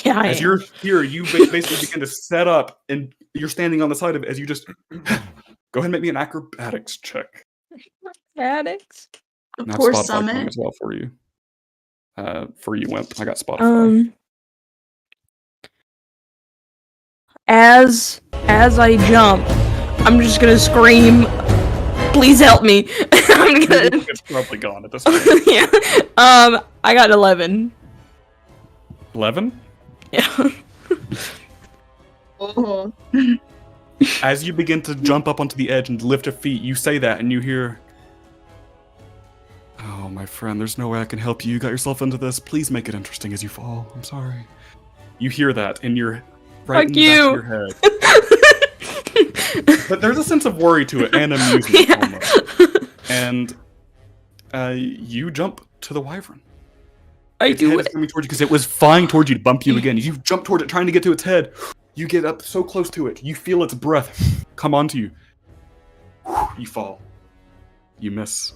Yeah, I As am. you're here, you basically begin to set up, and you're standing on the side of it as you just... Go ahead and make me an acrobatics check. Addicts. Of And I have course, Spotify going Summit. as well for you. For you, Wimp. I got Spotify. As I jump, I'm just gonna scream, "Please help me!" I'm gonna. It's probably gone at this point. Yeah. I got 11. 11? Yeah. Oh. As you begin to jump up onto the edge and lift your feet, you say that and you hear... Oh, my friend, there's no way I can help you. You got yourself into this. Please make it interesting as you fall. I'm sorry. You hear that and you're right Fuck in the back you. of your head. But there's a sense of worry to it and amusement Yeah. almost. And you jump to the wyvern. Its head is coming towards you because it was flying towards you to bump you again. You jump towards it, trying to get to its head. You get up so close to it. You feel its breath come onto you. You fall. You miss.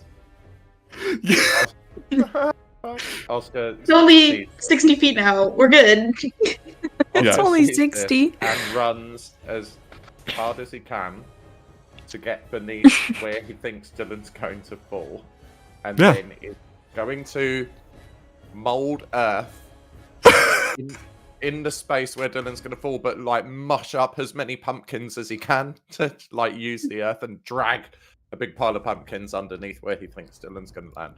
Oscar. It's only 60 feet now. We're good. It's Yeah. only sees 60. this and runs as hard as he can to get beneath where he thinks Dylan's going to fall, and Yeah. then is going to mold earth in the space where Dylan's going to fall, but like mush up as many pumpkins as he can to like use the earth and drag a big pile of pumpkins underneath where he thinks Dylan's going to land.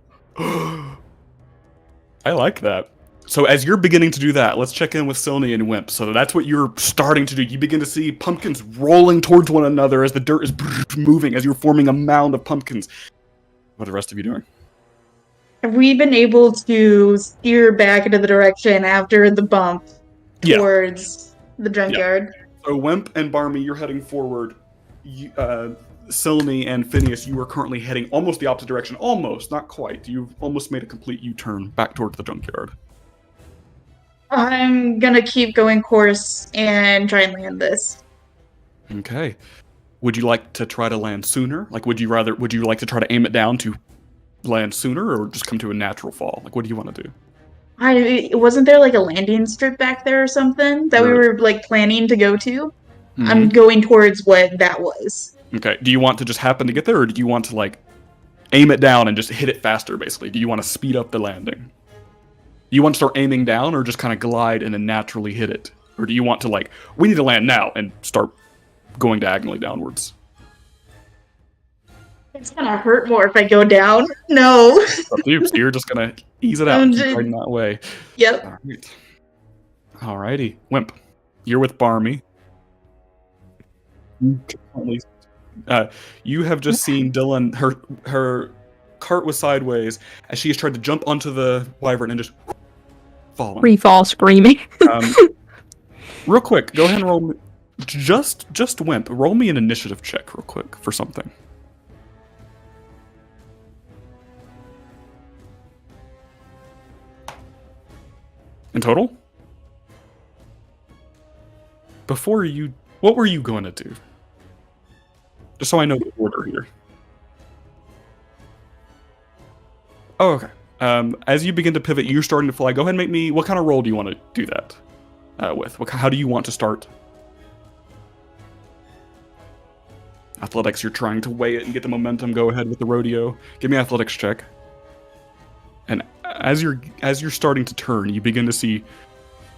I like that. So as you're beginning to do that, let's check in with Silny and Wimp. So that's what you're starting to do. You begin to see pumpkins rolling towards one another as the dirt is moving, as you're forming a mound of pumpkins. What are the rest of you doing? Have we been able to steer back into the direction after the bump towards the junkyard? So Wimp and Barmy, you're heading forward. Silny and Phineas, you are currently heading almost the opposite direction. Almost, not quite. You've almost made a complete U-turn back towards the junkyard. I'm gonna keep going course and try and land this. Okay. Would you like to try to land sooner? Like, would you like to try to aim it down to land sooner, or just come to a natural fall? Like, what do you want to do? Wasn't there like a landing strip back there or something that we were like planning to go to? Mm-hmm. I'm going towards what that was. Okay. Do you want to just happen to get there, or do you want to like aim it down and just hit it faster, basically? Do you want to speed up the landing? Do you want to start aiming down, or just kind of glide and then naturally hit it? Or do you want to like, we need to land now, and start going diagonally downwards? It's gonna hurt more if I go down. No. Up to you. So you're just gonna ease it out and keep riding that way. Yep. All right. Alrighty. Wimp, you're with Barmy. You have just seen Dylan, her cart was sideways as she has tried to jump onto the wyvern and just fallen. Free fall screaming. Real quick, go ahead and roll me, just Wimp, roll me an initiative check real quick for something. In total? Before you, what were you going to do? Just so I know the order here. Oh, okay. As you begin to pivot, you're starting to fly. Go ahead and make me... What kind of roll do you want to do that with? How do you want to start? Athletics, you're trying to weigh it and get the momentum. Go ahead with the rodeo. Give me an athletics check. And as you're starting to turn, you begin to see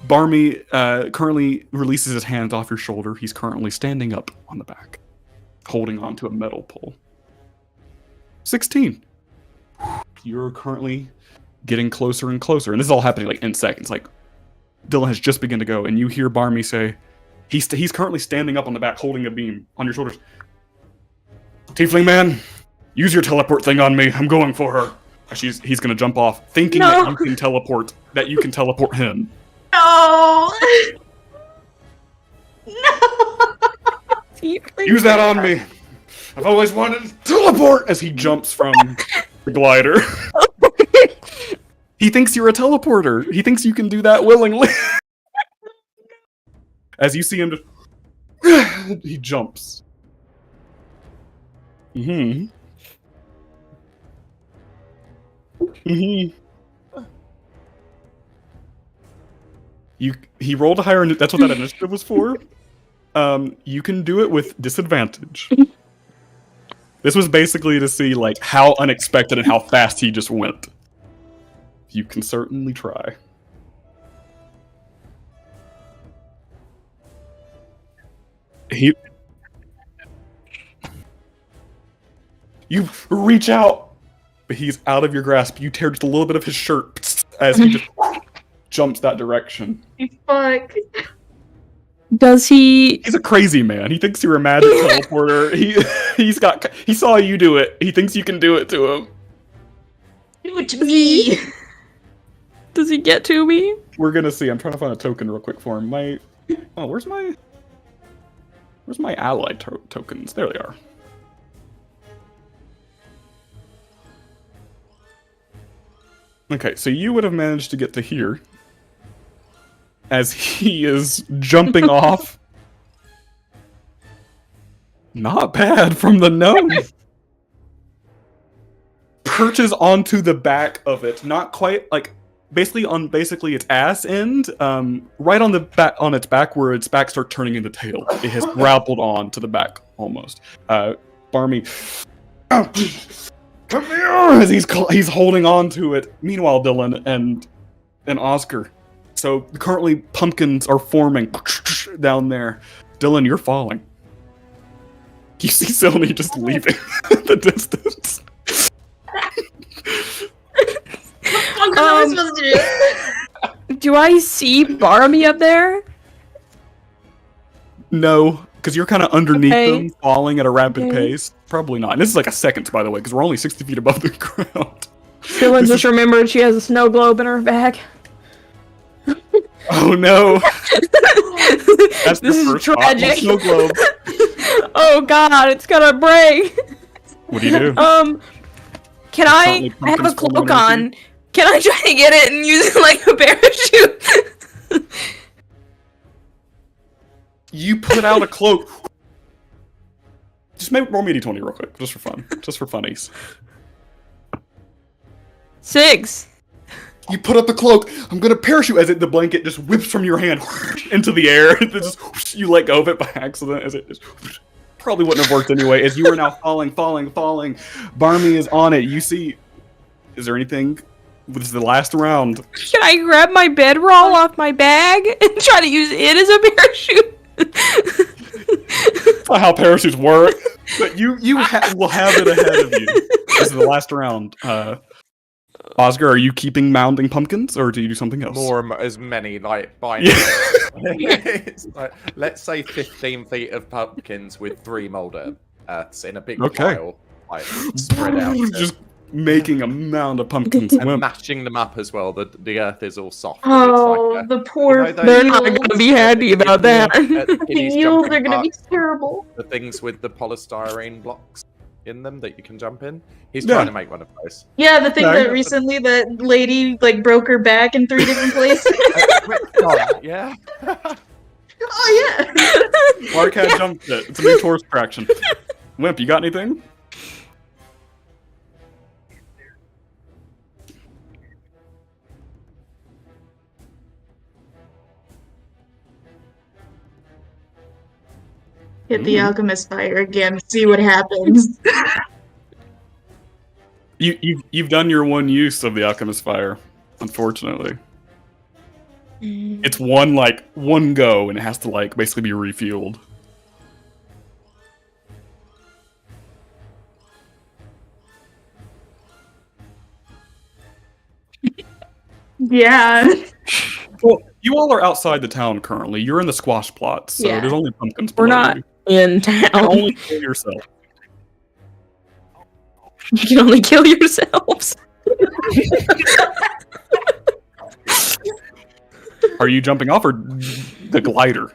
Barmy currently releases his hands off your shoulder. He's currently standing up on the back, holding onto a metal pole. 16. You're currently getting closer and closer, and this is all happening like in seconds. Like Dylan has just begun to go, and you hear Barmy say, he's currently standing up on the back, holding a beam on your shoulders. Tiefling man, use your teleport thing on me. I'm going for her. He's gonna jump off, thinking that you can teleport him. No. No. Use that on me. I've always wanted to teleport. As he jumps from the glider. He thinks you're a teleporter. He thinks you can do that willingly. As you see him just... he jumps. Mm-hmm. Mm-hmm. He rolled a higher. That's what that initiative was for. You can do it with disadvantage. This was basically to see like how unexpected and how fast he just went. You can certainly try. You reach out, but he's out of your grasp. You tear just a little bit of his shirt as he just jumps that direction. Fuck. Does he? He's a crazy man. He thinks you're a magic teleporter. He saw you do it. He thinks you can do it to him. Do it to me. Does he get to me? We're gonna see. I'm trying to find a token real quick for him. Where's my ally tokens? There they are. Okay, so you would have managed to get to here as he is jumping off. Not bad from the gnome. Perches onto the back of it, not quite like basically its ass end, right on the back on its back where its back starts turning into tail. It has grappled on to the back almost. Barmy, come here! As he's holding on to it. Meanwhile, Dylan and Oscar. So currently pumpkins are forming down there. Dylan, you're falling. You see Sylvie just leaving the distance. What am I supposed to do? Do I see Barmy up there? No, because you're kind of underneath Okay. them, falling at a rapid Okay. pace. Probably not. And this is like a second, by the way, because we're only 60 feet above the ground. Dylan just remembered she has a snow globe in her bag. Oh no! That's This is the first thought. tragic. Snow globe. Oh god, it's gonna break. What do you do? Can Currently I have a pumpkins forming cloak underneath on? Can I try to get it and use it like a parachute? You put out a cloak. Just roll me a d20 real quick, just for fun, just for funnies. 6. You put up the cloak. I'm gonna parachute as the blanket just whips from your hand into the air. You let go of it by accident as it just probably wouldn't have worked anyway. As you are now falling. Barmy is on it. You see. Is there anything? This is the last round. Can I grab my bedroll off my bag and try to use it as a parachute? That's not how parachutes work. But you will have it ahead of you. This is the last round. Oscar, are you keeping mounding pumpkins, or do you do something else? As many, like, by Yeah. It's like, let's say 15 feet of pumpkins with 3 mold earths in a big Okay. pile, like, spread out. Just making a mound of pumpkins. And Wimp. mashing them up as well. The earth is all soft. Oh, It's like, the poor you know those- They're not fields. gonna be happy about that. The yields are gonna be terrible. The things with the polystyrene blocks in them that you can jump in. He's Yeah. trying to make one of those. Yeah, the thing Yeah, I that know. recently that lady like broke her back in 3 different places. Yeah. Oh yeah. Arcad jumped it. It's a new tourist attraction. Wimp, you got anything? Hit the alchemist fire again. See what happens. You've done your one use of the alchemist fire, unfortunately. It's one go, and it has to basically be refueled. Yeah. Well, you all are outside the town currently. You're in the squash plots, so Yeah. there's only pumpkins. We're below not you. in You can town. only kill yourself. You can only kill yourselves. Are you jumping off or the glider?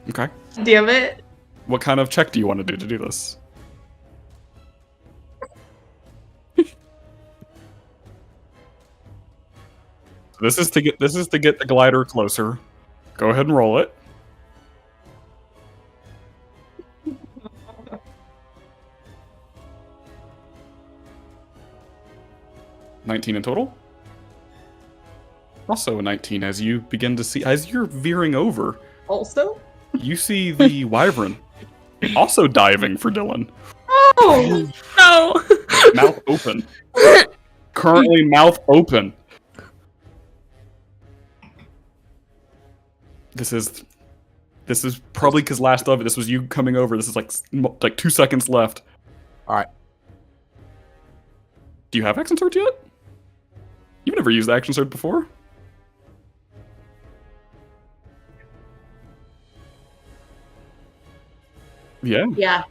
Okay. Damn it. What kind of check do you want to do this? This is to get the glider closer. Go ahead and roll it. $19 in total. Also a 19 as you begin to see, as you're veering over, Also? you see the wyvern also diving for Dylan. Oh! No! Mouth open. Currently mouth open. This is probably because last of it, this was you coming over. This is like 2 seconds left. Alright. Do you have action surge yet? You've never used action surge before? Yeah. Yeah.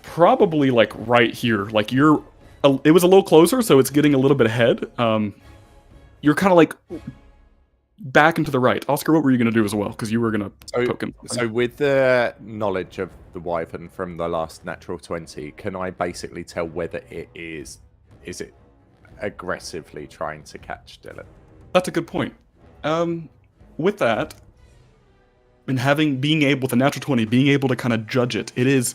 Probably like right here. Like it was a little closer, so it's getting a little bit ahead. You're kind of like back and to the right. Oscar, what were you going to do as well? Because you were going to poke him. So with the knowledge of the wyvern from the last natural 20, can I basically tell whether it is it aggressively trying to catch Dylan? That's a good point. With that, and being able with a natural 20, being able to kind of judge it, it is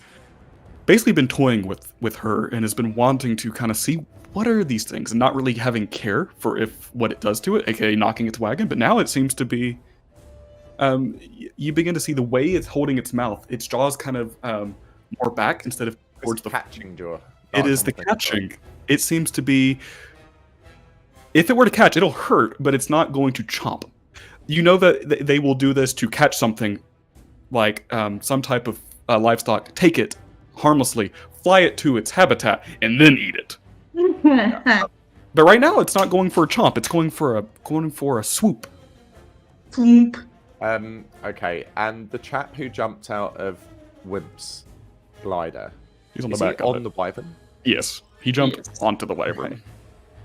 basically been toying with her and has been wanting to kind of see what are these things and not really having care for what it does to it, aka knocking its wagon. But now it seems to be, you begin to see the way it's holding its mouth, its jaws kind of more back instead of towards the catching jaw. It is the catching. It seems to be, if it were to catch, it'll hurt, but it's not going to chomp. You know that they will do this to catch something like some type of livestock, take it harmlessly, fly it to its habitat, and then eat it. But right now, it's not going for a chomp. It's going for a swoop. Swoop. Okay, and the chap who jumped out of Wimp's glider, He's on the is back he of on it. the wyvern? Yes, he jumped onto the wyvern.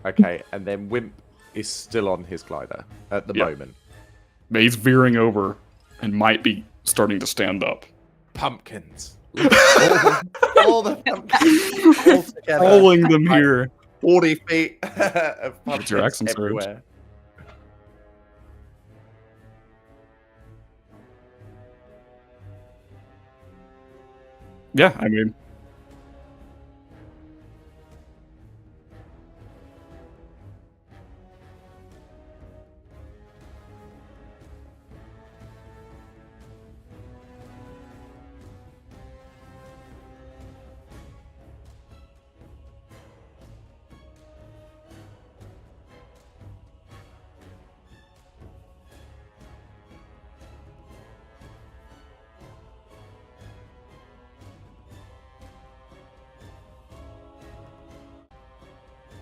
Okay, and then Wimp is still on his glider at the moment. But he's veering over and might be starting to stand up. Pumpkins. all the pumpkins all together. Rolling them here. 40 feet of pumpkins your accent surge? everywhere. Yeah, I mean,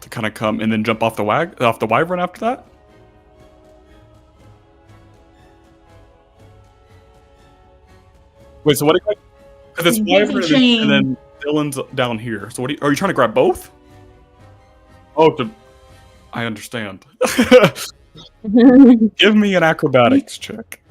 to kind of come and then jump off the wyvern after that. Wait, so what? Because it's wyvern and then Dylan's down here. So what? Are you trying to grab both? Oh, I understand. Give me an acrobatics check.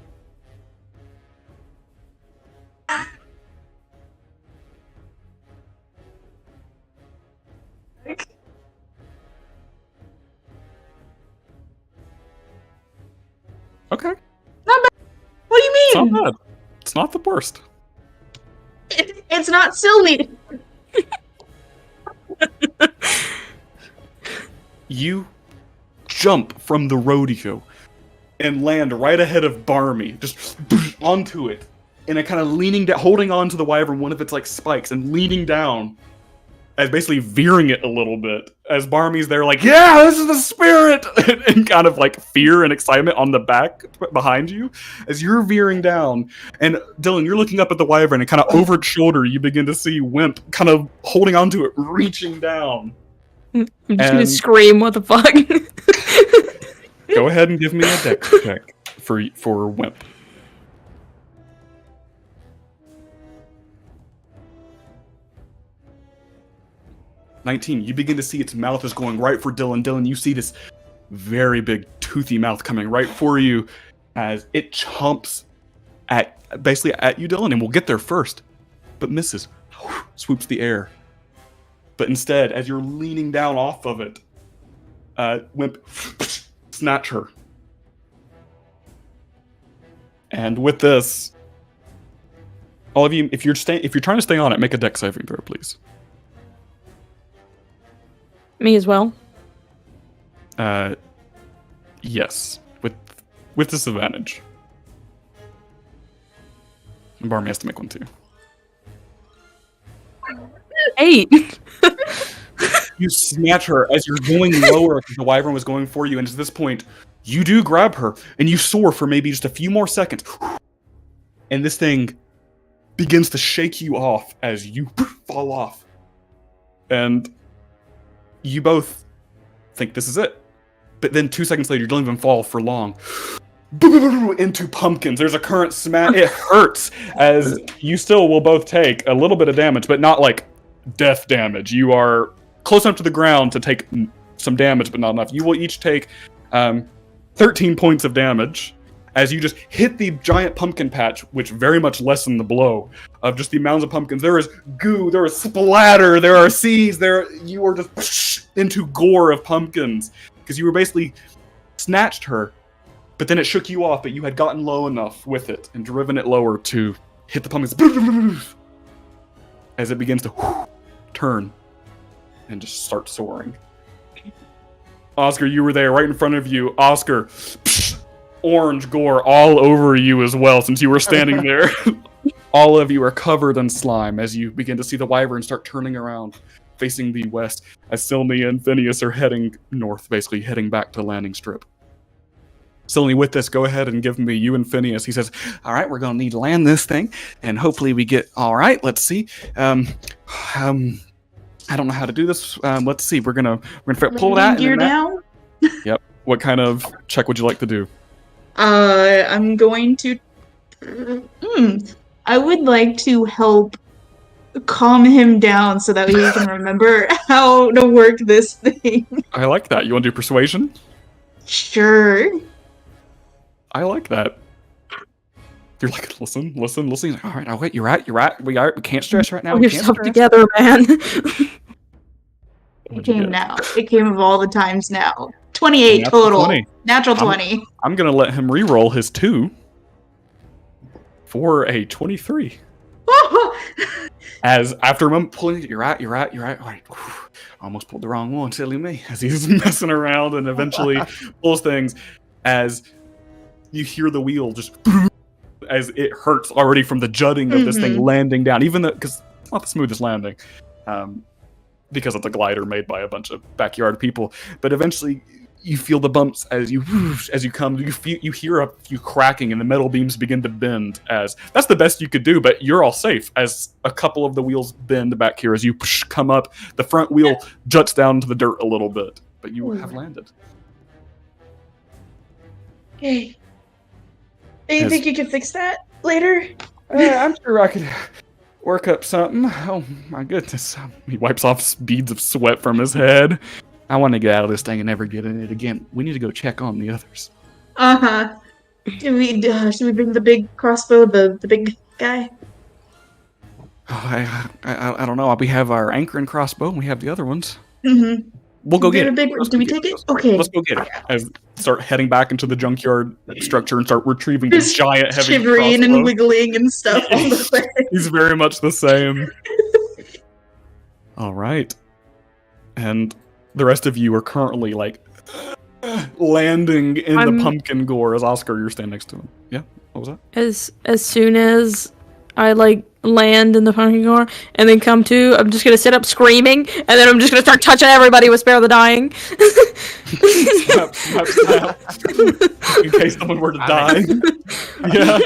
Okay. Not bad. What do you It's mean? not bad. It's not the worst. It's not silly. You jump from the rodeo and land right ahead of Barmy, just onto it, and it kind of leaning down, holding on to the wyvern, one of its like spikes, and leaning down, as basically veering it a little bit. As Barmy's there, like, yeah, this is the spirit, and kind of like fear and excitement on the back behind you, as you're veering down. And Dylan, you're looking up at the wyvern, and kind of over its shoulder, you begin to see Wimp kind of holding onto it, reaching down. I'm just gonna scream, what the fuck? Go ahead and give me a dex check for Wimp. $19. You begin to see its mouth is going right for Dylan. Dylan, you see this very big toothy mouth coming right for you as it chomps basically at you, Dylan, and we'll get there first, but misses. Swoops the air. But instead, as you're leaning down off of it, Wimp snatch her. And with this, all of you, if you're trying to stay on it, make a dex saving throw, please. Me as well. Yes, with disadvantage. And Barmy has to make one too. 8. You snatch her as you're going lower because the wyvern was going for you, and at this point, you do grab her, and you soar for maybe just a few more seconds. And this thing begins to shake you off as you fall off. And you both think this is it. But then 2 seconds later, you don't even fall for long. Into pumpkins. There's a current smash. It hurts as you still will both take a little bit of damage, but not like death damage. You are close enough to the ground to take some damage, but not enough. You will each take 13 points of damage as you just hit the giant pumpkin patch, which very much lessened the blow of just the amounts of pumpkins. There is goo, there is splatter, there are seeds, you are just into gore of pumpkins because you were basically snatched her, but then it shook you off, but you had gotten low enough with it and driven it lower to hit the pumpkins as it begins to turn and just start soaring. Oscar, you were there right in front of you. Oscar, orange gore all over you as well since you were standing there. All of you are covered in slime as you begin to see the wyvern start turning around, facing the west, as Silny and Phineas are heading north, basically heading back to the landing strip. Silny, with this, go ahead and give me you and Phineas. He says, all right, we're going to need to land this thing, and hopefully we get all right. Let's see. I don't know how to do this. Let's see. We're gonna pull that. Gear down. Yep. What kind of check would you like to do? I'm going to. I would like to help calm him down so that he can remember how to work this thing. I like that. You want to do persuasion? Sure. I like that. You're like, listen. He's like, all right, I'll wait. You're right. We can't stress right now. Pull yourself together, man. It came now. It came of all the times now. 28 total. 20. Natural 20. I'm going to let him re-roll his 2 for a 23. As after a moment pulling it, you're right. All right. Almost pulled the wrong one, silly me. As he's messing around and eventually pulls things as you hear the wheel just as it hurts already from the jutting of this thing landing down, even though, because it's not the smoothest landing, because it's a glider made by a bunch of backyard people. But eventually, you feel the bumps as you come. You hear a few cracking, and the metal beams begin to bend. As that's the best you could do, but you're all safe. As a couple of the wheels bend back here, as you come up, the front wheel juts down into the dirt a little bit, but you have landed. Okay. Do you think you can fix that later? I'm sure I could work up something. Oh my goodness. He wipes off beads of sweat from his head. I want to get out of this thing and never get in it again. We need to go check on the others. Uh-huh. Should we bring the big crossbow, the big guy? Oh, I don't know. We have our anchor and crossbow, and we have the other ones. Mm-hmm. We'll go get it. Do we take it? Okay. Let's go get it. As start heading back into the junkyard structure and start retrieving the giant heavy shivering crossbow. And wiggling and stuff all the way. He's very much the same. All right. And the rest of you are currently like landing in the pumpkin gore as Oscar, you're standing next to him. Yeah? What was that? As soon as I land in the pumpkin gore and then come to, I'm just gonna sit up screaming, and then I'm just gonna start touching everybody with Spare the Dying. Snap. In case someone were to die. Yeah.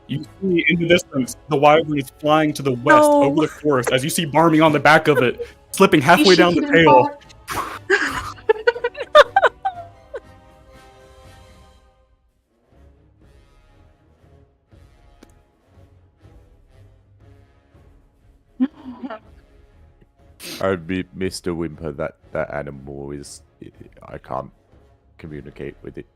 You see in the distance, the wyvern is flying to the west over the forest as you see Barmy on the back of it, slipping halfway down the tail. Mr. Whimper, that animal is... I can't communicate with it.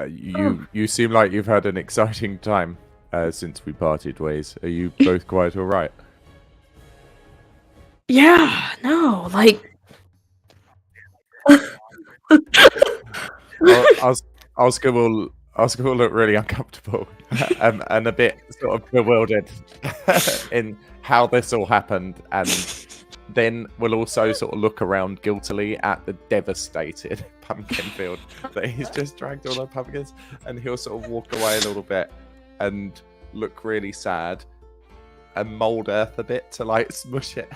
You seem like you've had an exciting time since we parted ways. Are you both quite all right? Yeah, no, like. Oscar will look really uncomfortable and a bit sort of bewildered in how this all happened, and then we'll also sort of look around guiltily at the devastated pumpkin field that he's just dragged all the pumpkins, and he'll sort of walk away a little bit and look really sad and mold earth a bit to like smush it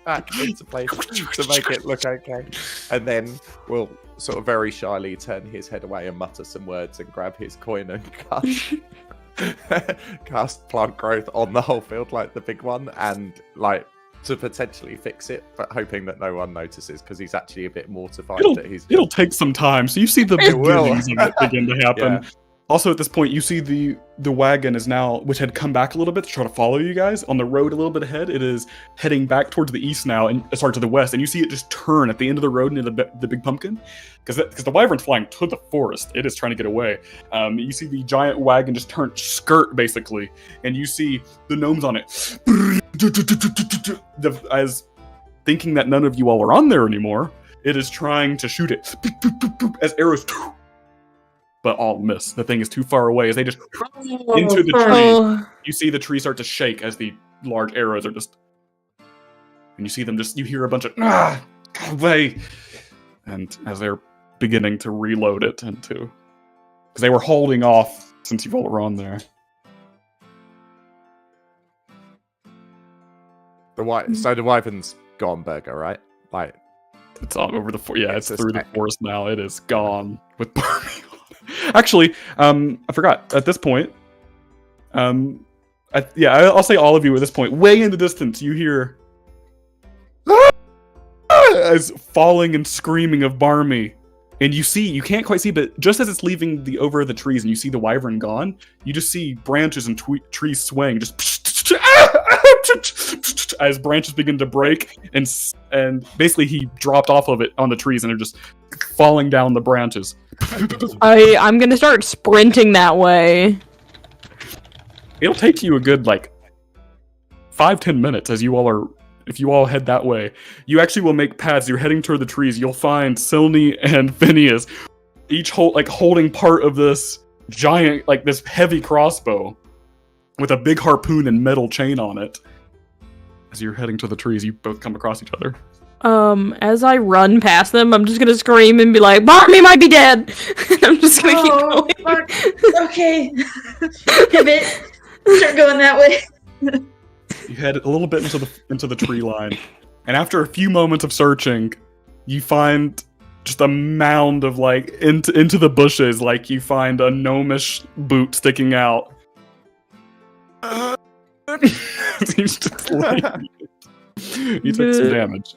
back into place to make it look okay, and then we'll sort of very shyly turn his head away and mutter some words and grab his coin and cast plant growth on the whole field like the big one, and like to potentially fix it, but hoping that no one notices because he's actually a bit mortified that he's... It'll take some time, so you see the beginnings of it begin to happen. Yeah. Also, at this point, you see the wagon is now, which had come back a little bit to try to follow you guys on the road a little bit ahead. It is heading back towards the east now, and to the west. And you see it just turn at the end of the road near the big pumpkin, because the wyvern's flying to the forest. It is trying to get away. You see the giant wagon just turn skirt basically, and you see the gnomes on it, as thinking that none of you all are on there anymore. It is trying to shoot it as arrows. But all miss. The thing is too far away as they just into the tree. You see the tree start to shake as the large arrows are just... And you see them you hear a bunch of, go away! And as they're beginning to reload it because they were holding off since you all were on there. So the wyvern's gone, Burger, right? Like... It's all over the forest. Yeah, it's through the forest now. It is gone with Barney. Actually, I forgot. At this point, I'll say all of you at this point. Way in the distance, you hear as falling and screaming of Barmy, and you can't quite see, but just as it's leaving over the trees, and you see the wyvern gone, you just see branches and trees swaying, just as branches begin to break, and basically he dropped off of it on the trees, and they're just falling down the branches. I'm gonna start sprinting that way. It'll take you a good 5-10 minutes if you all head that way. You actually will make paths. You're heading toward the trees. You'll find Silny and Phineas each holding part of this giant, this heavy crossbow with a big harpoon and metal chain on it. As you're heading to the trees, you both come across each other. As I run past them, I'm just gonna scream and be like, Barmy might be dead! I'm just gonna keep going. Okay. Pivot. Start going that way. You head a little bit into the tree line, and after a few moments of searching, you find just a mound of into the bushes, you find a gnomish boot sticking out. He's just he took some damage.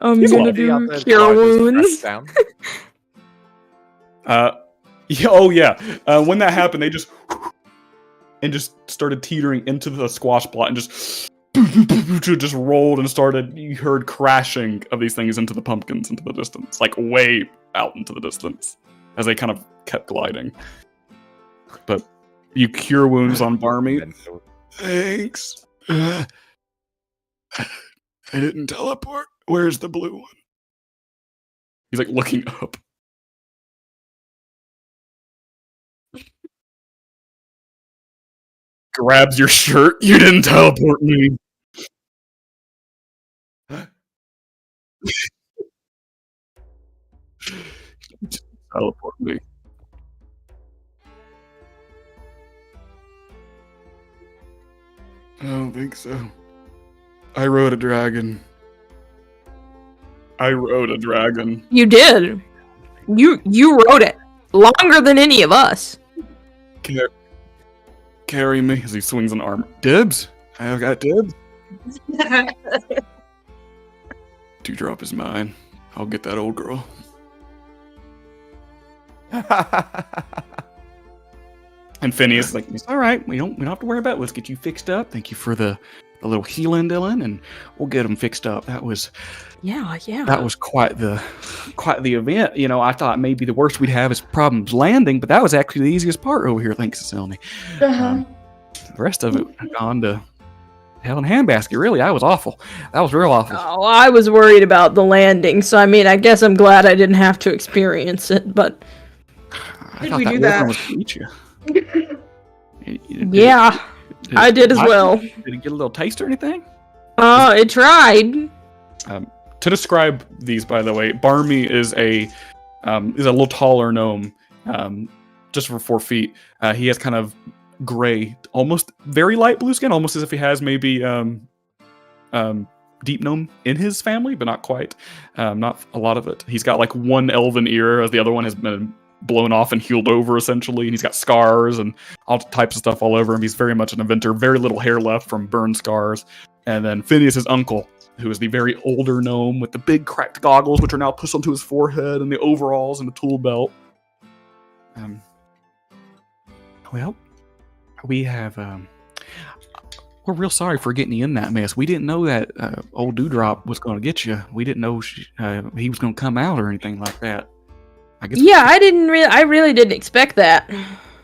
I'm gonna do cure wounds. When that happened, they just started teetering into the squash plot and just rolled and you heard crashing of these things into the pumpkins into the distance, way out into the distance, as they kind of kept gliding. But you cure wounds on Barmy. Thanks. I didn't teleport. Where's the blue one? He's looking up. Grabs your shirt. You didn't teleport me. Teleport me. I don't think so. I rode a dragon. You did. You rode it longer than any of us. Carry me as he swings an arm. Dibs. I've got dibs. Dewdrop is mine. I'll get that old girl. And Phineas is like, it's all right. We don't have to worry about it. Let's get you fixed up. Thank you for the little healing, Dylan, and we'll get them fixed up. That was quite the event. You know, I thought maybe the worst we'd have is problems landing, but that was actually the easiest part over here. Thanks, Cecily. The rest of it gone to hell in a handbasket. Really, I was awful. That was real awful. Oh, I was worried about the landing, so I mean, I guess I'm glad I didn't have to experience it, but... I thought that wyvern was going to eat you. I did as well. Did it get a little taste or anything? It tried. To describe these, by the way, Barmy is a little taller gnome, just over 4 feet. He has kind of gray, almost very light blue skin, almost as if he has maybe deep gnome in his family, but not quite. Not a lot of it. He's got like one elven ear, as the other one has been blown off and healed over, essentially, and he's got scars and all types of stuff all over him. He's very much an inventor, very little hair left from burn scars. And then Phineas's uncle, who is the very older gnome with the big cracked goggles, which are now pushed onto his forehead, and the overalls and the tool belt. Well, we have, we're real sorry for getting you in that mess. We didn't know that old Dewdrop was going to get you. We didn't know he was going to come out or anything like that. I guess. Yeah, I really didn't expect that.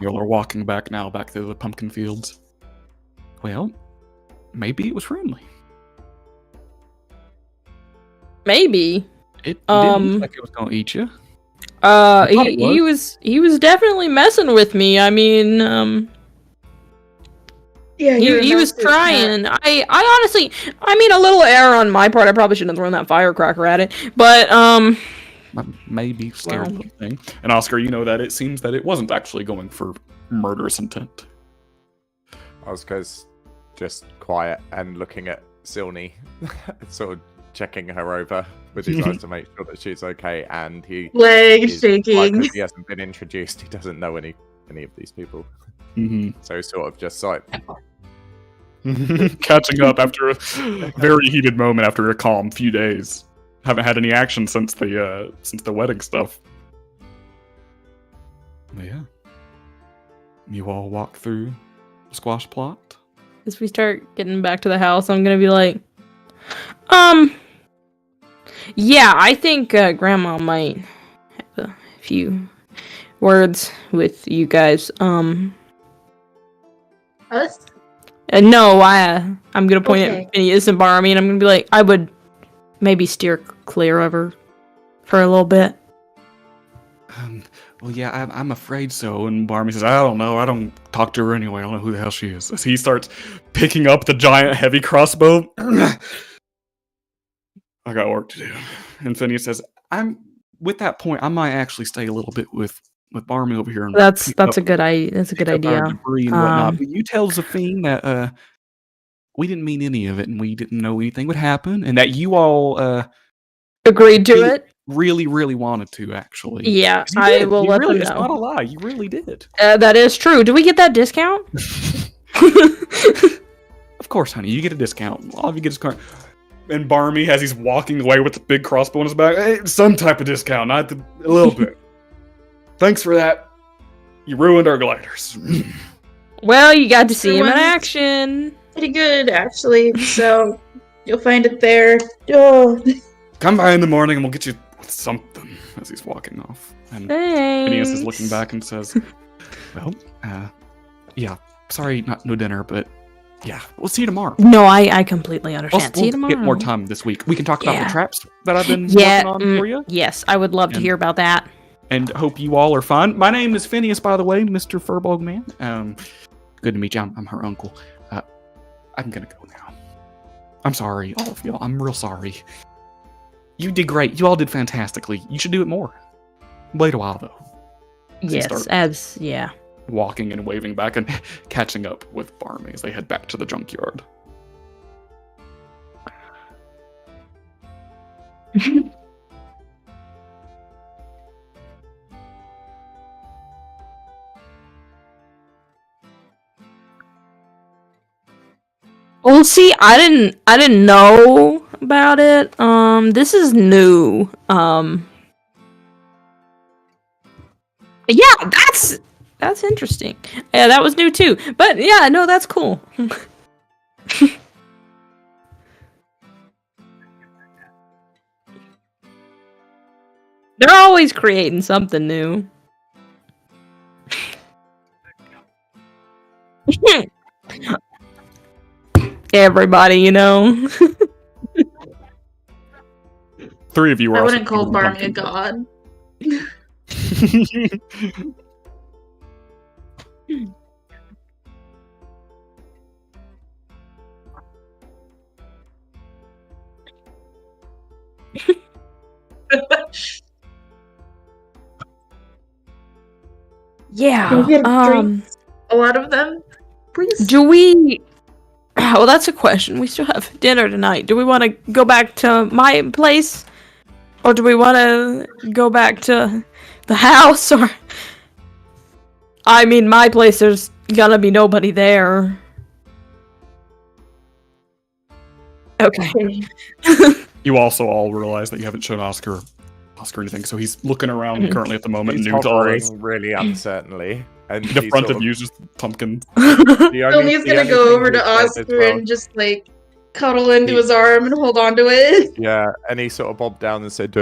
Y'all are walking back through the pumpkin fields. Well, maybe it was friendly. Maybe. It didn't look like it was gonna eat you. He was definitely messing with me. I mean, yeah, he was trying. I honestly, I mean, a little error on my part. I probably shouldn't have thrown that firecracker at it, but maybe scared little thing. And Oscar, you know that it seems that it wasn't actually going for murderous intent. Oscar's just quiet and looking at Silny, sort of checking her over with his eyes to make sure that she's okay. And legs shaking. He hasn't been introduced. He doesn't know any of these people. So he's sort of just like catching up after a very heated moment after a calm few days. Haven't had any action since the wedding stuff. But yeah. You all walk through the squash plot. As we start getting back to the house, I'm gonna be like, yeah, I think Grandma might have a few words with you guys. Us? No, I'm gonna point at Phineas and Barmy, and I'm gonna be like, I would maybe steer clear of her for a little bit. Well, yeah, I'm afraid so. And Barmy says, I don't know. I don't talk to her anyway. I don't know who the hell she is. As he starts picking up the giant heavy crossbow. I got work to do. And Phineas says, with that point, I might actually stay a little bit with Barmy over here. And that's a good idea. That's a good idea. Debris and whatnot. But you tell Zafine that we didn't mean any of it, and we didn't know anything would happen, and that you all agreed to it. Really, really wanted to, actually. Yeah, I will let them know. It's not a lie. You really did. That is true. Do we get that discount? Of course, honey. You get a discount. All of you get a discount. And Barmy, as he's walking away with the big crossbow on his back, hey, some type of discount, a little bit. Thanks for that. You ruined our gliders. Well, you got to see him in action. Pretty good, actually. So you'll find it there. Oh. Come by in the morning and we'll get you something. As he's walking off, and Thanks. Phineas is looking back and says, "Well, yeah, sorry, no dinner, but yeah, we'll see you tomorrow." No, I completely understand. See you tomorrow. Get more time this week. We can talk about the traps that I've been working on for you. Yes, I would love to hear about that. And hope you all are fine. My name is Phineas, by the way, Mr. Furbog Man. Good to meet you. I'm her uncle. I'm gonna go now. I'm sorry, all of y'all. I'm real sorry. You did great. You all did fantastically. You should do it more. Wait a while, though. Yes, yeah. Walking and waving back and catching up with Barmy as they head back to the junkyard. Well, see, I didn't know about it. This is new. Yeah, That's interesting. Yeah, that was new too. But yeah, no, that's cool. They're always creating something new. Everybody, you know. 3 of you are I also wouldn't call covered Barmy in a pumpkin. god. Yeah. Can we get drinks? A lot of them, please. Do we? Well, that's a question. We still have dinner tonight. Do we want to go back to my place, or do we want to go back to the house? Or, I mean, my place. There's gonna be nobody there. Okay. You also all realize that you haven't shown Oscar anything, so he's looking around currently at the moment, He's new to hovering Dolaress. really uncertainly. And The he's front sort of you is just pumpkin. Tony's gonna go over to Oscar and just like cuddle into his arm and hold on to it. Yeah, and he sort of bobbed down and said,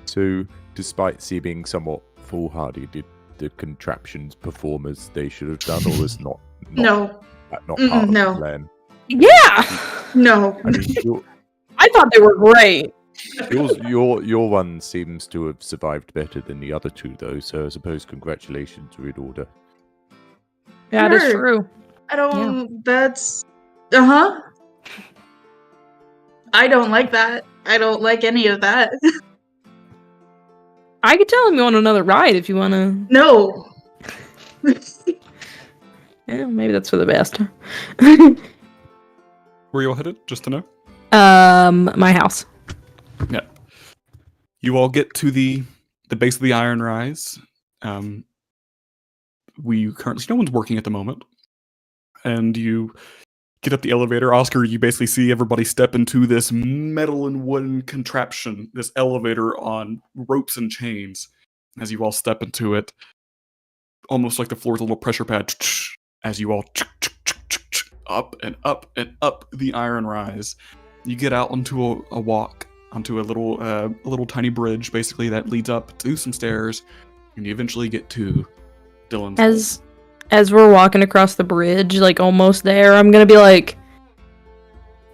so despite seeming somewhat foolhardy, did the contraptions perform as they should have done, or was not No. not part of no. the plan? Yeah. No. I mean, I thought they were great. your one seems to have survived better than the other two, though. So I suppose congratulations are in order. Yeah, that's Sure. true. I don't. That's. I don't like that. I don't like any of that. I could tell him you want another ride if you want to. No. Yeah, maybe that's for the best. Where you all headed? Just to know. My house. Yeah. You all get to the base of the Iron Rise. We currently, no one's working at the moment, and you get up the elevator. Oscar, you basically see everybody step into this metal and wooden contraption, this elevator on ropes and chains. As you all step into it, almost like the floor's a little pressure pad. As you all up and up and up the Iron Rise, you get out onto a walk, onto a little tiny bridge, basically, that leads up to some stairs, and you eventually get to Dylan's. As we're walking across the bridge, like almost there, I'm gonna be like,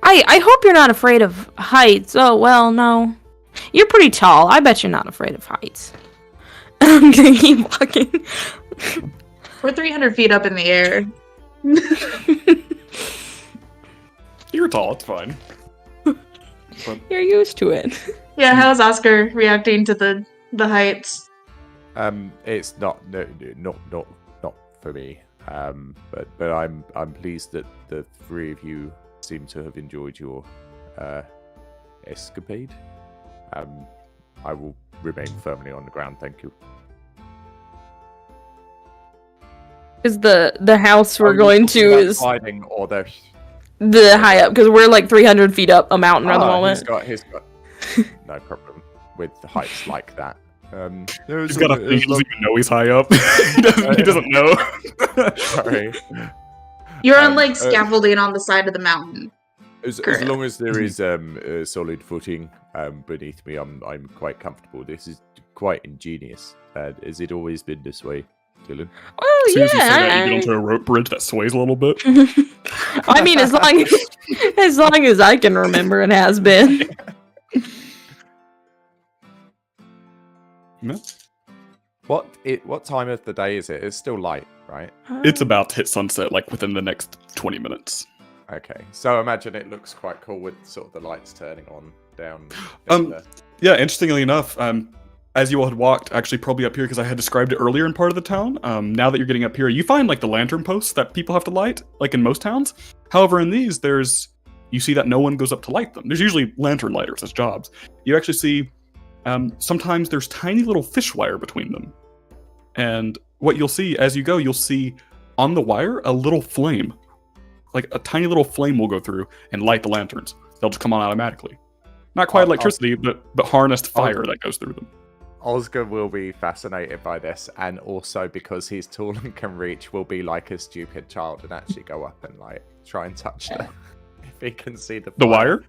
I hope you're not afraid of heights. Oh, well, no. You're pretty tall. I bet you're not afraid of heights. I'm gonna keep walking. We're 300 feet up in the air. You're tall, it's fine. But You're used to it. Yeah, how's Oscar reacting to the heights? It's not for me. But I'm pleased that the 3 of you seem to have enjoyed your escapade. I will remain firmly on the ground, thank you. Because the house we're going to is hiding or the high up, because we're like 300 feet up a mountain at the moment. He's got no problem with the heights like that. he's got he doesn't even know he's high up. he doesn't know. Sorry. You're on like scaffolding on the side of the mountain. As long as there is a solid footing beneath me, I'm quite comfortable. This is quite ingenious. Has it always been this way, Dylan? Oh, As soon as you say that, yeah. you get onto a rope bridge that sways a little bit. I mean, as long as I can remember, it has been. Yeah. What time of the day is it? It's still light, right? It's about to hit sunset, like within the next 20 minutes. Okay, so I imagine it looks quite cool with sort of the lights turning on down. Yeah, interestingly enough, as you all had walked, actually probably up here, because I had described it earlier in part of the town, now that you're getting up here, you find like the lantern posts that people have to light, like in most towns. However, in these, you see that no one goes up to light them. There's usually lantern lighters as jobs. You actually see, sometimes there's tiny little fish wire between them. And what you'll see as you go, you'll see on the wire a little flame. Like a tiny little flame will go through and light the lanterns. They'll just come on automatically. Not quite electricity, but harnessed fire that goes through them. Oscar will be fascinated by this, and also because he's tall and can reach, will be like a stupid child and actually go up and like try and touch them if he can see the wire.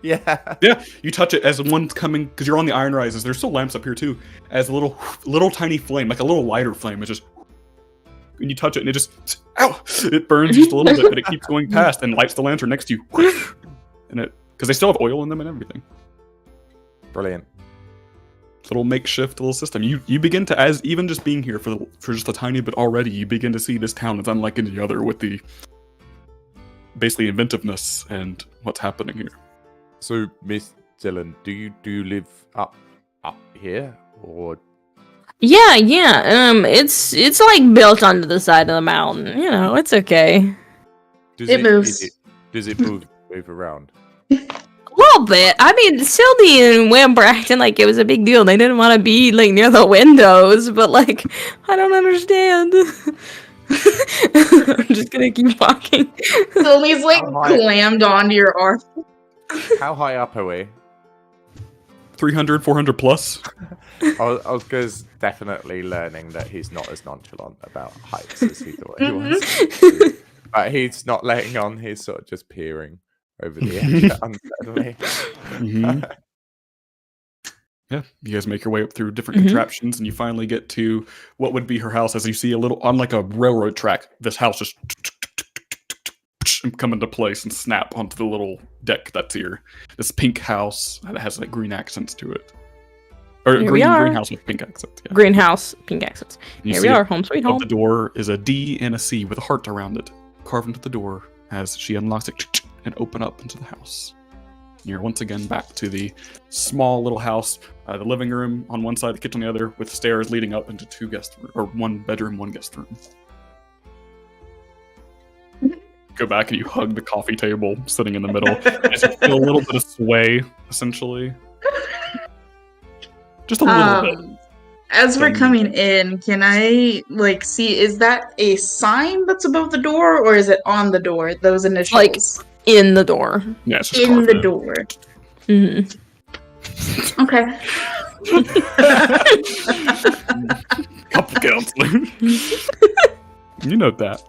Yeah. Yeah, you touch it as one's coming, because you're on the iron rises. There's still lamps up here too. As a little tiny flame, like a little lighter flame, it's just, and you touch it and it just, ow! It burns just a little bit, but it keeps going past and lights the lantern next to you. And it, because they still have oil in them and everything. Brilliant. Little makeshift little system. You begin to, as even just being here for just a tiny bit already, you begin to see this town is unlike any other with the basically inventiveness and what's happening here. So, Miss Dylan, do you live up here, or? Yeah. It's like built onto the side of the mountain. You know, it's okay. It moves. Does it move around? A little bit. I mean, Sylvie and Wimp were acting like it was a big deal. They didn't want to be like near the windows, but like, I don't understand. I'm just gonna keep walking. Sylvie's like clammed onto your arm. How high up are we? 300, 400 plus. Oscar's definitely learning that he's not as nonchalant about heights as he thought he was. But he's not letting on. He's sort of just peering over the edge unsteadily. Mm-hmm. Yeah, you guys make your way up through different contraptions, and you finally get to what would be her house. As you see a little on like a railroad track, this house just come into place and snap onto the little deck that's here. This pink house that has like green accents to it, or greenhouse with pink accents. Yeah. Greenhouse, pink accents. Here we are, home sweet home. The door is a D and a C with a heart around it, carved into the door as she unlocks it and open up into the house. You're once again back to the small little house, the living room on one side, the kitchen on the other, with stairs leading up into two guest room, or one bedroom, one guest room. Go back and you hug the coffee table sitting in the middle as you feel a little bit of sway, essentially. Just a little bit. As we're coming in, can I like see, is that a sign that's above the door, or is it on the door, those initials? Like in the door. Yeah, it's just in the door. Mm-hmm. Okay. Couple counseling. You know that.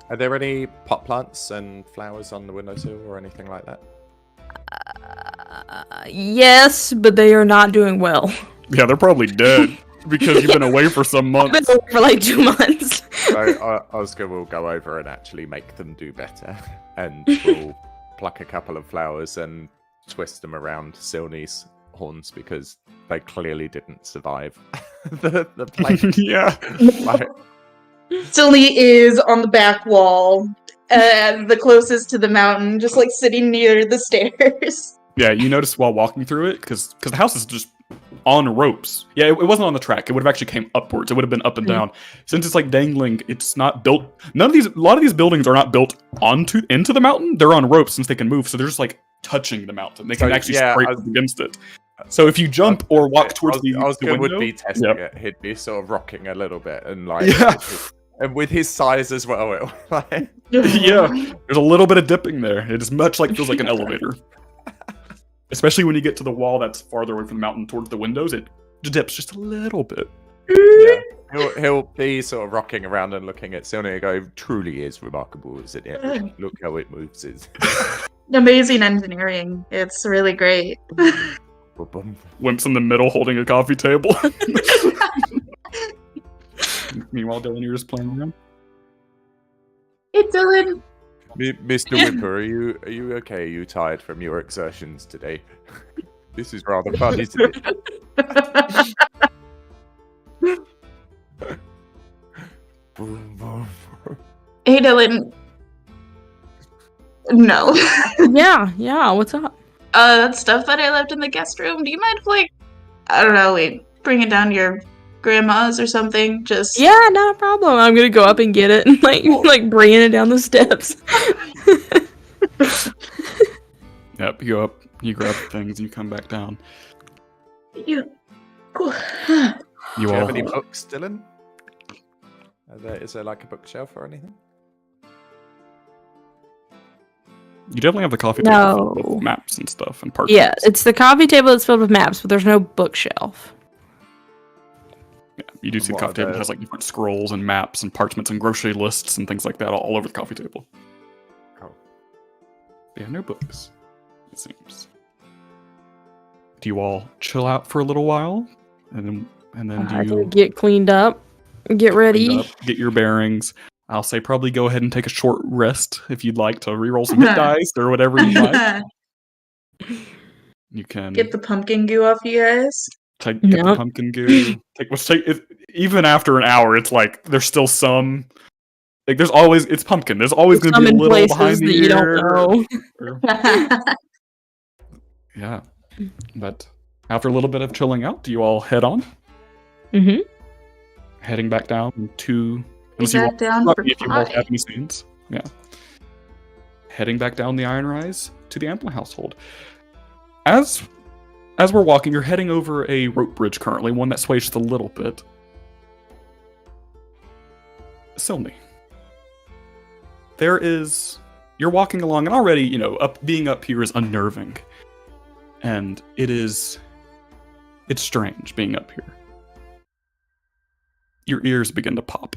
Are there any pot plants and flowers on the windowsill or anything like that? Yes, but they are not doing well. Yeah, they're probably dead because you've been away for some months. I've been away for like 2 months. So Oscar will go over and actually make them do better, and we'll pluck a couple of flowers and twist them around Silney's horns because they clearly didn't survive the plate. Yeah. Like, Silney is on the back wall, the closest to the mountain, just like sitting near the stairs. Yeah, you notice while walking through it, because the house is just on ropes. Yeah, it wasn't on the track. It would have actually came upwards. It would have been up and down. Since it's like dangling, it's not built. A lot of these buildings are not built into the mountain. They're on ropes since they can move, so they're just like touching the mountain. They can actually scrape up against it. So if you jump or walk towards the window, would be testing it. He'd be sort of rocking a little bit and like, and with his size as well. It, like... Yeah, there's a little bit of dipping there. It is much like feels like an elevator. Especially when you get to the wall that's farther away from the mountain towards the windows, it dips just a little bit. Yeah. He'll be sort of rocking around and looking at Silney and go, truly is remarkable, isn't it? Look how it moves. Amazing engineering. It's really great. Wimp's in the middle holding a coffee table. Meanwhile, Dylan, you're just playing around. Hey, Dylan. Mr. Wimper, are you okay? Are you tired from your exertions today? This is rather fun, isn't it? Hey, Dylan. No. Yeah, what's up? That stuff that I left in the guest room, do you mind if, like, I don't know, we bring it down to your grandma's or something? Just Yeah, not a problem. I'm gonna go up and get it and like bringing it down the steps. Yep, you go up, you grab things, and you come back down. Cool. Do you have any books, Dylan? Is there like a bookshelf or anything? You definitely have the coffee table filled with maps and stuff and parts. Yeah, it's the coffee table that's filled with maps, but there's no bookshelf. Yeah, you do And see the what coffee are table the- has like different scrolls and maps and parchments and grocery lists and things like that all over the coffee table. Cool. Yeah, no books, it seems. Do you all chill out for a little while, and then do I you think get cleaned up, get ready. clean up, get your bearings? I'll say probably go ahead and take a short rest if you'd like to reroll some hit dice or whatever you like. You can Get the pumpkin goo off, you guys. get the Yep. pumpkin goo. Even after an hour, it's like there's still some. Like there's always it's pumpkin. There's always going to be a Some in little places behind that the you don't ear. know. Yeah, but after a little bit of chilling out, do you all head on? Mm-hmm. Heading back down to. Head back down for if you all pie. have any scenes. Yeah. Heading back down the Iron Rise to the Amplin household. As we're walking, you're heading over a rope bridge currently, one that sways just a little bit. Silny. You're walking along, and already, being up here is unnerving. And it's strange being up here. Your ears begin to pop.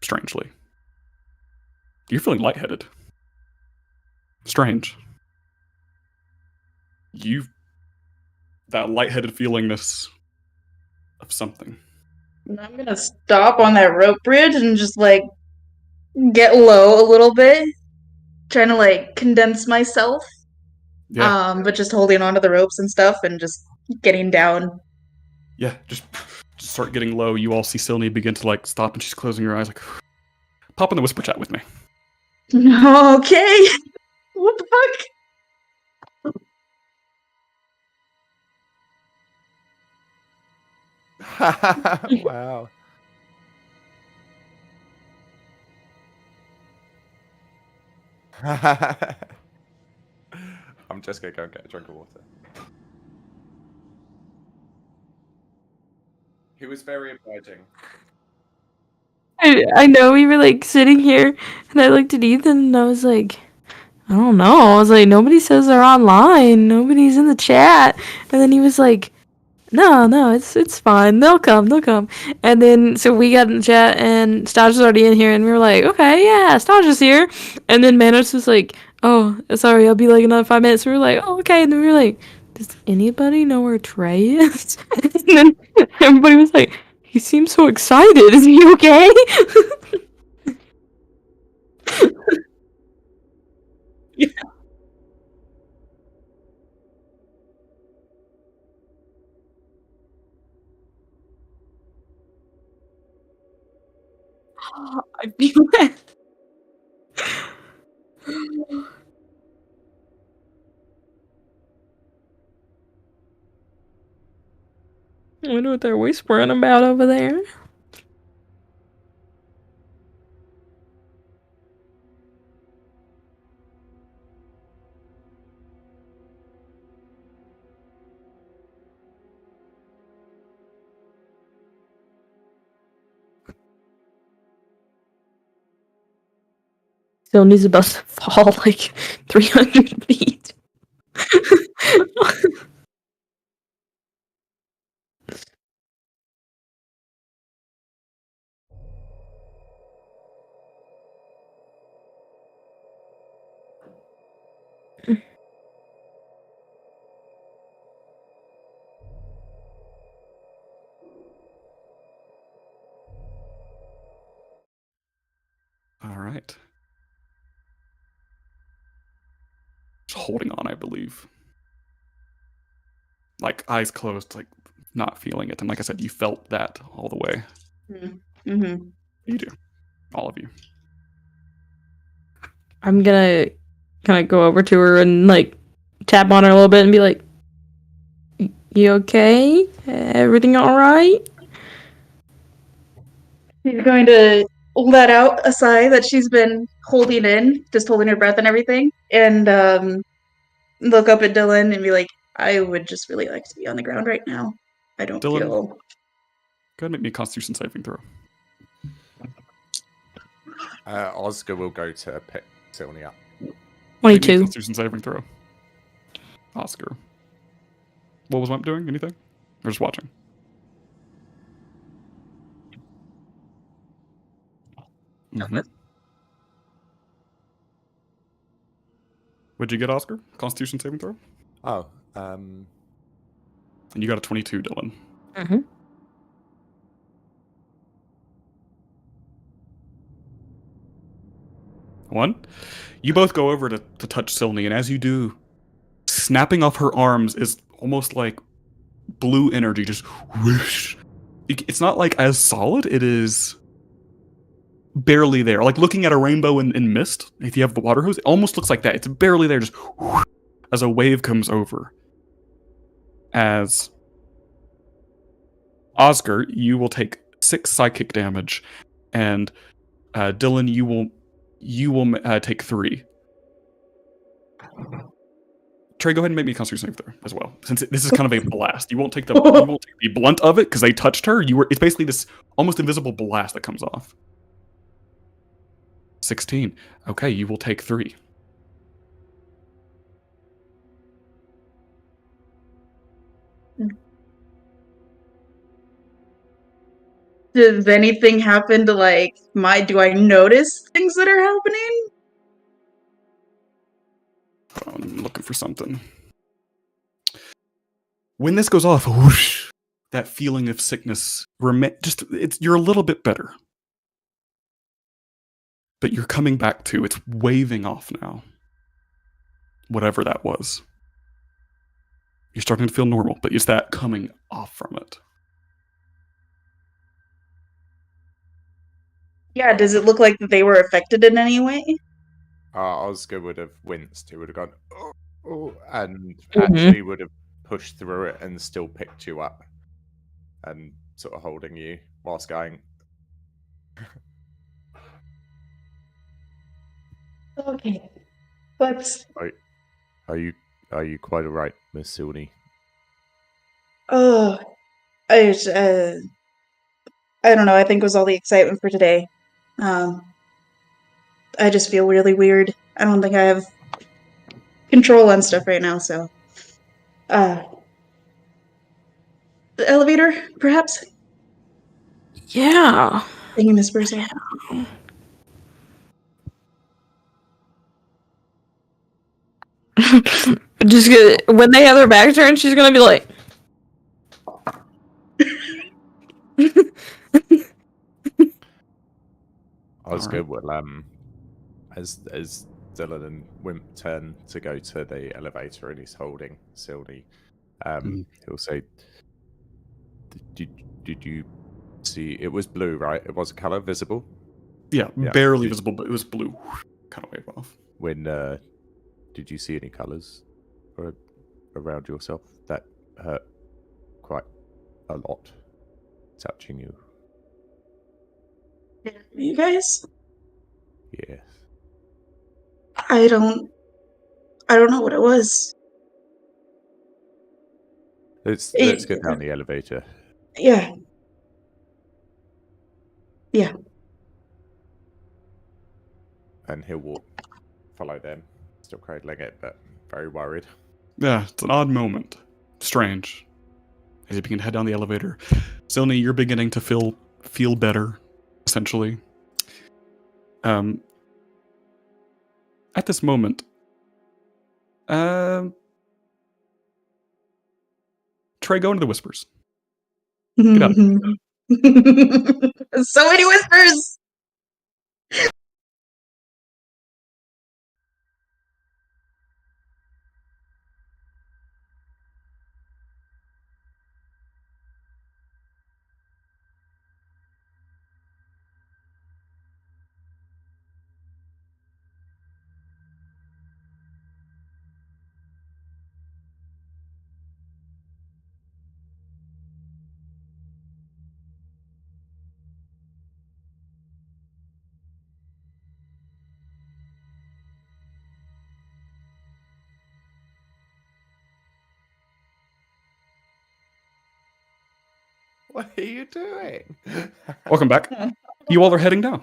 Strangely. You're feeling lightheaded. Strange. That lightheaded feelingness of something. I'm gonna stop on that rope bridge and just like get low a little bit, trying to like condense myself. Yeah. But just holding onto the ropes and stuff and just getting down. Yeah, just start getting low. You all see Silny begin to like stop, and she's closing her eyes, like, pop in the whisper chat with me. Okay. What the fuck? Wow. I'm just gonna go and get a drink of water. He was very obliging. I know we were like sitting here, and I looked at Ethan, and I was like, I don't know. I was like, nobody says they're online. Nobody's in the chat. And then he was like, no, it's fine. They'll come. And then so we got in the chat, and Staj was already in here, and we were like, okay, yeah, Staj is here. And then Manos was like, oh, sorry, I'll be like another 5 minutes. We were like, oh, okay. And then we were like, does anybody know where Trey is? And then everybody was like, he seems so excited. Is he okay? I feel it. I wonder what they're whispering about over there. Still needs about to fall like 300 feet. All right. Just holding on, I believe. Like, eyes closed, like, not feeling it. And like I said, you felt that all the way. Mm-hmm. You do. All of you. I'm gonna kind of go over to her and like tap on her a little bit and be like, "You okay? Everything all right?" She's going to let out a sigh that she's been holding in, just holding her breath and everything, and look up at Dylan and be like, I would just really like to be on the ground right now. I don't Dylan, feel. go ahead and make me a Constitution saving throw. Oscar will go to pick Silny up. Make me a 22. Constitution saving throw. Oscar. What was Wimp doing? Anything? Or just watching? Mhm. What'd you get, Oscar? Constitution saving throw? Oh, And you got a 22, Dylan. Mm-hmm. One. You both go over to touch Silny, and as you do, snapping off her arms is almost like blue energy, just whoosh. It's not like as solid, it is barely there. Like looking at a rainbow in mist, if you have the water hose, it almost looks like that. It's barely there, just whoosh, as a wave comes over. As Oscar, you will take 6 psychic damage, and Dylan, you will take 3. Trey, go ahead and make me a Constitution save there as well, since this is kind of a blast. You won't take the blunt of it because they touched her. It's basically this almost invisible blast that comes off. 16. Okay, you will take 3. Does anything happen to like do I notice things that are happening? I'm looking for something. When this goes off, whoosh, that feeling of sickness, you're a little bit better. But you're coming back to, it's waving off now. Whatever that was. You're starting to feel normal, but it's that coming off from it. Yeah, does it look like they were affected in any way? Oscar would have winced. He would have gone, oh, and Mhm. actually would have pushed through it and still picked you up and sort of holding you whilst going. Okay. But Are you quite alright, Miss Silney? oh, I don't know. I think it was all the excitement for today. I just feel really weird. I don't think I have control on stuff right now. So, the elevator, perhaps. Yeah. Thank you, Miss Bursa. Just when they have their back turned, she's gonna be like, Oscar will as Dylan and Wimp turn to go to the elevator and he's holding Silney, he'll say, Did you see it was blue, right? It was a colour visible? Yeah, barely visible, but it was blue. Kind of wave off. When did you see any colours around yourself that hurt quite a lot touching you? You guys? Yes. I don't know what it was. Let's go down the elevator. Yeah. Yeah. And he'll follow them, still cradling it, but very worried. Yeah, it's an odd moment. Strange. As you begin to head down the elevator, Silny, you're beginning to feel better, essentially. At this moment, Trey, go into the whispers. Get out of here. So many whispers. What are you doing? Welcome back. You all are heading down.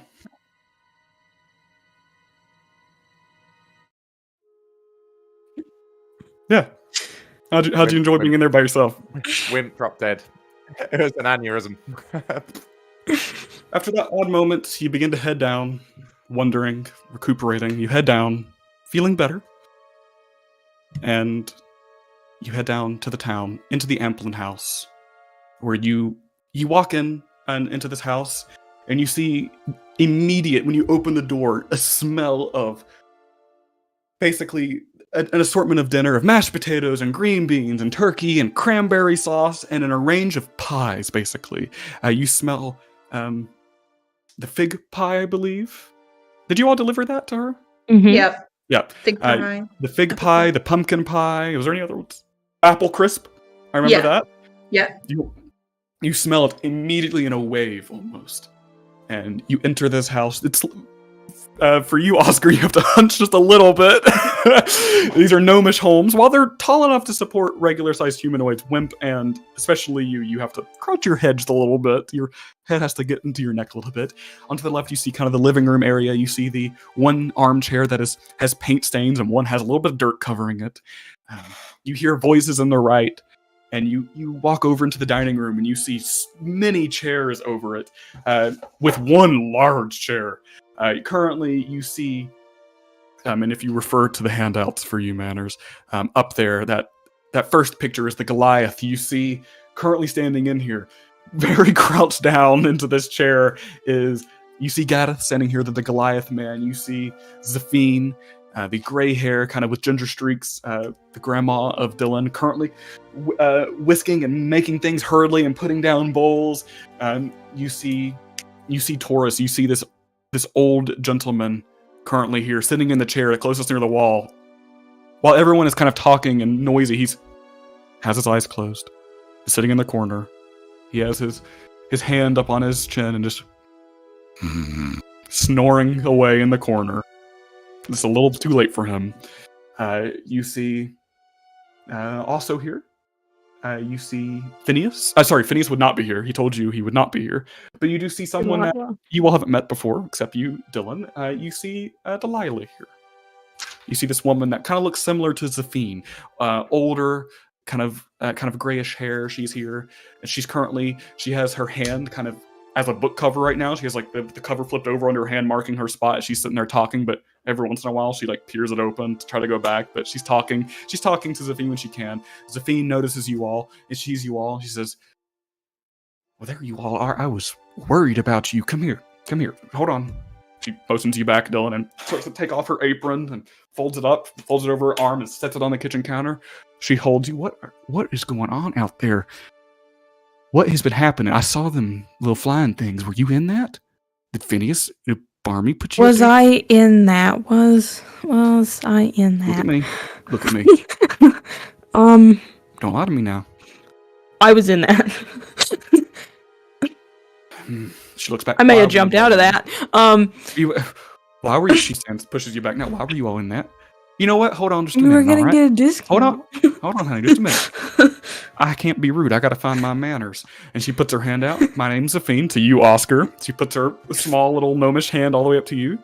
Yeah. How'd you enjoy being in there by yourself? Wimp dropped dead. It was an aneurysm. After that odd moment, you begin to head down, wondering, recuperating. You head down, feeling better, and you head down to the town, into the Amplin house, where you walk in and into this house, and you see immediate, when you open the door, a smell of basically an assortment of dinner of mashed potatoes and green beans and turkey and cranberry sauce and an arrange of pies, basically. You smell the fig pie, I believe. Did you all deliver that to her? Mm-hmm. Yep. Yep. Fig pie. The fig Apple pie, pie. the pumpkin pie. Was there any other ones? Apple crisp. I remember Yeah. that. Yeah. You smell it immediately in a wave, almost. And you enter this house. It's for you, Oscar, you have to hunch just a little bit. These are gnomish homes. While they're tall enough to support regular-sized humanoids, Wimp, and especially you have to crouch your head just a little bit. Your head has to get into your neck a little bit. Onto the left, you see kind of the living room area. You see the one armchair that has paint stains, and one has a little bit of dirt covering it. You hear voices on the right, and you walk over into the dining room, and you see many chairs over it, with one large chair. Currently, you see, and if you refer to the handouts for you manners, up there, that first picture is the Goliath. You see, currently standing in here, very crouched down into this chair, you see Gareth standing here, the Goliath man. You see Zafine, the gray hair, kind of with ginger streaks, the grandma of Dylan, currently whisking and making things hurriedly and putting down bowls. You see Taurus. You see this old gentleman currently here, sitting in the chair closest near the wall. While everyone is kind of talking and noisy, has his eyes closed. He's sitting in the corner. He has his hand up on his chin and just snoring away in the corner. It's a little too late for him. You see, also here, you see Phineas. Sorry, Phineas would not be here. He told you he would not be here. But you do see someone that you all haven't met before, except you, Dylan. You see Delilah here. You see this woman that kind of looks similar to Zafine. Older, kind of grayish hair. She's here. And she has her hand kind of as a book cover right now. She has like the cover flipped over under her hand, marking her spot as she's sitting there talking, but every once in a while she like peers it open to try to go back, but she's talking to Zafine when she can. Zafine notices you all and sees you all. She says, "Well, there you all are. I was worried about you. Come here. Hold on." She motions you back, Dylan, and starts to take off her apron and folds it over her arm and sets it on the kitchen counter. She holds you. What is going on out there? What has been happening? I saw them little flying things. Were you in that? Did Phineas, Barmy put you? Was I in that? Was I in that? Look at me. Don't lie to me now. I was in that. She looks back. I may have jumped out of that. Why were you? She pushes you back. Now, why were you all in that? You know what? Hold on just a We minute. were gonna get a discount. Hold on, honey, just a minute. I can't be rude. I gotta find my manners. And she puts her hand out. My name's Zafine. To you, Oscar. She puts her small little gnomish hand all the way up to you.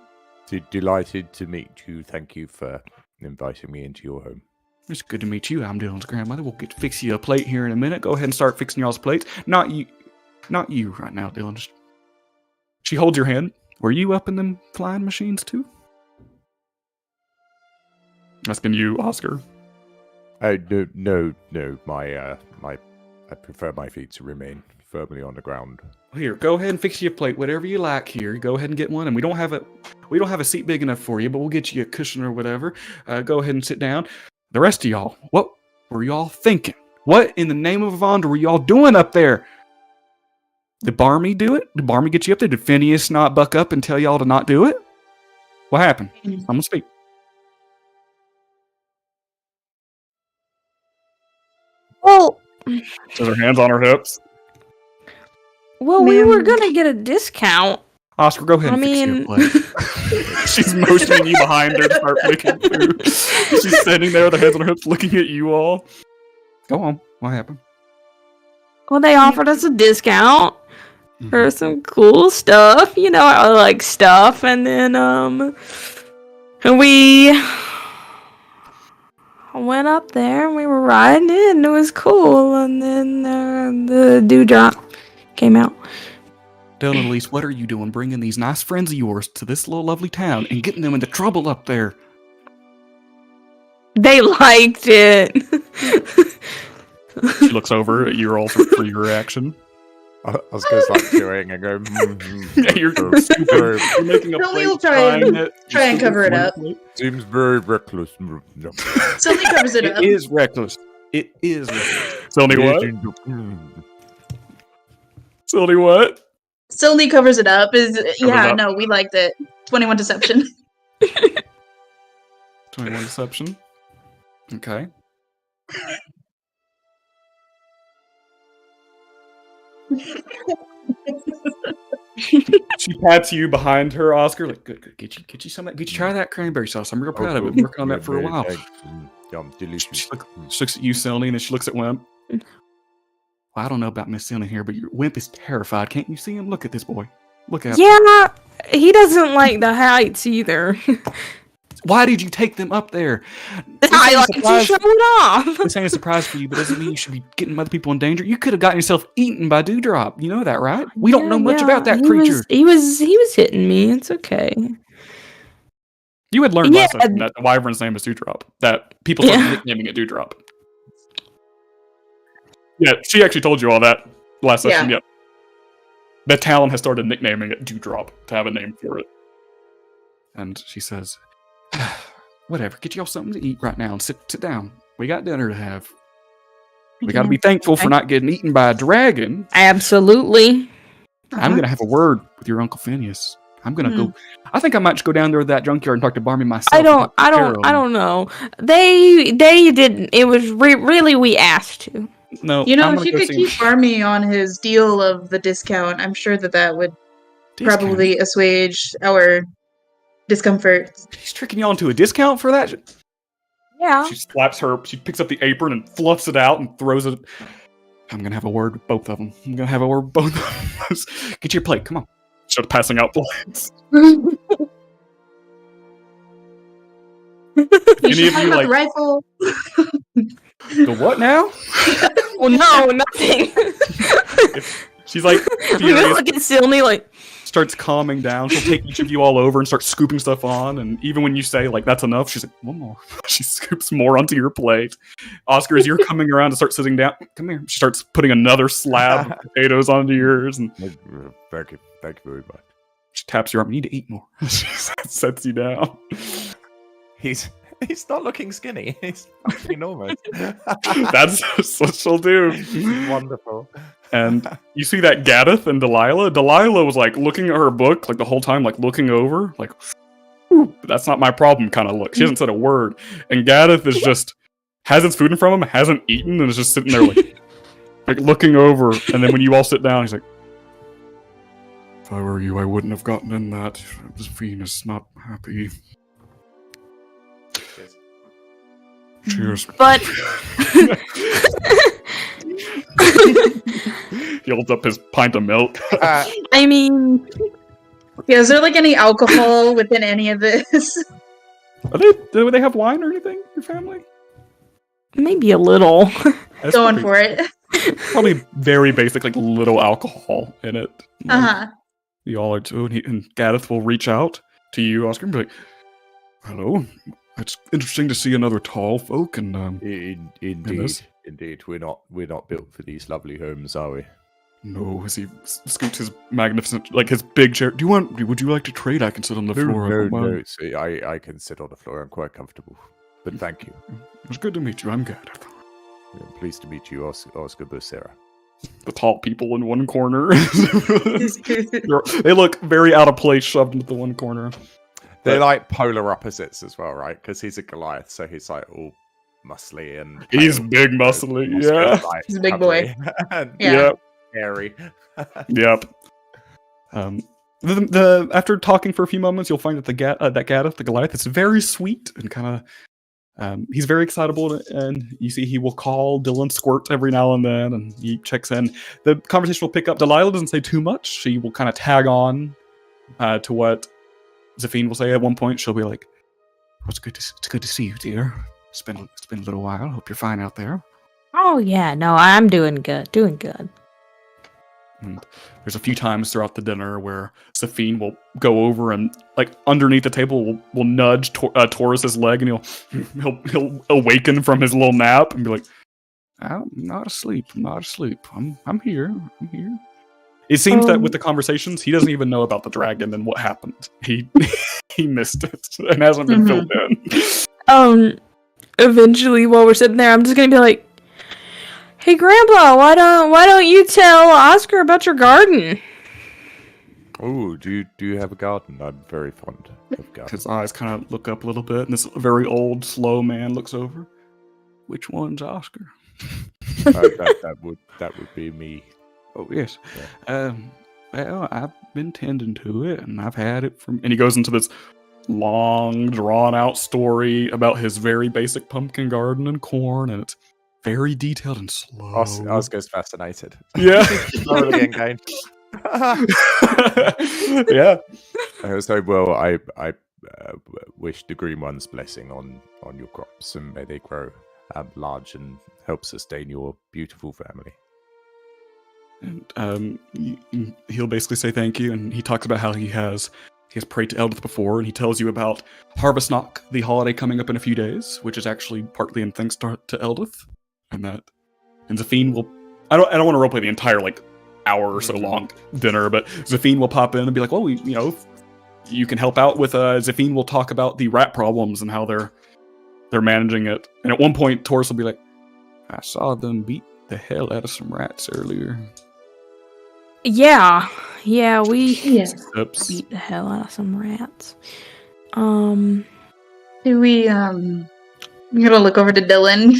Delighted to meet you. Thank you for inviting me into your home. It's good to meet you. I'm Dylan's grandmother. We'll get to fix you a plate here in a minute. Go ahead and start fixing y'all's plates. Not you right now, Dylan. She holds your hand. Were you up in them flying machines too? Asking you, Oscar. No. I prefer my feet to remain firmly on the ground. Here, go ahead and fix you a plate, whatever you like. Here, go ahead and get one. And we don't have a seat big enough for you, but we'll get you a cushion or whatever. Go ahead and sit down. The rest of y'all, what were y'all thinking? What in the name of Avondra were y'all doing up there? Did Barmy do it? Did Barmy get you up there? Did Phineas not buck up and tell y'all to not do it? What happened? I'm gonna speak. Well, Has her hands on her hips. we were gonna get a discount. Oscar, go ahead and fix you a plate. She's motioning you behind her to start making food. She's sitting there with her hands on her hips looking at you all. Go on. What happened? Well, they offered us a discount for some cool stuff. You know, I like stuff. And then, we went up there and we were riding it and it was cool. And then the dewdrop came out. Dylan, Elise, what are you doing bringing these nice friends of yours to this little lovely town and getting them into trouble up there? They liked it. She looks over at you all for your reaction. I was going to start chewing and go. Yeah, you're making a Sylvie plate. will try and trying cover it up. Seems very reckless. Sylvie covers it up. It is reckless. It is reckless. Sylvie what? Sylvie what? Sylvie covers it up. Yeah, up. no, we liked it. 21 deception. 21 deception. Okay. She pats you behind her, Oscar. Like, good. Get you some. Get you try that cranberry sauce. I'm real proud of it. Been working on that for a while. Delicious. She looks at you, Sylvie, and then she looks at Wimp. Well, I don't know about Miss Sylvie here, but your Wimp is terrified. Can't you see him? Look at this boy. Look at him. Yeah, he doesn't like the heights either. Why did you take them up there? I like to show it off. This ain't a surprise for you, but doesn't mean you should be getting other people in danger. You could have gotten yourself eaten by Dewdrop. You know that, right? We don't know much about that creature. He was hitting me. It's okay. You had learned last session that the wyvern's name is Dewdrop. That people started nicknaming it Dewdrop. Yeah, she actually told you all that last session. Yeah. The town has started nicknaming it Dewdrop to have a name for it. And she says, whatever, get y'all something to eat right now and sit down. We got dinner to have. We got to be thankful for not getting eaten by a dragon. Absolutely. I'm going to have a word with your Uncle Phineas. I'm going to go. I think I might just go down there to that junkyard and talk to Barmy myself. I don't know. They didn't. It was really we asked to. No. You know, if you could keep Barmy on his deal of the discount, I'm sure that would probably assuage our discomfort. He's tricking you into a discount for that? Yeah. She picks up the apron and fluffs it out and throws it. I'm going to have a word with both of them. Get your plate, come on. Start passing out plates. Any of you like the rifle? The what now? Well, no, nothing. She's like furious. Look at Sylvie like starts calming down. She'll take each of you all over and start scooping stuff on. And even when you say like that's enough, she's like one more. She scoops more onto your plate. Oscar, as you're coming around to start sitting down, come here. She starts putting another slab of potatoes onto yours. And thank you very much. She taps your arm. You need to eat more. She sets you down. He's not looking skinny. He's fucking enormous. That's what she'll do. Wonderful. And you see that Gadeth and Delilah? Delilah was like looking at her book like the whole time, like looking over, like, that's not my problem kind of look. She hasn't said a word. And Gadeth is just, has his food in front of him, hasn't eaten, and is just sitting there like looking over. And then when you all sit down, he's like, if I were you, I wouldn't have gotten in that. Venus not happy. Cheers. But he holds up his pint of milk. I mean, yeah, is there like any alcohol within any of this? Do they have wine or anything? Your family? Maybe a little. Going for it. Probably very basic, like little alcohol in it. Uh-huh. You all are too, and Gadeth will reach out to you, Oscar, and be like, "Hello, it's interesting to see another tall folk." And indeed, we're not built for these lovely homes, are we? No, as he scoots his magnificent, like his big chair. Would you like to trade? I can sit on the floor. No. See, I can sit on the floor. I'm quite comfortable. But thank you. It's good to meet you. I'm Gadeth. I'm pleased to meet you, Oscar Bucera. The tall people in one corner. They look very out of place, shoved into the one corner. They're like polar opposites as well, right? Because he's a Goliath, so he's like all muscly and he's big, muscly. Yeah, he's a big boy. Yep. Scary. Yep. After talking for a few moments, you'll find that that Gadeth, the Goliath, is very sweet and kind of. He's very excitable, and you see he will call Dylan Squirt every now and then, and he checks in. The conversation will pick up. Delilah doesn't say too much. She will kind of tag on to what Zafine will say at one point. She'll be like, it's good to see you, dear. It's been a little while. Hope you're fine out there. Oh yeah, no, I'm doing good. And there's a few times throughout the dinner where Zafine will go over and, like, underneath the table will nudge Taurus's leg, and he'll awaken from his little nap and be like, I'm not asleep. I'm here. It seems that with the conversations, he doesn't even know about the dragon and what happened. He missed it and hasn't been filled in. Eventually, while we're sitting there, I'm just gonna be like, "Hey, Grandpa, why don't you tell Oscar about your garden?" Oh, do you have a garden? I'm very fond of gardens. His eyes kind of look up a little bit, and this very old, slow man looks over. Which one's Oscar? That would be me. Oh, yes. Yeah. Well, I've been tending to it, and I've had it from... And he goes into this long, drawn-out story about his very basic pumpkin garden and corn, and it's very detailed and slow. Oscar's fascinated. Yeah. Already engaged. Yeah. So, well, I wish the Green One's blessing on your crops, and may they grow large and help sustain your beautiful family. And he'll basically say thank you, and he talks about how he has prayed to Eldith before, and he tells you about Harvest Knock, the holiday coming up in a few days, which is actually partly in thanks to Eldith, and Zafine will... I don't want to roleplay the entire, like, hour or so long dinner, but Zafine will pop in and be like, well, you can help out with... Zafine will talk about the rat problems and how they're managing it, and at one point, Taurus will be like, I saw them beat the hell out of some rats earlier. Yeah, we Oops. beat the hell out of some rats. Do we, I'm gonna look over to Dylan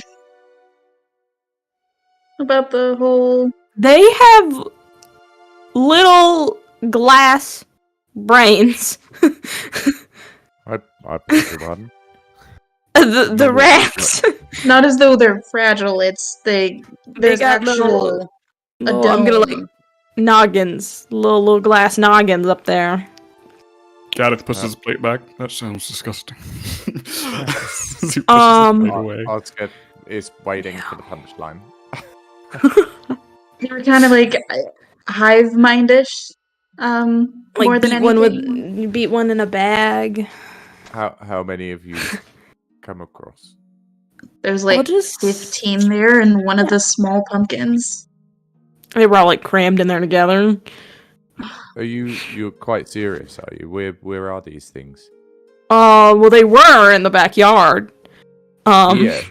about the whole... They have little glass brains. I beg your pardon. The rats. Not as though they're fragile, it's there's got actual... little, I'm gonna like noggins, little glass noggins up there. Gareth pushes his plate back. That sounds disgusting. He pushes his Um, plate away. Oscar is waiting for the punchline. They were kind of like hive-mindish, Like more than anything. beat one in a bag. How many of you come across? There's like 15 there in one of the small pumpkins. They were all like crammed in there together. Are you're quite serious, are you? Where are these things? Well, they were in the backyard. Yeah.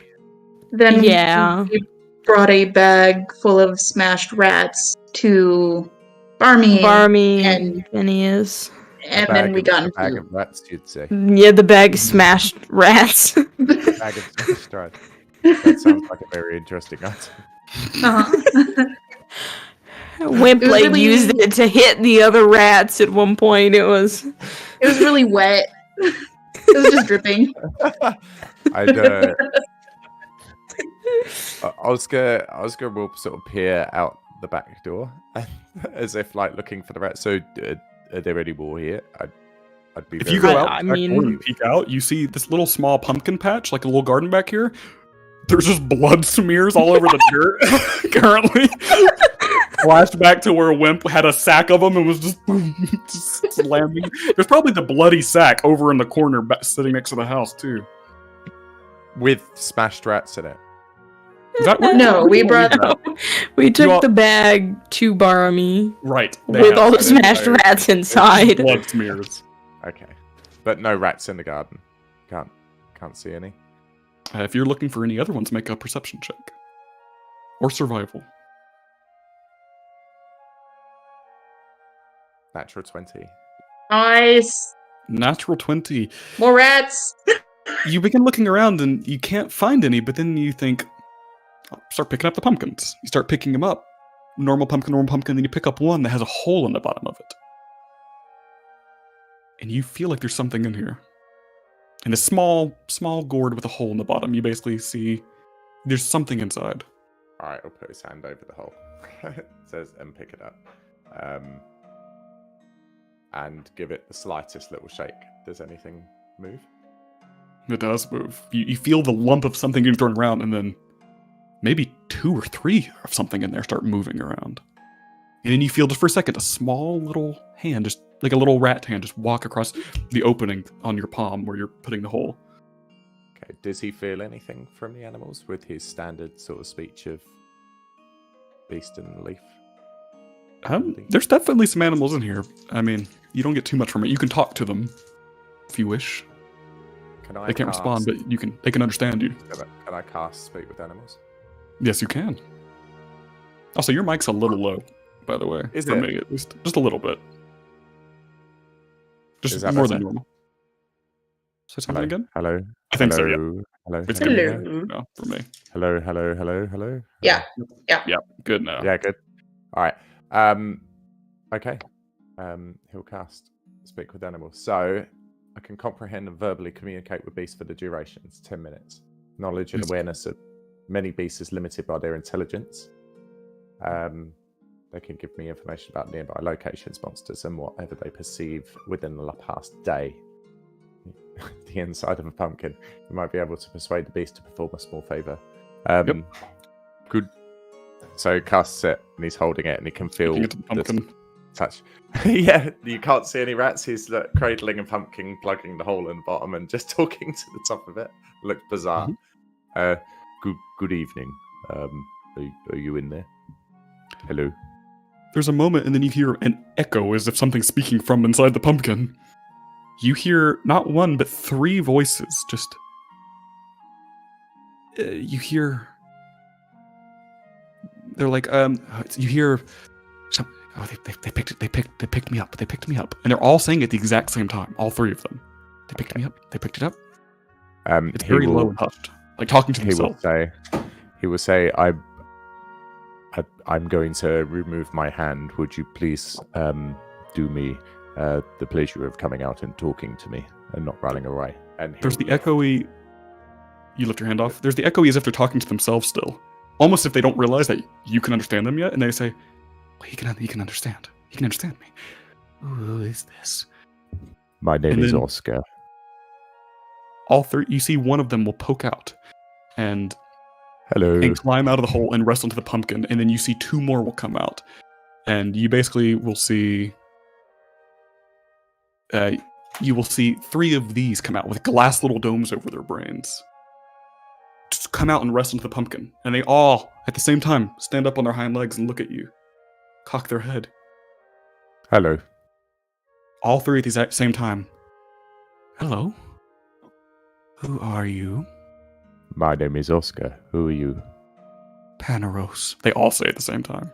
Then Yeah. we brought a bag full of smashed rats to Barmy and Phineas. and then we got a bag into... of rats, you'd say. Yeah, the bag smashed rats. A bag of smashed rats. That sounds like a very interesting answer. Uh-huh. Wimp It was like really- used it to hit the other rats at one point. It was really wet. It was just dripping. I'd Oscar will sort of peer out the back door as if like looking for the rats. So are there any more here? I'd be If very you go out I the back mean- door and peek out, you see this little small pumpkin patch, like a little garden back here. There's just blood smears all over the dirt currently. Flashed back to where Wimp had a sack of them and was just slamming. There's probably the bloody sack over in the corner sitting next to the house, too. With smashed rats in it. Is that where No, we brought... we took all- the bag to Barmy Right. with all the smashed rats inside. Blood smears. Okay. But no rats in the garden. Can't see any. If you're looking for any other ones, make a perception check. Or survival. Natural 20. Nice. Natural 20. More rats. You begin looking around and you can't find any, but then you think, I'll start picking up the pumpkins. You start picking them up. Normal pumpkin, then you pick up one that has a hole in the bottom of it. And you feel like there's something in here. In a small gourd with a hole in the bottom, you basically see there's something inside. Alright, I'll put his hand over the hole. It says, and pick it up. And give it the slightest little shake. Does anything move? It does move. You feel the lump of something getting thrown around, and then maybe 2 or 3 of something in there start moving around. And then you feel just for a second a small little hand, just like a little rat hand, just walk across the opening on your palm where you're putting the hole. Okay. Does he feel anything from the animals with his standard sort of speech of beast and leaf? There's definitely some animals in here. I mean, you don't get too much from it. You can talk to them if you wish. They can't respond, but they can understand you. Can I cast Speak with Animals? Yes, you can. Also, your mic's a little low, by the way. Is for it? me, at least. Just a little bit. Just Is that more better? than normal. Say something again? Hello. I think so, yeah. Hello. It's Hello. good Hello. now for me. Hello. Yeah. Yeah, good now. Yeah, good. All right. Okay. He'll cast Speak with Animals. So I can comprehend and verbally communicate with beasts for the duration. It's 10 minutes. Knowledge and Yes. awareness of many beasts is limited by their intelligence. They can give me information about nearby locations, monsters, and whatever they perceive within the past day. The inside of a pumpkin. You might be able to persuade the beast to perform a small favor. Yep. Good. So he casts it, and he's holding it, and he can feel Looking at the pumpkin. touch. Yeah, you can't see any rats. He's cradling a pumpkin, plugging the hole in the bottom, and just talking to the top of it. Looks bizarre. Good evening. Are you in there? Hello. There's a moment, and then you hear an echo as if something's speaking from inside the pumpkin. You hear not one, but 3 voices. Just you hear. They're like, you hear. Oh, they picked me up. They picked me up, and they're all saying it at the exact same time. All 3 of them. They picked me up. They picked it up. It's very low and hushed, like talking to himself. He will say, I'm going to remove my hand. Would you please do me the pleasure of coming out and talking to me and not running away? And there's the echoey. You lift your hand off. There's the echoey as if they're talking to themselves still, almost if they don't realize that you can understand them yet, and they say, well, he can understand. He can understand me. Who is this? My name is Oscar. All 3. You see one of them will poke out and climb out of the hole and rest onto the pumpkin, and then you see 2 more will come out, and you basically will see. You will see 3 of these come out with glass little domes over their brains. Just come out and rest onto the pumpkin, and they all, at the same time, stand up on their hind legs and look at you, cock their head. Hello. All 3 at the exact same time. Hello. Who are you? My name is Oscar. Who are you? Paneros. They all say at the same time.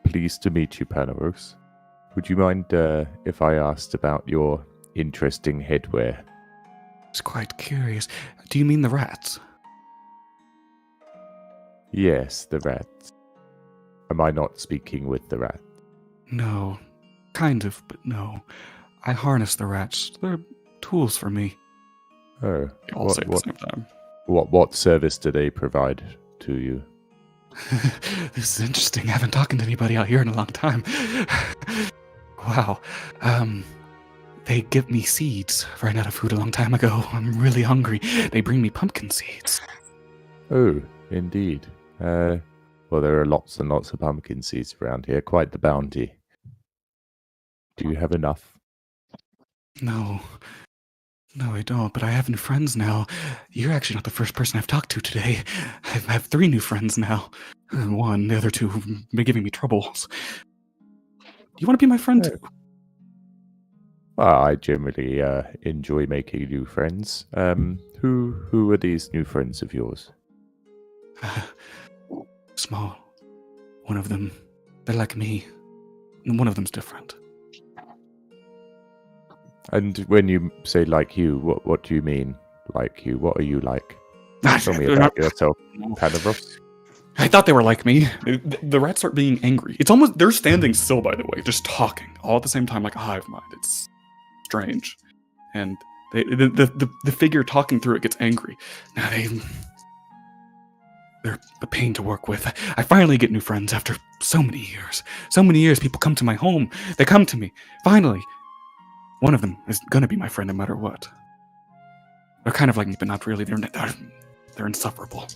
Pleased to meet you, Paneros. Would you mind if I asked about your interesting headwear? I was quite curious. Do you mean the rats? Yes, the rats. Am I not speaking with the rat? No. Kind of, but no. I harness the rats. They're tools for me. Oh. They all say at the same time. What service do they provide to you? This is interesting. I haven't talked to anybody out here in a long time. Wow. They give me seeds. Ran out of food a long time ago. I'm really hungry. They bring me pumpkin seeds. Oh, indeed. Well, there are lots and lots of pumpkin seeds around here. Quite the bounty. Do you have enough? No. No, I don't, but I have new friends now. You're actually not the first person I've talked to today. I have 3 new friends now. 1, the other 2 have been giving me troubles. Do you want to be my friend too? Well, I generally enjoy making new friends. Who are these new friends of yours? Small. One of them, they're like me. And one of them's different. And when you say like you, what do you mean like you? What are you like? Tell me about yourself, Paneros. I thought they were like me. The rats start being angry. It's almost, they're standing still, by the way, just talking all at the same time like a hive mind. It's strange. And the figure talking through it gets angry. Now they're a pain to work with. I finally get new friends after so many years. So many years, people come to my home. They come to me. Finally. One of them is gonna be my friend no matter what. They're kind of like me, but not really. They're insufferable.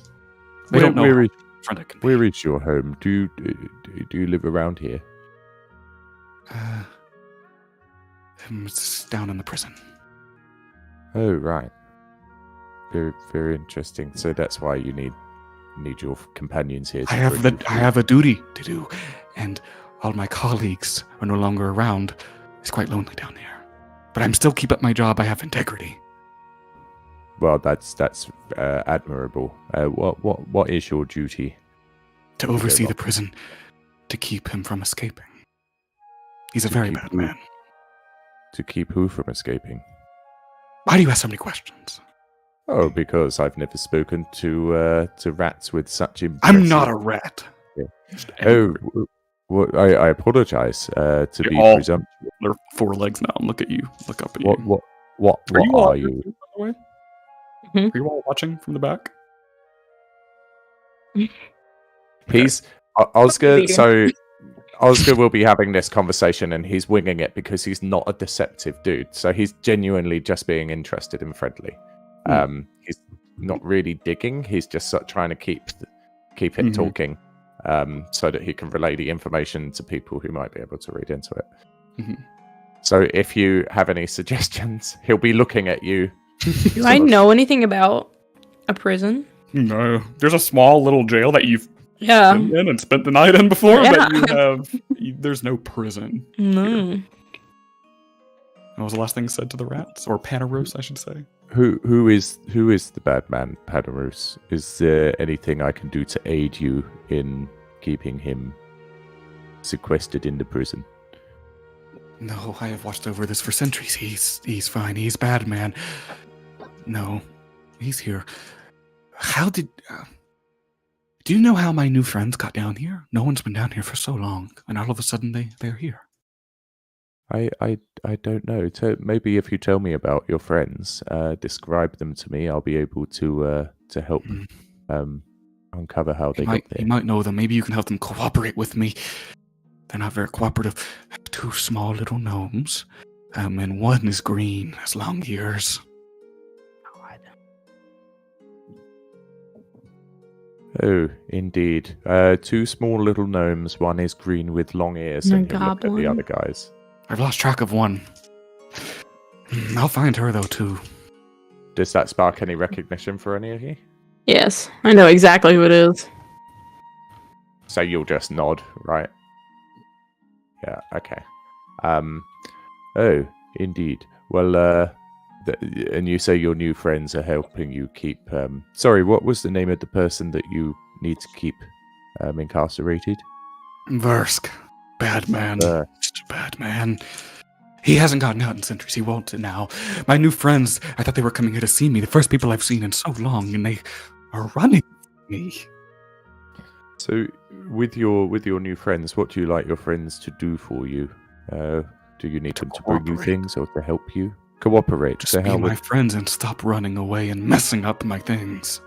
They don't know. friend I can be. Where is your home? Do you live around here? It's down in the prison. Oh, right. Very, very interesting. So that's why you need your companions here. I have a duty to do, and all my colleagues are no longer around. It's quite lonely down there, but I'm still keep up my job. I have integrity. Well, that's admirable. What is your duty? To oversee the prison, to keep him from escaping. He's a very bad man. To keep who from escaping? Why do you ask so many questions? Oh, because I've never spoken to rats with such impressive... I'm not a rat. Yeah. Oh, I apologize to be presumptuous. They're 4 legs now. Look at you. Look up at you. What are you? By the way? Mhm. Are you all watching from the back? He's Oscar. So Oscar will be having this conversation, and he's winging it because he's not a deceptive dude. So he's genuinely just being interested and friendly. He's not really digging. He's just trying to keep it talking, so that he can relay the information to people who might be able to read into it. Mm-hmm. So if you have any suggestions, he'll be looking at you. Do I know anything about a prison? No. There's a small little jail that you've Yeah. been in and spent the night in before, Yeah. but you have... there's no prison. No. What was the last thing said to the rats? Or Panaros, I should say. Who is the bad man, Padarus? Is there anything I can do to aid you in keeping him sequestered in the prison? No, I have watched over this for centuries. He's fine. He's bad, man. No, he's here. How did... do you know how my new friends got down here? No one's been down here for so long, and all of a sudden they're here. I don't know. Maybe if you tell me about your friends, describe them to me, I'll be able to help uncover how they got there. You might know them. Maybe you can help them cooperate with me. They're not very cooperative. 2 small little gnomes, and one is green, has long ears. Oh, indeed. 2 small little gnomes. One is green with long ears, and you look at the other guys. I've lost track of one. I'll find her, though, too. Does that spark any recognition for any of you? Yes, I know exactly who it is. So you'll just nod, right? Yeah, okay. Oh, indeed. Well, and you say your new friends are helping you keep... Sorry, what was the name of the person that you need to keep incarcerated? Versk. Bad man. Just a bad man. He hasn't gotten out in centuries. He won't now. My new friends, I thought they were coming here to see me. The first people I've seen in so long, and they are running from me. So, with your new friends, what do you like your friends to do for you? Do you need them to bring you things or to help you? Cooperate. Just be my friends and stop running away and messing up my things.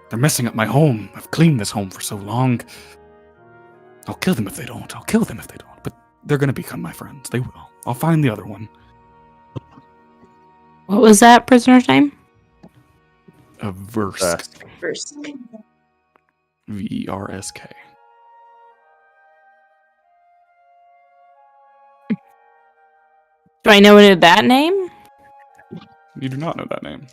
They're messing up my home. I've cleaned this home for so long. I'll kill them if they don't. But they're going to become my friends. They will. I'll find the other one. What was that prisoner's name? Versk. Versk. Versk. Do I know any of that name? You do not know that name.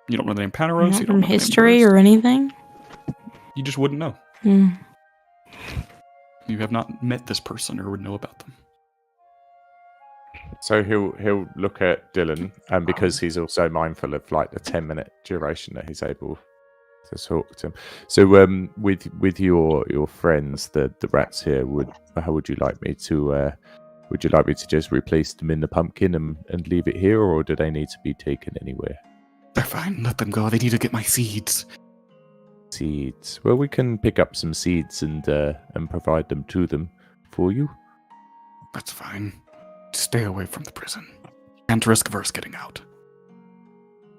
You don't know the name Panaros? Not You don't from know the name history Versk? or anything? You just wouldn't know. Hmm. You have not met this person or would know about them. So he'll look at Dylan, and because he's also mindful of like the 10-minute duration that he's able to talk to him. So with your friends, the rats here, how would you like me to just replace them in the pumpkin and leave it here, or do they need to be taken anywhere? They're fine. Let them go. They need to get my seeds. Seeds. Well, we can pick up some seeds and provide them to them for you. That's fine. Stay away from the prison. Can't risk Verse getting out.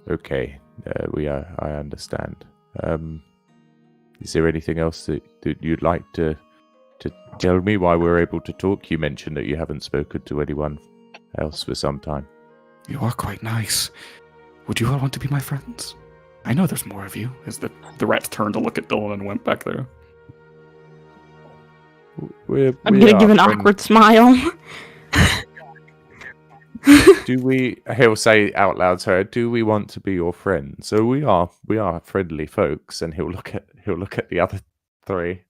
Okay. I understand. Is there anything else that you'd like to tell me while we're able to talk? You mentioned that you haven't spoken to anyone else for some time. You are quite nice. Would you all want to be my friends? I know there's more of you. As the rats turned to look at Dylan and went back there. I'm gonna give an awkward smile. He'll say out loud to her, do we want to be your friends? So we are friendly folks, and he'll look at the other three.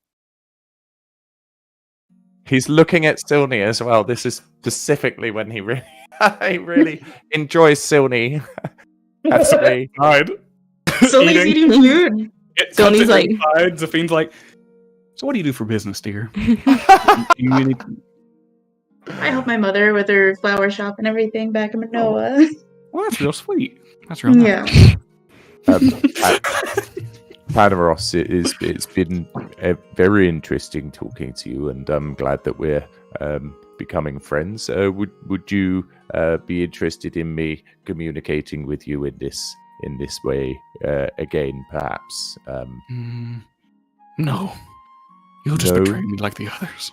He's looking at Silney as well. This is specifically when he really enjoys Silney. That's me. Silney's eating food. Silney's like, Zafine's like, so what do you do for business, dear? I help my mother with her flower shop and everything back in Manoa. Well, that's real sweet. That's real nice. Yeah. Panaros, it's been very interesting talking to you, and I'm glad that we're becoming friends. Would you be interested in me communicating with you in this way again, perhaps? No. You'll just betray me like the others.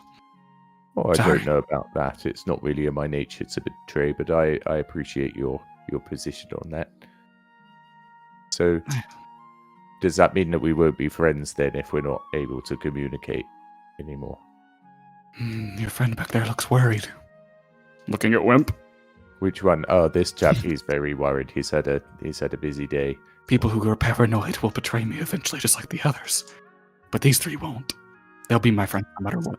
Oh, I Sorry. don't know about that. It's not really in my nature to betray, but I appreciate your position on that. So, does that mean that we won't be friends then if we're not able to communicate anymore? Your friend back there looks worried. Looking at Wimp. Which one? Oh, this chap. He's very worried. He's had a busy day. People who are paranoid will betray me eventually, just like the others. But these three won't. They'll be my friends no matter what.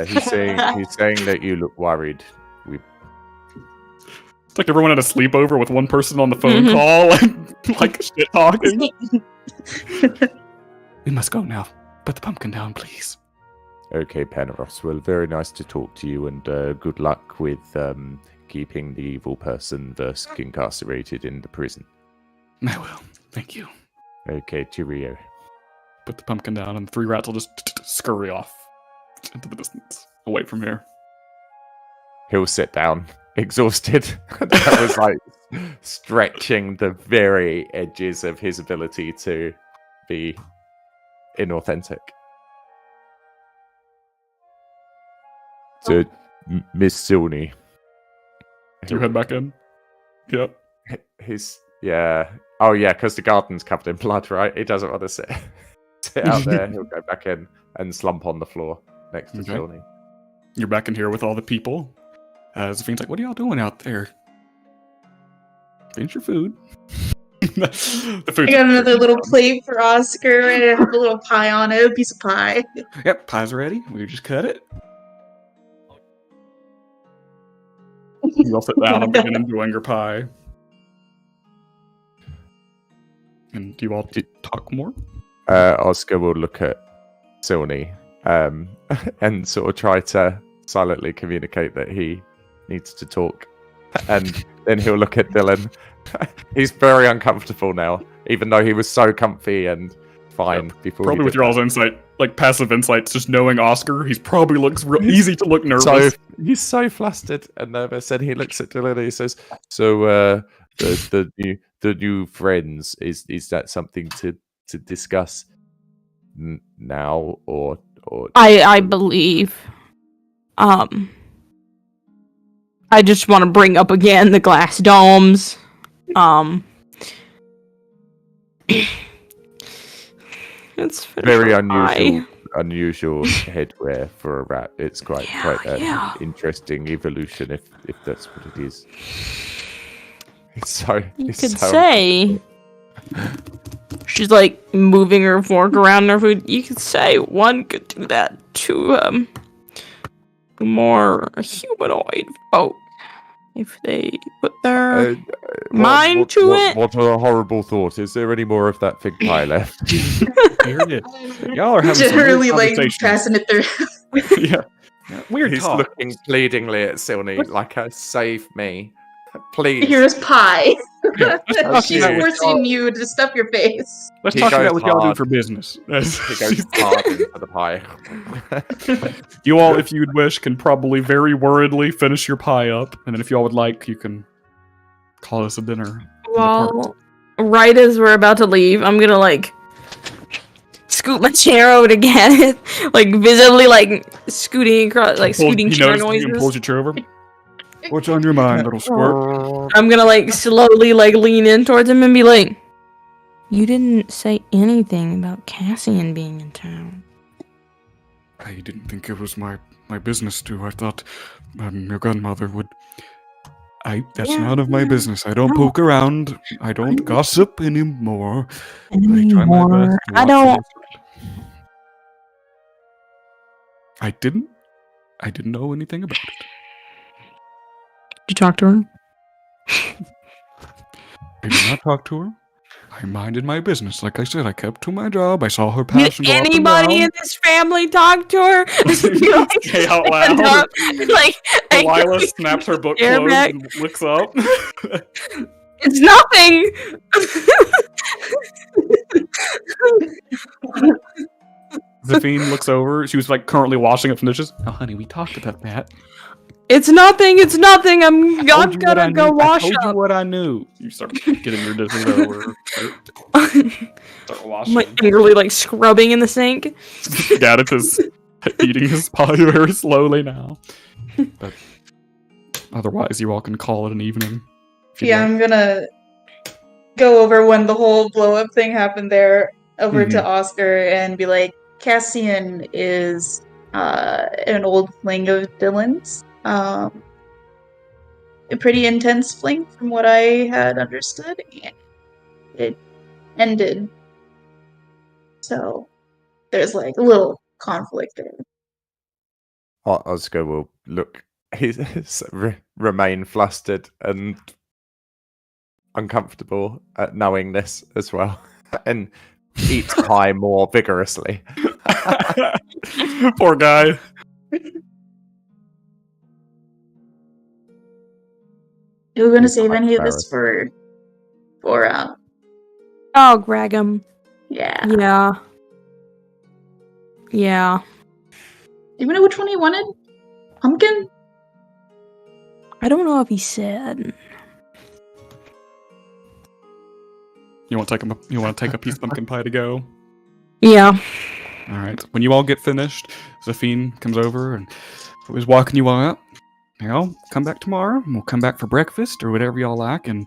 He's saying that you look worried. It's like everyone had a sleepover with one person on the phone call, like shit talking. We must go now. Put the pumpkin down, please. Okay, Panaros. Well, very nice to talk to you, and good luck with keeping the evil person Versk incarcerated in the prison. I will. Thank you. Okay, cheerio. Put the pumpkin down, and the three rats will just scurry off into the distance, away from here. He'll sit down, exhausted. That was like stretching the very edges of his ability to be inauthentic. So, Miss Silney. Do you head back in? Yep. Oh yeah, because the garden's covered in blood, right? He doesn't want to sit out there. He'll go back in and slump on the floor next to Silney. You're back in here with all the people. Zafine's like, what are y'all doing out there? Finish your food. The food. I got another little plate for Oscar, and I have a little pie on it, a piece of pie. Yep, pie's ready. We just cut it. You all sit down and begin enjoying your pie. And do you all talk more? Oscar will look at Silney and sort of try to silently communicate that he needs to talk. And then he'll look at Dylan. He's very uncomfortable now, even though he was so comfy and fine before. Probably with your all's insight, like passive insights, just knowing Oscar, he's probably looks real easy to look nervous. So he's so flustered and nervous, and he looks at Dylan and he says, "So, the new friends, is that something to discuss now or?" I believe. I just want to bring up again the glass domes. It's very unusual headwear for a rat. It's quite an interesting evolution, if that's what it is. You could say she's like moving her fork around in her food. You could say one could do that to more humanoid folk if they put their mind to it. What a horrible thought! Is there any more of that fig pie left? Here it is. Y'all are having Generally, some weird like passing it through. yeah. Weird He's talk. looking pleadingly at Silney like, "Save me, please." Here's pie. Yeah, She's forcing you to stuff your face. Let's He talk about goes what y'all do hard. for business. He goes hard into the pie. You all, if you'd wish, can probably very worriedly finish your pie up, and then if y'all would like, you can call us a dinner. Well, right as we're about to leave, I'm gonna like scoot my chair over to get it, like visibly like scooting across, like scooting chair noises. He pulls your chair over. What's on your mind, little squirt? I'm gonna like slowly like lean in towards him and be like, You didn't say anything about Cassian being in town. I didn't think it was my business to. I thought your grandmother would. That's Yeah, none of my business. I don't no. poke around. I don't gossip anymore. I try my Anymore. best to I watch don't. things. I didn't know anything about it. Did you talk to her? I did not talk to her. I minded my business. Like I said, I kept to my job. I saw her passion Did go up and anybody down. in this family talk to her? Say out Stand loud. up, like, Delilah snaps her book stare closed back. and looks up. It's nothing. Zafine looks over. She was like currently washing up some dishes. Oh, honey, we talked about that. It's nothing. It's nothing. I'm Told you what gonna I go knew. wash I told you up. what I knew. You start getting your dishes over. Start washing. I'm like angrily like scrubbing in the sink. Gaddith is eating his pie very slowly now. But otherwise, you all can call it an evening. if you'd Yeah, like. I'm gonna go over when the whole blow up thing happened there over to Oscar and be like, Cassian is an old fling of Dylan's. A pretty intense fling from what I had understood, and it ended. So there's like a little conflict there. Oscar will look, remain flustered and uncomfortable at knowing this as well, and eat pie more vigorously. Poor guy. You're gonna He's save quite any of this for Oh, Gragum. yeah. Yeah. Yeah. Do you know which one he wanted? Pumpkin? I don't know if he said. You want to take a piece of pumpkin pie to go? Yeah. All right. When you all get finished, Zafine comes over and is walking you all out. Come back tomorrow, and we'll come back for breakfast or whatever y'all like. And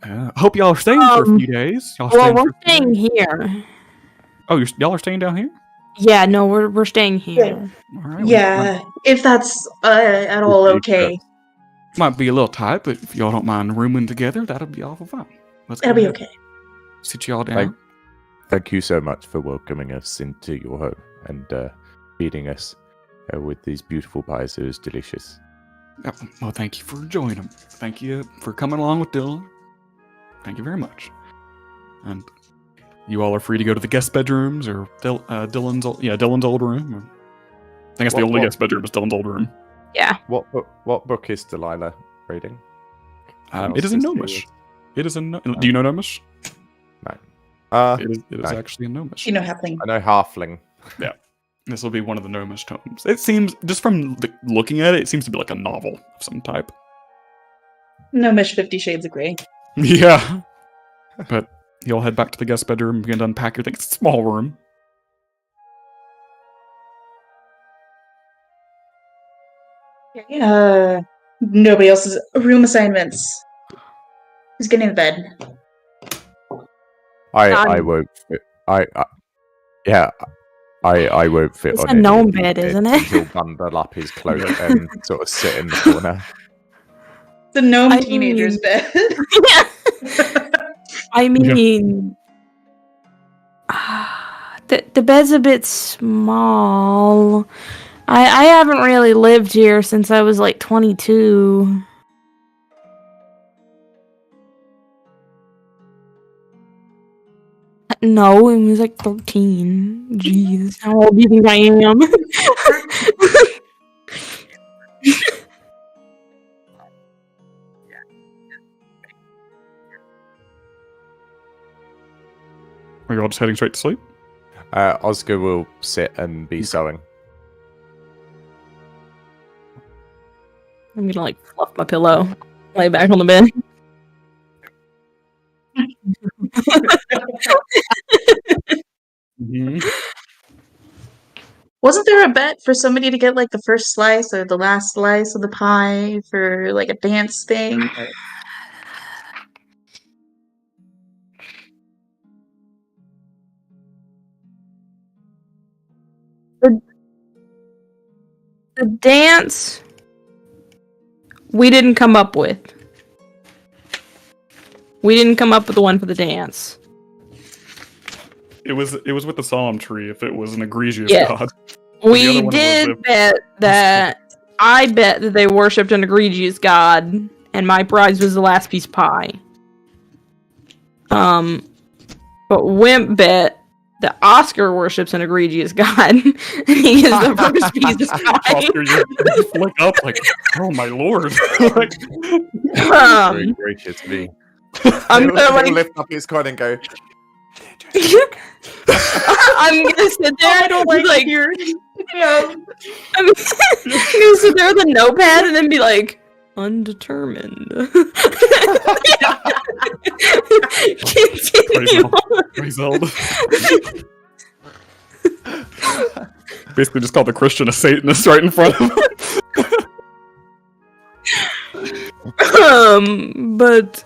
I hope y'all are staying for a few days. Well, we're staying here. Oh, y'all are staying down here? Yeah, no, we're staying here. All right. Yeah, if that's at all okay. Might be a little tight, but if y'all don't mind rooming together, that'll be awful fun. It'll be okay. Sit y'all down. Thank you so much for welcoming us into your home and feeding us with these beautiful pies. It was delicious. Well, thank you for joining them. Thank you for coming along with Dylan. Thank you very much. And you all are free to go to the guest bedrooms or Dylan's old room. I think it's the only guest bedroom is Dylan's old room. Yeah. What book is Delilah reading? It is in Gnomish. It is in. Do you know Gnomish? No. It is no. actually in Gnomish. You know Halfling. I know Halfling. Yeah. This will be one of the Gnomish tomes. It seems, just from looking at it, it seems to be like a novel of some type. Gnomish 50 Shades of Grey. Yeah. But you'll head back to the guest bedroom and begin to unpack your things. It's a small room. Nobody else's room assignments. Who's getting to bed? I won't fit. I won't fit It's on a any gnome of these bed, beds. isn't it? He'll bundle up his cloak and sort of sit in the corner. The gnome I teenager's mean- bed. I mean, the bed's a bit small. I haven't really lived here since I was like 22. No, I was like 13. Jeez, how old do you think I am? Are you all just heading straight to sleep? Oscar will sit and be sewing. I'm gonna like fluff my pillow, lay back on the bed. Mm-hmm. Wasn't there a bet for somebody to get like the first slice or the last slice of the pie for like a dance thing? The dance we didn't come up with. We didn't come up with the one for the dance. It was with the solemn tree. If it was an egregious Yes. god, We other one was did bet that I bet that they worshipped an egregious god, and my prize was the last piece of pie. But Wimp bet that Oscar worships an egregious god, and he gets the first piece of pie. Oscar, you flick up like, oh my lord! Like, Very gracious me. I'm He'll gonna, like, lift up his coin and go. I'm gonna sit there. I don't like your. Yeah. I'm gonna sit there with a notepad and then be like, undetermined. Continue. Griselda. Basically, just called the Christian a Satanist right in front of him. But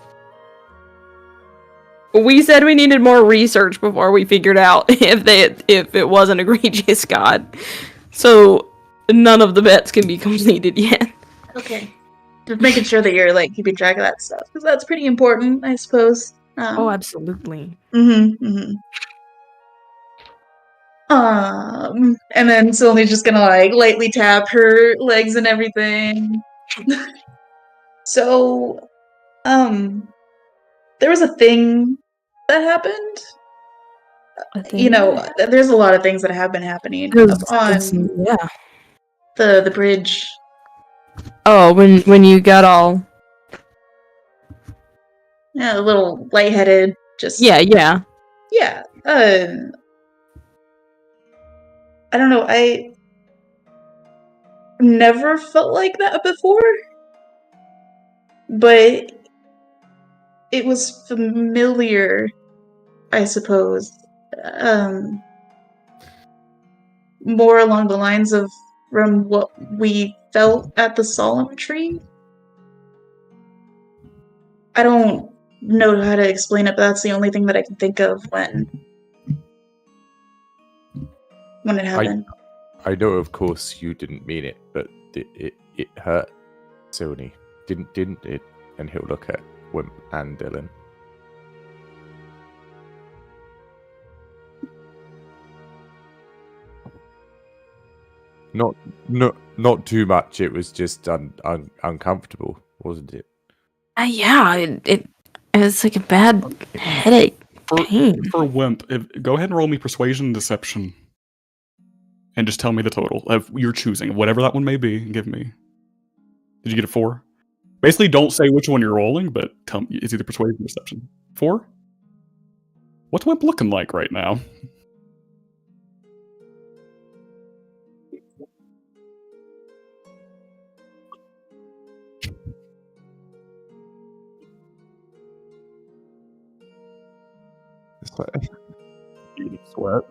we said we needed more research before we figured out if it was an egregious god. So none of the bets can be completed yet. Okay. Just making sure that you're like keeping track of that stuff because that's pretty important, I suppose. Oh, absolutely. And then Sylvie's just gonna like lightly tap her legs and everything. So, there was a thing that happened. You know, there's a lot of things that have been happening up on yeah. the bridge. Oh, when you got all Yeah, a little lightheaded. Just yeah. yeah. I don't know. I never felt like that before, but it was familiar, I suppose. More along the lines of from what we felt at the solemn tree. I don't know how to explain it, but that's the only thing that I can think of when it happened. I know, of course, you didn't mean it, but it hurt Sony, didn't it? And he'll look at Wimp and Dylan. Not too much. It was just uncomfortable, wasn't it? Yeah, it was like a bad headache. Pain. For Wimp, go ahead and roll me persuasion and deception. And just tell me the total of you're choosing, whatever that one may be, and give me. Did you get a 4? Basically, don't say which one you're rolling, but tell me it's either persuasion or deception. 4? What's Wimp looking like right now? Sweat.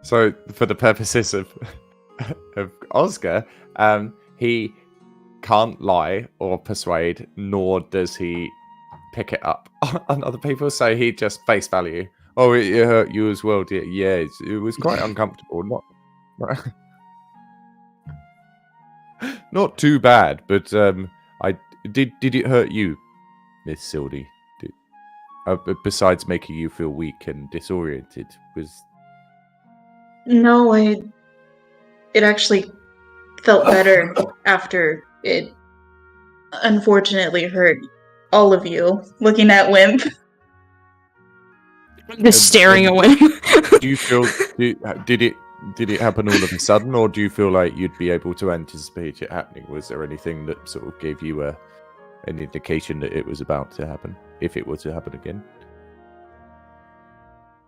So, for the purposes of Oscar, he can't lie or persuade, nor does he pick it up on other people. So he just face value. Oh, it hurt you as well, dear. Yeah, it was quite uncomfortable. Not too bad, but did it hurt you, Miss Sildy? Besides making you feel weak and disoriented, was No, it actually felt better after it unfortunately hurt all of you. Looking at Wimp. Just staring at Wimp. Do you feel did it happen all of a sudden, or do you feel like you'd be able to anticipate it happening? Was there anything that sort of gave you an indication that it was about to happen, if it were to happen again?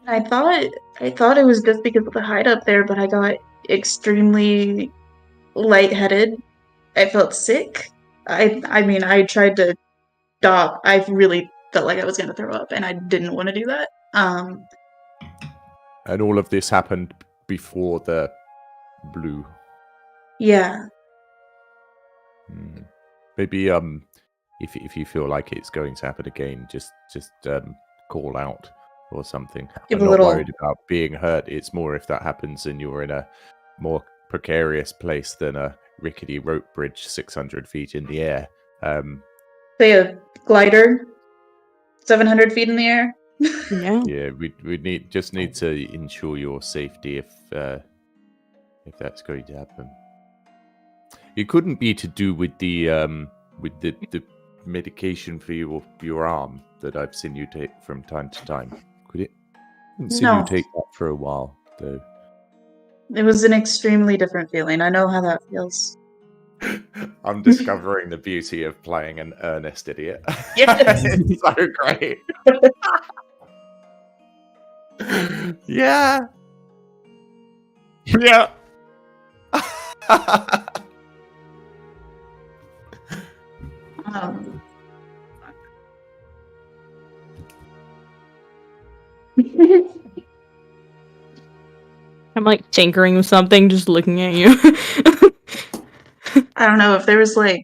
I thought it was just because of the hide up there, but I got extremely lightheaded. I felt sick. I mean, I tried to stop. I really felt like I was going to throw up, and I didn't want to do that. And all of this happened before the blue. Yeah. Maybe if you feel like it's going to happen again, just call out or something. Give I'm a not little- worried about being hurt. It's more if that happens and you're in a more precarious place than a rickety rope bridge 600 feet in the air. Say a glider, 700 feet in the air. Yeah. Yeah, we need to ensure your safety if that's going to happen. It couldn't be to do with the medication for your arm that I've seen you take from time to time, could it? I haven't seen you No. take that for a while, though. It was an extremely different feeling. I know how that feels. I'm discovering the beauty of playing an earnest idiot. Yes. It's so great. Yeah. Yeah. Um, I'm like tinkering with something, just looking at you. I don't know if there was like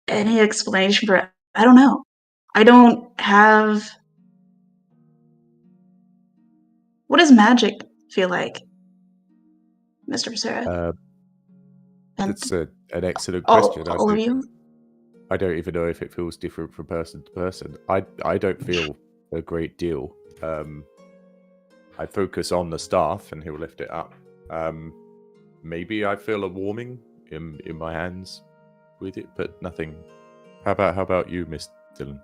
any explanation for it. I don't know. I don't have. What does magic feel like, Mr. Becerra? And That's an excellent question. all of you? I don't even know if it feels different from person to person. I don't feel a great deal. I focus on the staff and he'll lift it up. Maybe I feel a warming in my hands with it, but nothing. How about you, Miss Dylan?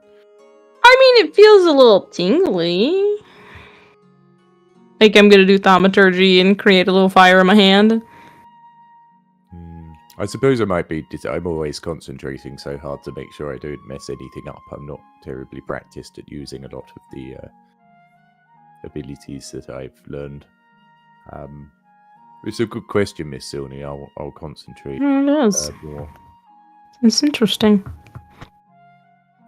I mean, it feels a little tingly. Like I'm gonna do thaumaturgy and create a little fire in my hand. I suppose I might be. I'm always concentrating so hard to make sure I don't mess anything up. I'm not terribly practiced at using a lot of the abilities that I've learned. It's a good question, Miss Silney. I'll concentrate It is. more. It's interesting.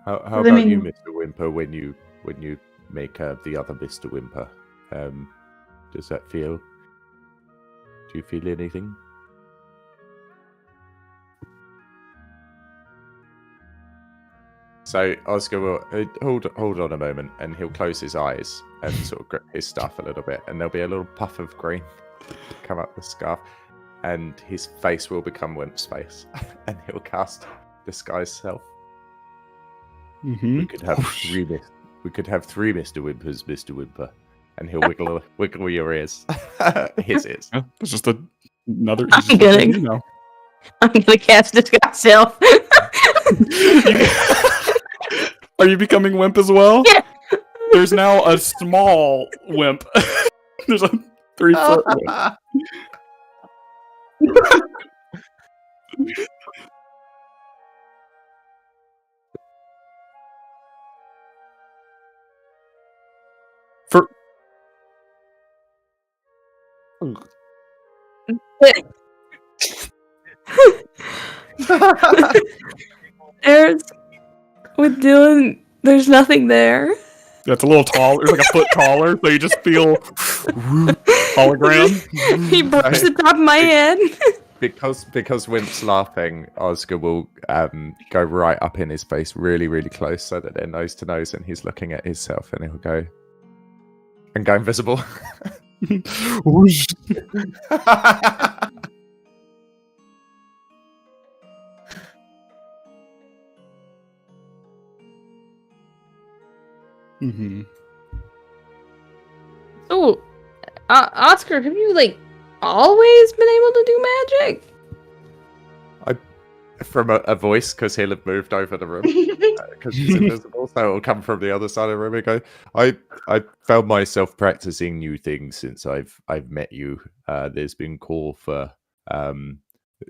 How I about you, mean- Mr. Wimper? When you make the other Mr. Wimper, does that feel? Do you feel anything? So Oscar will hold on a moment, and he'll close his eyes and sort of grip his stuff a little bit, and there'll be a little puff of green come up the scarf, and his face will become Wimp's face, and he'll cast Disguise Self. Mm-hmm. We could have three Mr. Wimpers, Mr. Wimper, and he'll wiggle your ears, his ears. Yeah, it's just another. I'm he's just kidding. you know. I'm gonna cast Disguise Self. Are you becoming Wimp as well? Yeah. There's now a small Wimp. There's a 3-foot Wimp. For There's with Dylan. There's nothing there. that's a little tall. It's like a foot taller, so you just feel hologram. He brushed the top of my head. Because Wimp's laughing, Oscar will go right up in his face, really, really close, so that they're nose to nose, and he's looking at himself, and he'll go invisible. Whoosh. Mm-hmm. So, Oscar, have you like always been able to do magic? From a voice, because he'll have moved over the room, because he's invisible, so it'll come from the other side of the room and go, I found myself practicing new things since I've met you. There's been call for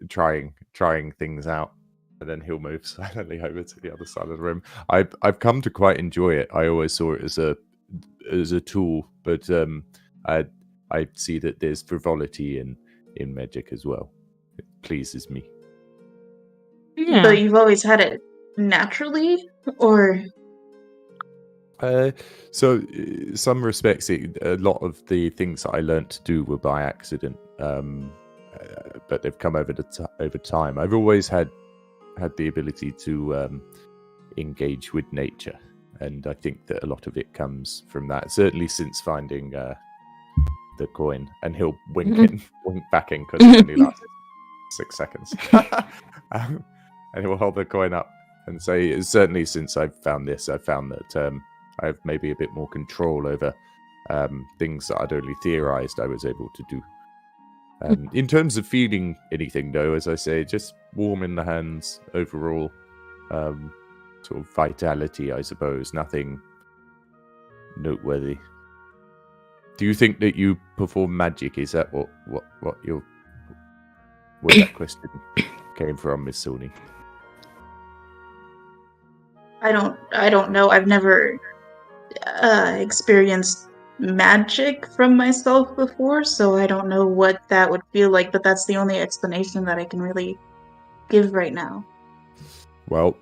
trying things out, and then he'll move silently over to the other side of the room. I've come to quite enjoy it. I always saw it as a tool, but I see that there's frivolity in magic as well. It pleases me. Yeah. But you've always had it naturally, or So, some respects, a lot of the things that I learned to do were by accident, but they've come over time. I've always had the ability to engage with nature, and I think that a lot of it comes from that. Certainly, since finding the coin, and he'll wink back in because it only lasts 6 seconds. And he'll hold the coin up and say, certainly since I've found this, I've found that I have maybe a bit more control over things that I'd only theorized I was able to do. In terms of feeling anything, though, as I say, just warm in the hands overall. Sort of vitality, I suppose. Nothing noteworthy. Do you think that you perform magic? Is that what your where that question came from, Miss Sony? I don't know. I've never experienced magic from myself before, so I don't know what that would feel like, but that's the only explanation that I can really give right now. Well,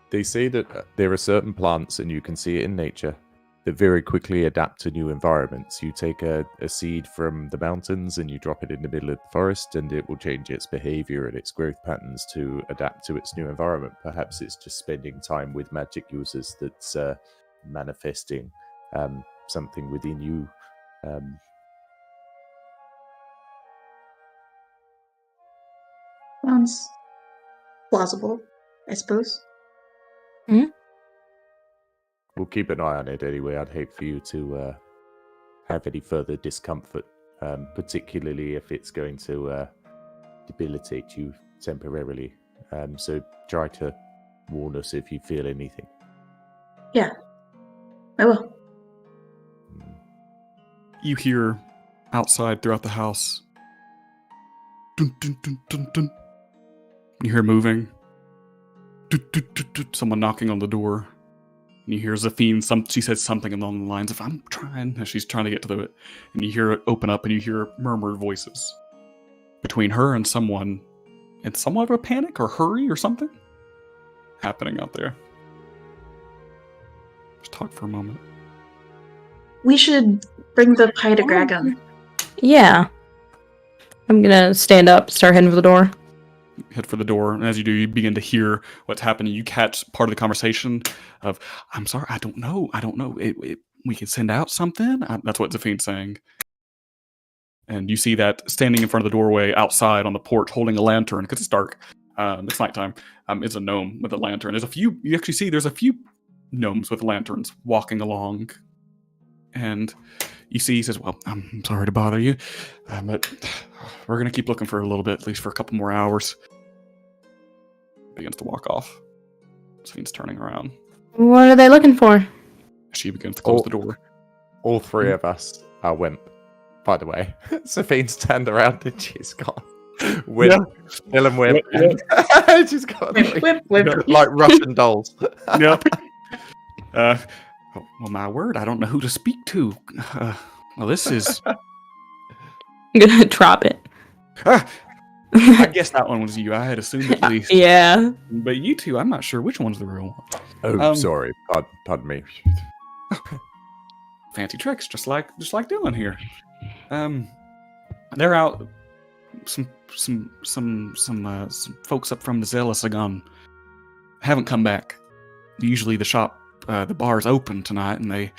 they say that there are certain plants, and you can see it in nature, that very quickly adapt to new environments. You take a seed from the mountains and you drop it in the middle of the forest, and it will change its behavior and its growth patterns to adapt to its new environment. Perhaps it's just spending time with magic users that's manifesting something within you. Sounds plausible, I suppose. We'll keep an eye on it anyway. I'd hate for you to have any further discomfort, particularly if it's going to debilitate you temporarily. So try to warn us if you feel anything. Yeah, I will. You hear outside throughout the house. Dun, dun, dun, dun, dun. You hear moving. Dun, dun, dun, dun. Someone knocking on the door. And you hear Zafine, she says something along the lines of, I'm trying, as she's trying to get to it. And you hear it open up and you hear murmured voices. Between her and someone, in somewhat of a panic or hurry or something happening out there. Just talk for a moment. We should bring the pie to Gragon. Yeah. I'm gonna stand up, start heading for the door. Head for the door, and as you do, you begin to hear what's happening. You catch part of the conversation of, I'm sorry, I don't know. We can send out something? That's what Zafine's saying. And you see that standing in front of the doorway outside on the porch holding a lantern, because it's dark. It's nighttime. It's a gnome with a lantern. You actually see there's a few gnomes with lanterns walking along. And you see, he says, well, I'm sorry to bother you, but we're going to keep looking for a little bit, at least for a couple more hours. Begins to walk off. Safine's turning around. What are they looking for? She begins to close the door. All three of us are wimp, by the way. Safine's turned around and she's got wimp, Dylan wimp. Yep. She's got Wimp. like Russian dolls. Yep. Well, my word, I don't know who to speak to. Well, this is... I'm gonna drop it. I guess that one was you. I had assumed at least. Yeah. But you two, I'm not sure which one's the real one. Oh, sorry. Pardon me. Fancy tricks, just like Dylan here. They're out. Some folks up from the Zelasagon haven't come back. Usually the shop, the bar's open tonight, and they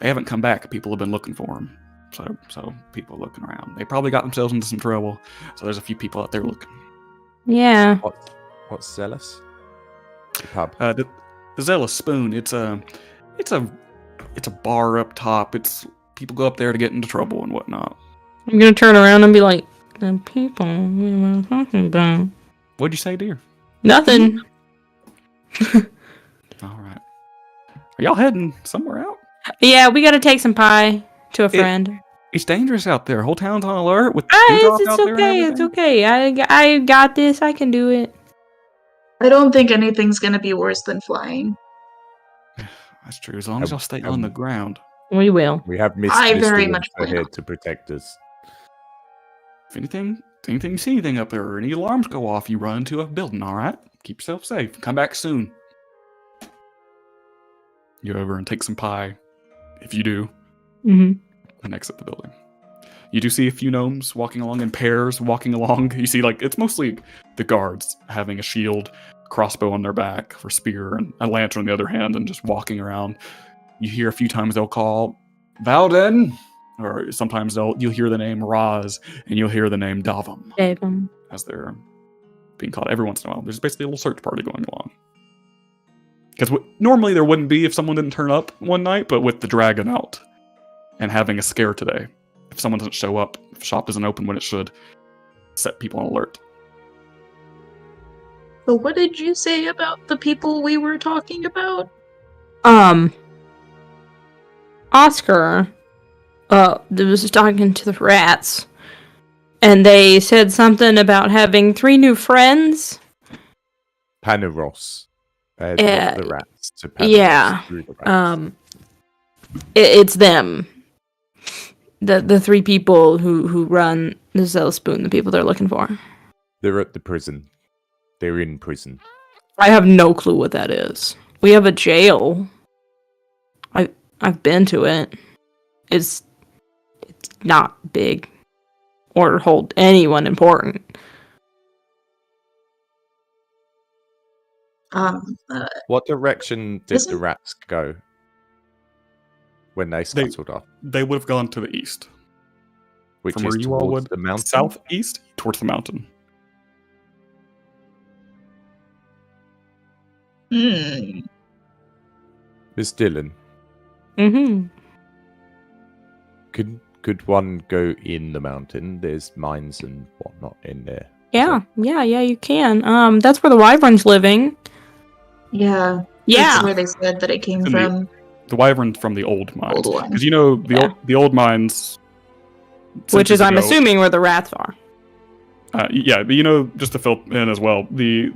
haven't come back. People have been looking for them. So people are looking around. They probably got themselves into some trouble. So there's a few people out there looking. Yeah. What's Zealous? The pub. The Zealous Spoon. It's a bar up top. It's people go up there to get into trouble and whatnot. I'm gonna turn around and be like, the people we were talking about. What'd you say, dear? Nothing. All right. Are y'all heading somewhere out? Yeah, we gotta take some pie to a friend. It's dangerous out there. Whole town's on alert with Dewdrop It's out there and okay. It's okay. I got this. I can do it. I don't think anything's gonna be worse than flying. That's true. As long as y'all stay on the ground. We will. We have Miss I very Mr. much plan here on. to protect us. If anything, you see anything up there, or any alarms go off, you run into a building. All right. Keep yourself safe. Come back soon. You go over and take some pie. If you do. Mm-hmm. And exit the building. You do see a few gnomes walking along in pairs, walking along. You see, it's mostly the guards having a shield, crossbow on their back for spear, and a lantern on the other hand, and just walking around. You hear a few times they'll call, Valden, Or sometimes you'll hear the name Raz and you'll hear the name Davam Davam. as they're being called every once in a while. There's basically a little search party going along. Because normally there wouldn't be if someone didn't turn up one night, but with the dragon out and having a scare today, if someone doesn't show up, if the shop isn't open when it should, set people on alert. So what did you say about the people we were talking about? Oscar, was talking to the rats, and they said something about having 3 new friends. Paneros. Not the rats. So Paneros Yeah. through the rats. It's them. The 3 people who run the Cell Spoon, the people they're looking for. They're at the prison. They're in prison. I have no clue what that is. We have a jail. I've been to it. It's not big or hold anyone important. What direction did Isn't- the rats go when they scuttled off? They would have gone to the east. Which From is where you all towards would. the mountain? Southeast, towards the mountain. Miss Dillon, Mm-hmm. could one go in the mountain? There's mines and whatnot in there. Yeah, you can. That's where the wyvern's living. Yeah. Yeah. That's where they said that it came And from. The wyvern from the old mines. Old one. Because you know, Yeah. the old mines... Which is, centuries I'm ago- assuming, where the rats are. Yeah, but you know, just to fill in as well, they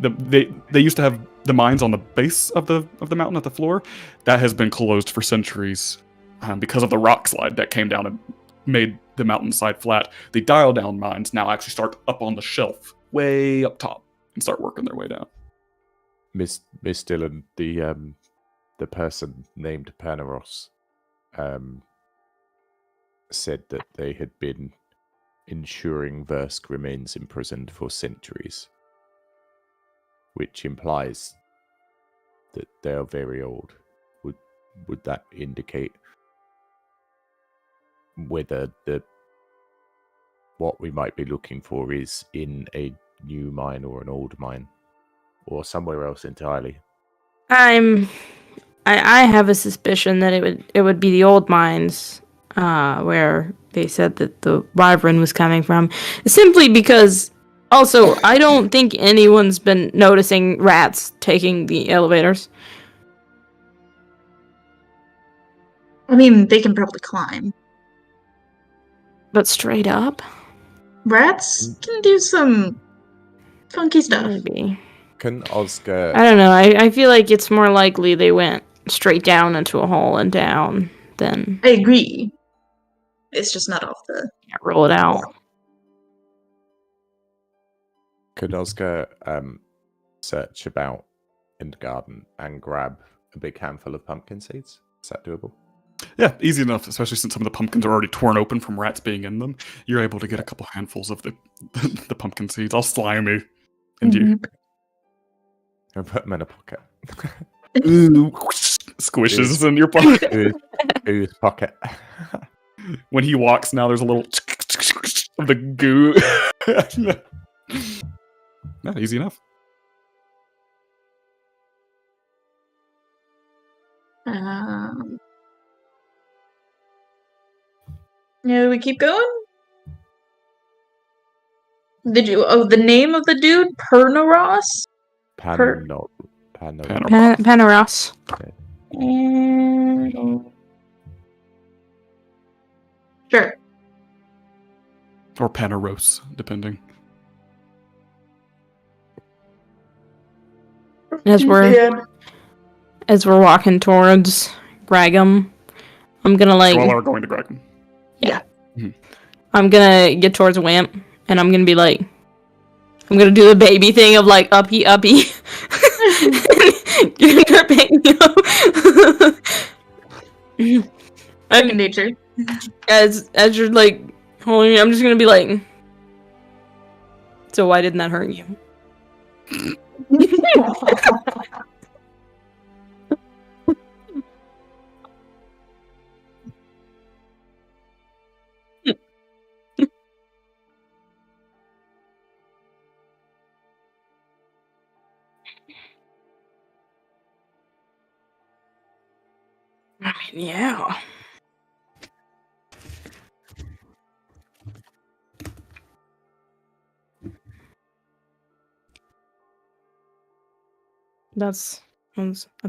used to have the mines on the base of the mountain at the floor. That has been closed for centuries because of the rock slide that came down and made the mountainside flat. The dial down mines now actually start up on the shelf, way up top, and start working their way down. Miss Dillon, the person named Paneros, said that they had been ensuring Versk remains imprisoned for centuries, which implies that they are very old. Would that indicate whether what we might be looking for is in a new mine or an old mine, or somewhere else entirely? I have a suspicion that it would be the old mines, where they said that the wyvern was coming from, simply because. Also, I don't think anyone's been noticing rats taking the elevators. I mean, they can probably climb. But straight up, Rats can do some funky stuff. maybe. Can Oscar I don't know. I feel like it's more likely they went straight down into a hole and down than I agree. It's just not off the. roll it out. Could Oscar search about in the garden and grab a big handful of pumpkin seeds? Is that doable? Yeah, easy enough, especially since some of the pumpkins are already torn open from rats being in them. You're able to get a couple handfuls of the the pumpkin seeds, all slimy. And you And put them in a pocket. squishes in your pocket. Ooze pocket. When he walks now, there's a little of the goo. Not easy enough. Yeah, we keep going? Did you? Oh, the name of the dude? Pernaros? Paneros. Paneros. Sure. Or Paneros, depending. As we're walking towards Gragum, I'm gonna You all are going to Dragon. I'm gonna get towards Wamp, and I'm gonna be like, I'm gonna do the baby thing of like uppy. Get her picking up. Second nature. As you're like holding it, I'm just gonna be like, so why didn't that hurt you? I mean, yeah. That's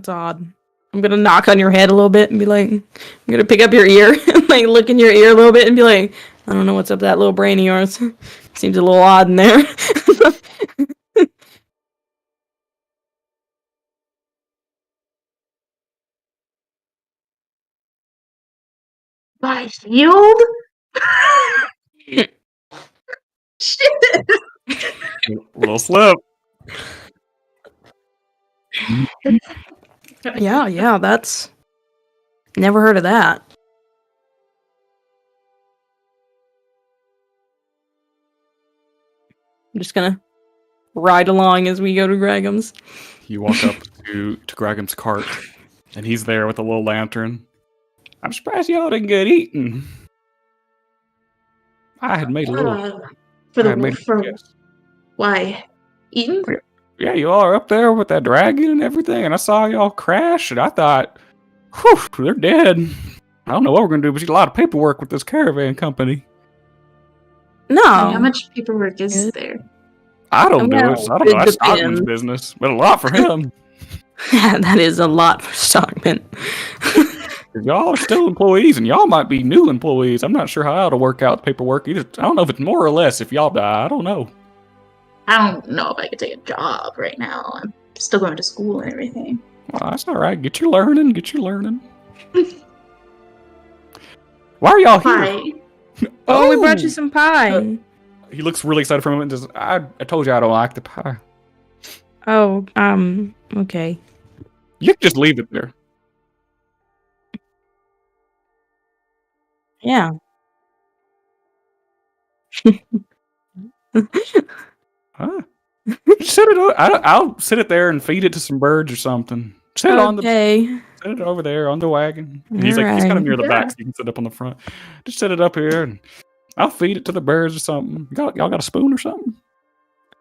odd. I'm gonna knock on your head a little bit and be like, I'm gonna pick up your ear and like look in your ear a little bit and be like, I don't know what's up with that little brain of yours. Seems a little odd in there. My shield? Shit. Little slip. Yeah, that's never heard of that. I'm just gonna ride along as we go to Gregham's. You walk up to Graham's cart, and he's there with a little lantern. I'm surprised y'all didn't get eaten. I had made a little. For why? Eaten? Yeah, you all are up there with that dragon and everything, and I saw y'all crash, and I thought, whew, they're dead. I don't know what we're gonna do, but there's a lot of paperwork with this caravan company. No. How much paperwork is there? I don't do Well, it. So I don't know. it That's Stockman's depends. business, but a lot for him. That is a lot for Stockman. Y'all are still employees, and y'all might be new employees. I'm not sure how it'll work out the paperwork either. I don't know if it's more or less if y'all die. I don't know. I don't know if I could take a job right now. I'm still going to school and everything. Well, that's all right. Get your learning. Get your learning. Why are y'all here? Hi. Oh, we brought you some pie. He looks really excited for a moment and says, I told you I don't like the pie. Oh, okay. You can just leave it there. Yeah. Huh? Just set it. I'll sit it there and feed it to some birds or something. Set it on the. Okay. Set it over there on the wagon. And he's like, he's kind of near the back, so you can sit up on the front. Just set it up here, and I'll feed it to the birds or something. Y'all got a spoon or something?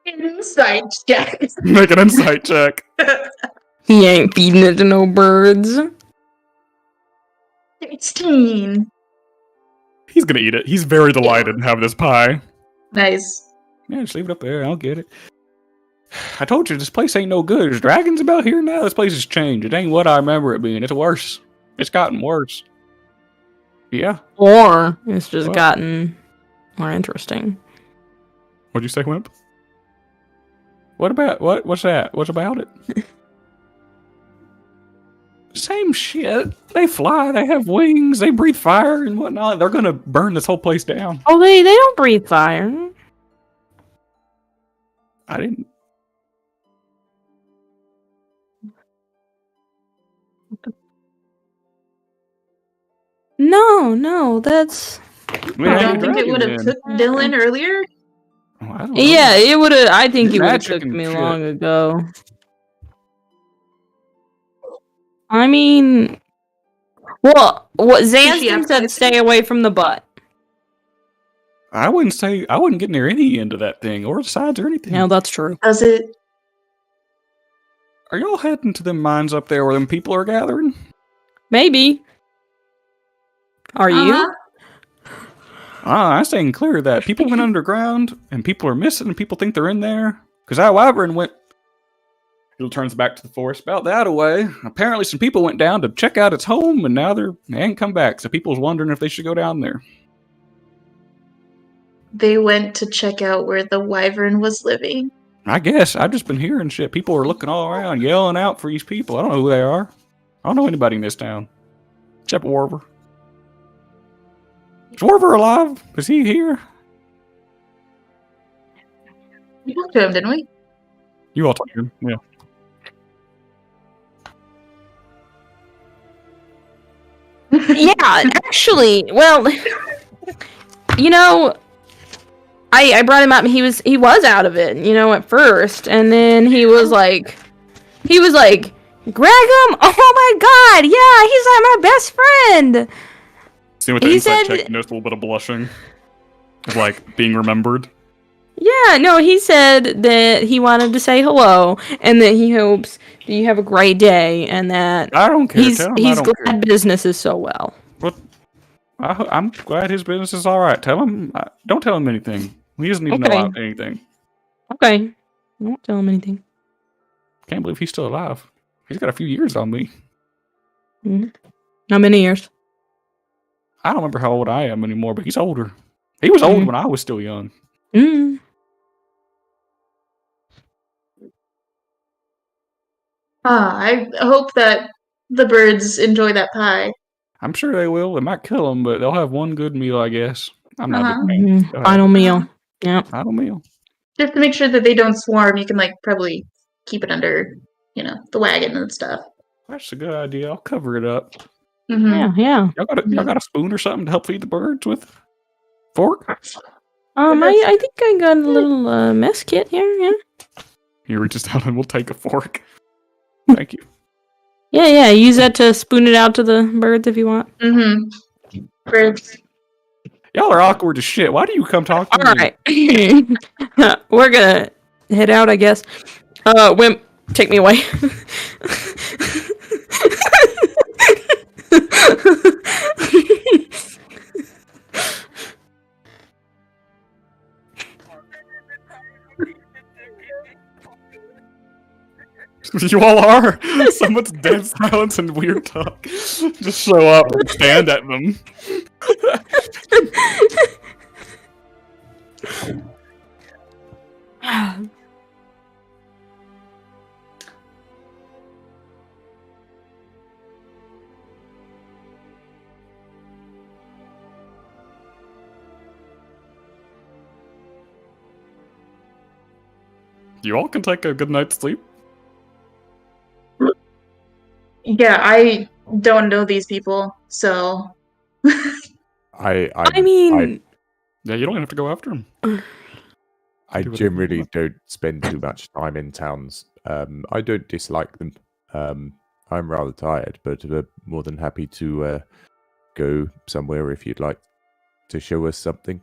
Insight check. Make an insight check. He ain't feeding it to no birds. 16. He's gonna eat it. He's very delighted to have this pie. Nice. Yeah, just leave it up there. I'll get it. I told you, this place ain't no good. There's dragons about here now. This place has changed. It ain't what I remember it being. It's worse. It's gotten worse. Yeah. Or it's just What? gotten more interesting. What'd you say, Wimp? What about what's that? What's about it? Same shit. They fly, they have wings, they breathe fire and whatnot. They're gonna burn this whole place down. Oh, they don't breathe fire. I didn't. No, that's... We I had don't think it dragon would have then. cooked Dylan earlier. Oh, I don't know. Yeah, it would have... I think You're it would have magic cooked and me shit. long ago. I mean... Well, what Xanston said, stay away from the butt. I wouldn't get near any end of that thing or the sides or anything. No, that's true. Does it? Are y'all heading to them mines up there where them people are gathering? Maybe. Are you? I'm staying clear of that. People went underground, and people are missing, and people think they're in there. Because that wyvern went... He turns back to the forest about that away. Apparently some people went down to check out its home, and now they ain't come back. So people's wondering if they should go down there. They went to check out where the wyvern was living. I guess. I've just been hearing shit. People are looking all around, yelling out for these people. I don't know who they are. I don't know anybody in this town. Except Warver. Is Warver alive? Is he here? We talked to him, didn't we? You all talked to him, yeah. Yeah, actually, well, you know, I brought him up and he was out of it, you know, at first, and then he was like, Gregum, oh my god, yeah, he's like my best friend. See, with the He insight said- check, you notice a little bit of blushing. Of, like, being remembered. Yeah, no, he said that he wanted to say hello and that he hopes that you have a great day and that I don't care. he's Tell him he's I don't glad care. business is so well. What? I'm glad his business is all right. Tell him. Don't tell him anything. He doesn't need to know Okay. anything. Okay. I won't tell him anything. Can't believe he's still alive. He's got a few years on me. How many years? I don't remember how old I am anymore, but he's older. He was old Mhm. when I was still young. Mm. I hope that the birds enjoy that pie. I'm sure they will. It might kill them, but they'll have one good meal, I guess. I'm not a big fan. Mhm. They'll have Final meal. Yeah. a final meal. Just to make sure that they don't swarm, you can like probably keep it under, the wagon and stuff. That's a good idea. I'll cover it up. Mm-hmm. Yeah. Y'all got a spoon or something to help feed the birds with? Fork? I think I got a little mess kit here. Yeah. He reaches down and we'll take a fork. Thank you. Yeah. Use that to spoon it out to the birds if you want. Mm-hmm. Birds. Y'all are awkward as shit. Why do you come talk to All me? right. We're gonna head out, I guess. Wimp, take me away. You all are. Someone's dead silence and weird talk. Just show up and stand at them. You all can take a good night's sleep. Yeah, I don't know these people, so I mean, Yeah, you don't have to go after him. I Do whatever you generally want. don't spend too much time in towns. I don't dislike them. I'm rather tired, but more than happy to go somewhere if you'd like to show us something.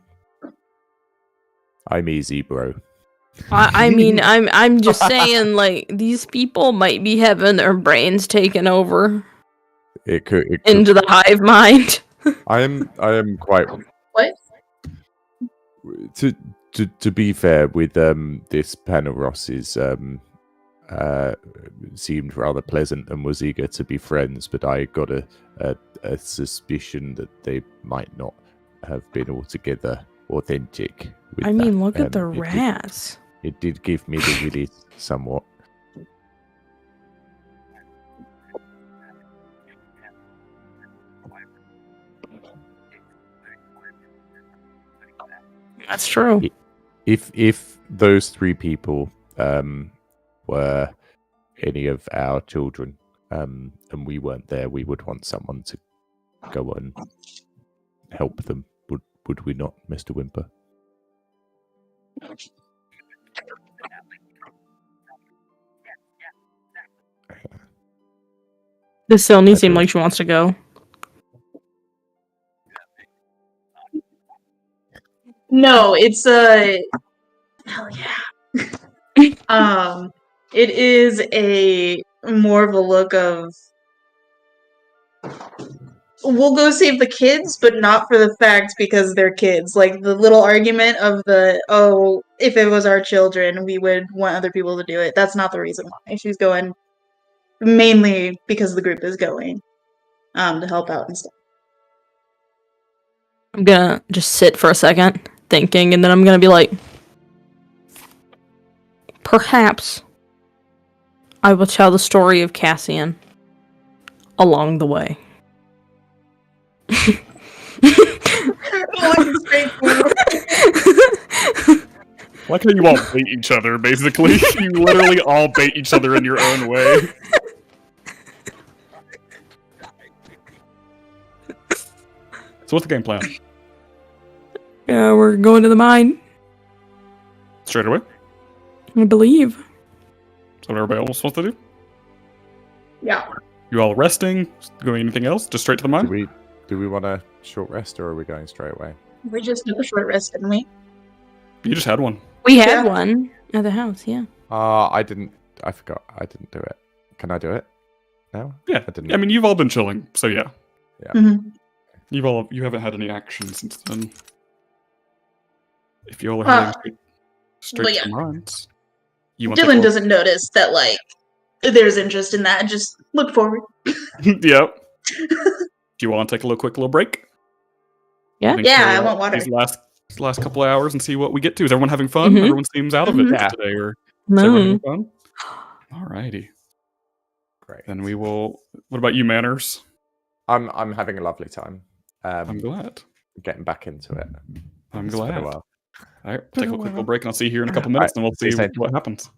I'm easy, bro. I mean, I'm just saying, like, these people might be having their brains taken over It could into the hive mind. I am quite. What? To be fair, with this Paneros is seemed rather pleasant and was eager to be friends, but I got a suspicion that they might not have been altogether authentic. With I mean, that. look at the It did- rats. It did give me the willies somewhat. That's true. If those three people were any of our children, and we weren't there, we would want someone to go and help them. Would we not, Mr. Wimper? This still I seems don't- like she wants to go. no, it's hell yeah. It is a more of a look of we'll go save the kids, but not for the fact because they're kids. Like the little argument of if it was our children, we would want other people to do it. That's not the reason why. She's going mainly because the group is going to help out and stuff. I'm gonna just sit for a second, thinking, and then I'm gonna be like, perhaps I will tell the story of Cassian along the way. Like how you all bait each other, basically. You literally all bait each other in your own way. So what's the game plan? Yeah, we're going to the mine, Straight away? I believe. Is that what everybody else wants to do? Yeah. You all resting? Going anything else? Just straight to the mine? Do we want a short rest, or are we going straight away? We just took a short rest, didn't we? You just had one. We had Yeah. one at the house, yeah. I didn't. I forgot. I didn't do it. Can I do it? No. Yeah. I didn't. I mean, you've all been chilling, so yeah. Mhm. You haven't had any action since then. If you all are Uh, heading straight but to yeah. the mines, you want to Dylan doesn't notice that like there's interest in that. Just look forward. Yep. Do you want to take a quick little break? Yeah. And Yeah, carry I out want water. These last couple of hours and see what we get to. Is everyone having fun? Mhm. Everyone seems out of it Yeah. today, or is everyone having No. fun? Alrighty. Great. Then we will. What about you, Manners? I'm having a lovely time. I'm glad. Getting back into it. I'm It's been a glad. while. All right, take a quick little break, and I'll see you here in a couple All minutes, right, and we'll see you see soon. what happens.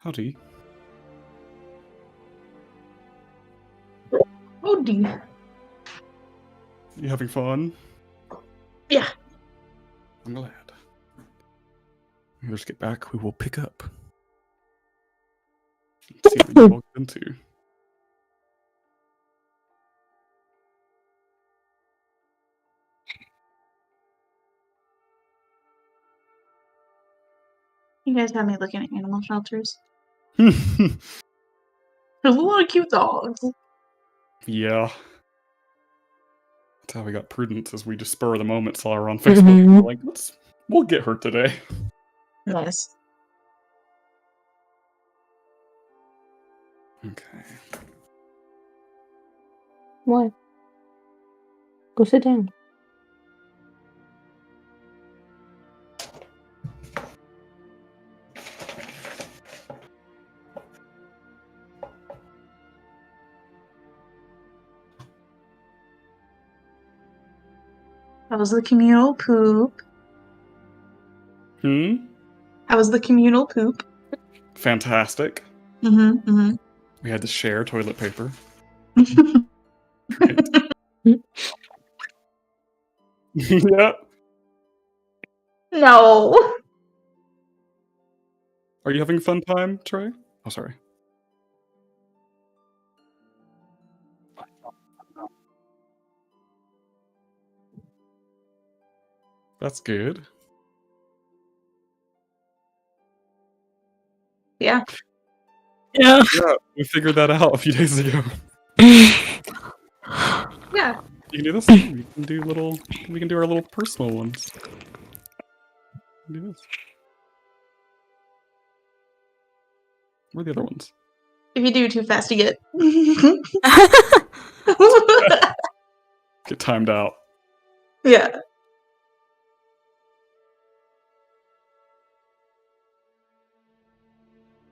Howdy. Oh dear. You having fun? Yeah. I'm glad. Let's get back. We will pick up. Let's see what you walked into. You guys have me looking at animal shelters. There's a lot of cute dogs. Yeah. That's how we got Prudence, as we just spur of the moment saw her on Facebook. Mhm. We're like, we'll get her today. Nice. Okay. What? Go sit down. That was the communal poop. That was the communal poop. Fantastic. Mm-hmm. We had to share toilet paper. Yep. No. Are you having a fun time, Trey? Oh, sorry. That's good. Yeah. Yeah. Yeah, we figured that out a few days ago. Yeah. You can do this. We can do our little personal ones. Do this. Where are the other ones? If you do too fast, you get. Get timed out. Yeah.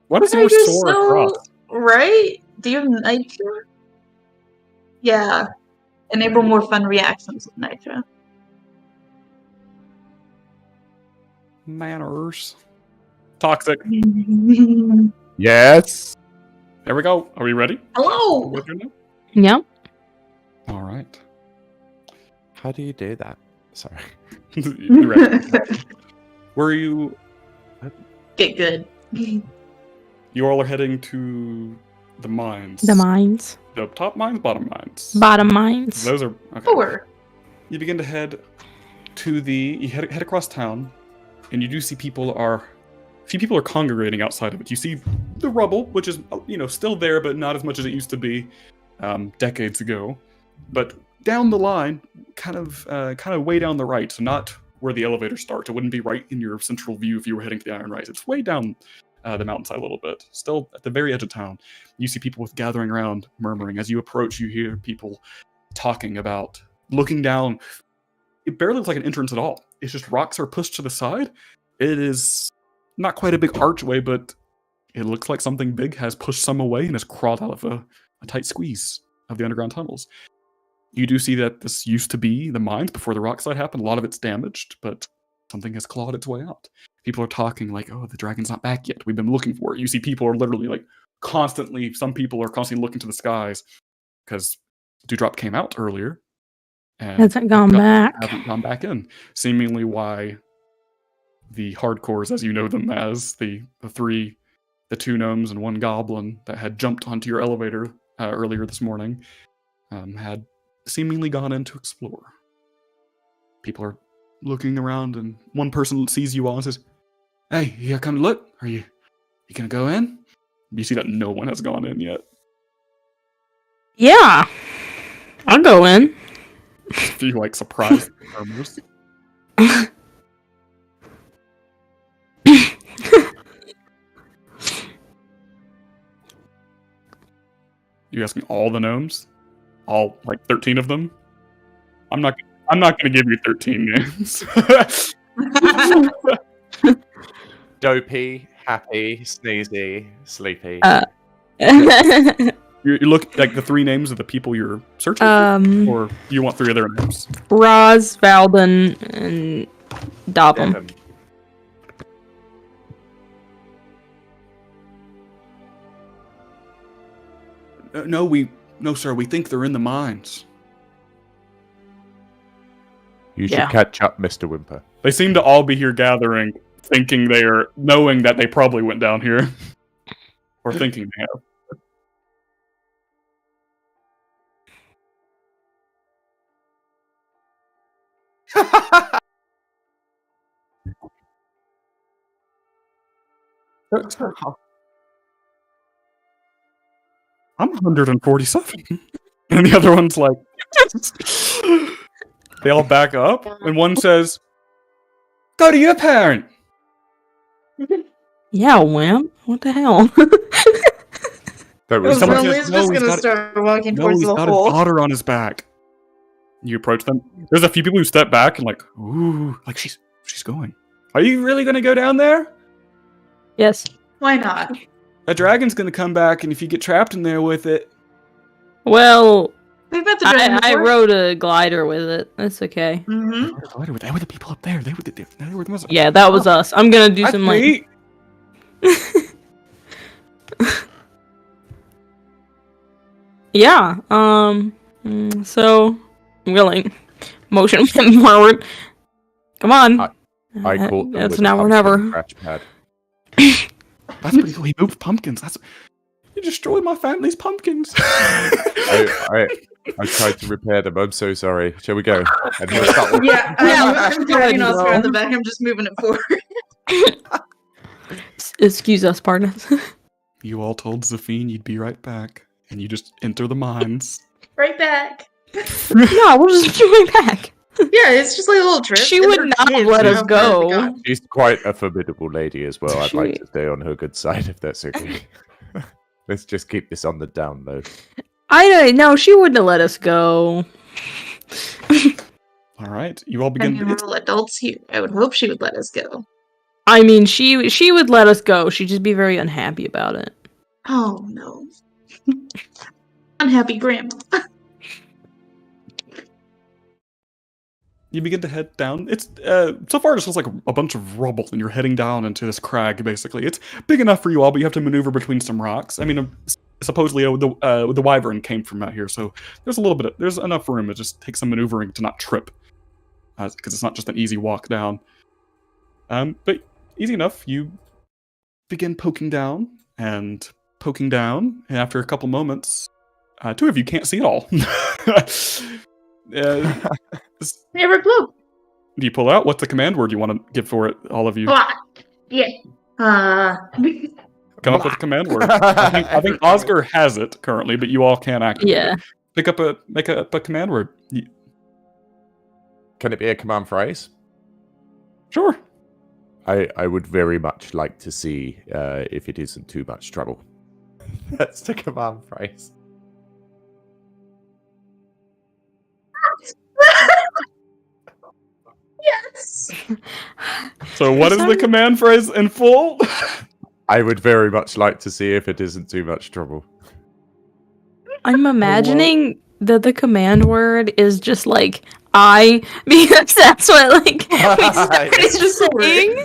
Why does Why yours are you soar so- across? Right? Do you have nitro? Yeah. Enable more fun reactions with nitro. Manners. Toxic. Yes. There we go. Are we ready? Hello. Yeah. All right. How do you do that? Sorry. You ready? Where are you? Get good. You all are heading to the mines. The mines. The top mines, bottom mines. Bottom mines. Those are okay. 4. You begin to head to the. You head across town, and you do see a few people are congregating outside of it. You see the rubble, which is still there, but not as much as it used to be decades ago. But down the line, kind of way down the right, so not where the elevator starts. It wouldn't be right in your central view if you were heading to the Iron Rise. It's way down the mountainside a little bit. Still at the very edge of town. You see people gathering around, murmuring. As you approach, you hear people talking about, looking down. It barely looks like an entrance at all. It's just rocks are pushed to the side. It is not quite a big archway, but it looks like something big has pushed some away and has crawled out of a tight squeeze of the underground tunnels. You do see that this used to be the mines before the rock slide happened. A lot of it's damaged, but something has clawed its way out. People are talking like, oh, the dragon's not back yet. We've been looking for it. You see people are literally like some people are constantly looking to the skies because Dewdrop came out earlier. And Hasn't gone back. Haven't gone back in. Seemingly why the hardcores, as you know them as, the two gnomes and one goblin that had jumped onto your elevator earlier this morning, had seemingly gone in to explore. People are looking around, and one person sees you all and says, "Hey, you come to look? Are you gonna go in?" You see that no one has gone in yet. Yeah. I'll go in. A few like surprised murmurs. You asking all the gnomes? All like 13 of them? I'm not gonna give you 13 names. Dopey, happy, sneezy, sleepy. You look like the 3 names of the people you're searching for, or you want 3 other names? Roz, Valden, and Dobbin. Devon. No, sir, we think they're in the mines. You should Yeah. catch up, Mr. Whimper. They seem to all be here gathering, knowing that they probably went down here. Or thinking they have. I'm 147. And the other one's like... They all back up, and one says, "Go to your parent." Yeah, wimp. What the hell? That was Someone Will says, is "No, just he's gonna got it." start walking No, towards he's the got his hole. daughter on his back. You approach them. There's a few people who step back and like, ooh, like she's going. Are you really gonna go down there? Yes. Why not? A dragon's gonna come back, and if you get trapped in there with it, Well, We've met the dragon I before. rode a glider with it. That's okay. Mm-hmm. they were the people up there. They were the ones. Yeah, that was us. I'm gonna do That's some like. me. Yeah. So, I'm willing. Motion forward. Come on. I caught them It's with now a or pumpkin never. scratch pad. That's pretty cool. He moved pumpkins. You destroyed my family's pumpkins. I tried to repair them. I'm so sorry. Shall we go? And he'll start Yeah, I'm dragging Go us ahead, around bro. the back. I'm just moving it forward. Excuse us, partners. You all told Zafine you'd be right back, and you just enter the mines. Right back. No, we'll just be right back. Yeah, it's just like a little trip. She and would they're not kids, let you us know, where go. they got- She's quite a formidable lady as well. I'd like She- to stay on her good side if that's okay. Let's just keep this on the down low. I don't know. She wouldn't have let us go. All right, you all I begin. mean, we're all adults here. I would hope she would let us go. I mean, she would let us go. She'd just be very unhappy about it. Oh no. Unhappy grandma. You begin to head down. It's so far it just looks like a bunch of rubble, and you're heading down into this crag. Basically, it's big enough for you all, but you have to maneuver between some rocks. I mean, supposedly the wyvern came from out here, so there's there's enough room. It just takes some maneuvering to not trip, because it's not just an easy walk down. But easy enough. You begin poking down, and after a couple moments, two of you can't see at all. Never blew. Do you pull out? What's the command word you want to give for it, all of you? Yeah. Come up with a command word. I think Oscar has it currently, but you all can't activate Yeah. it. Make up a command word. Can it be a command phrase? Sure. I would very much like to see if it isn't too much trouble. That's the command phrase. Yes. So what is the command phrase in full? I would very much like to see if it isn't too much trouble. I'm imagining that the command word is just like I, because that's what like we started It's just a word. saying.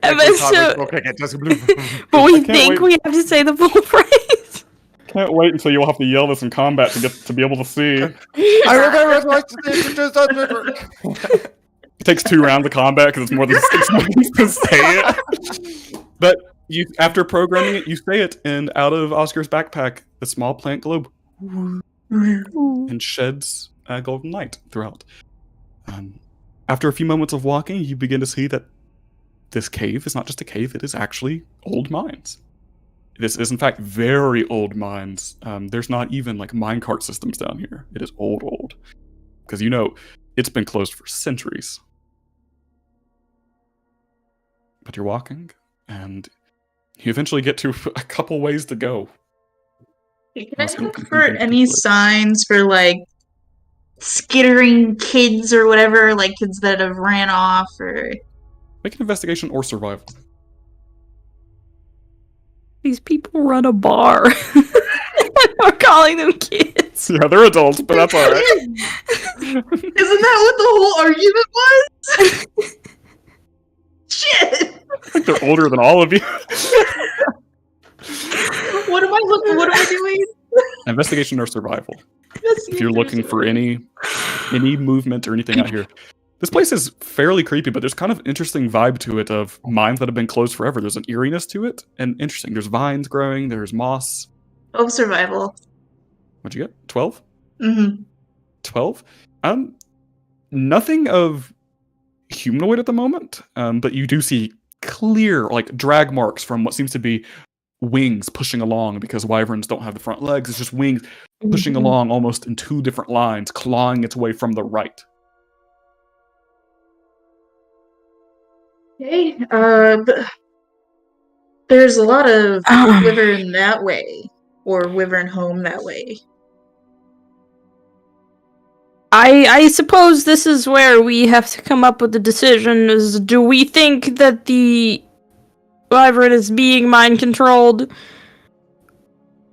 And Every then time we so, talk, I get just but we can't think wait. we have to say the full phrase. Can't wait until you'll have to yell this in combat to be able to see. I would very much like to see if it just It takes 2 rounds of combat because it's more than 6 seconds to say it. But you, after programming it, you say it, and out of Oscar's backpack, the small plant globe and sheds golden light throughout. After a few moments of walking, you begin to see that this cave is not just a cave; it is actually old mines. This is, in fact, very old mines. There's not even like minecart systems down here. It is old, because it's been closed for centuries. But you're walking, and you eventually get to a couple ways to go. Can I look for any signs for like skittering kids or whatever, like kids that have ran off or Make an investigation or survival. These people run a bar. We're calling them kids. Yeah, they're adults, but that's all right. Isn't that what the whole argument was? Shit. I think they're older than all of you. What am I doing? Investigation or survival. If you're looking for any movement or anything out here. This place is fairly creepy, but there's kind of interesting vibe to it of mines that have been closed forever. There's an eeriness to it, and interesting. There's vines growing, there's moss. Oh, survival. What'd you get? 12? Mm-hmm. 12? Nothing of humanoid at the moment, but you do see clear, like, drag marks from what seems to be wings pushing along, because wyverns don't have the front legs. It's just wings pushing along almost in two different lines, clawing its way from the right. Okay. But there's a lot of wyvern that way, or wyvern home that way. I suppose this is where we have to come up with the decision, is do we think that the wyvern is being mind controlled,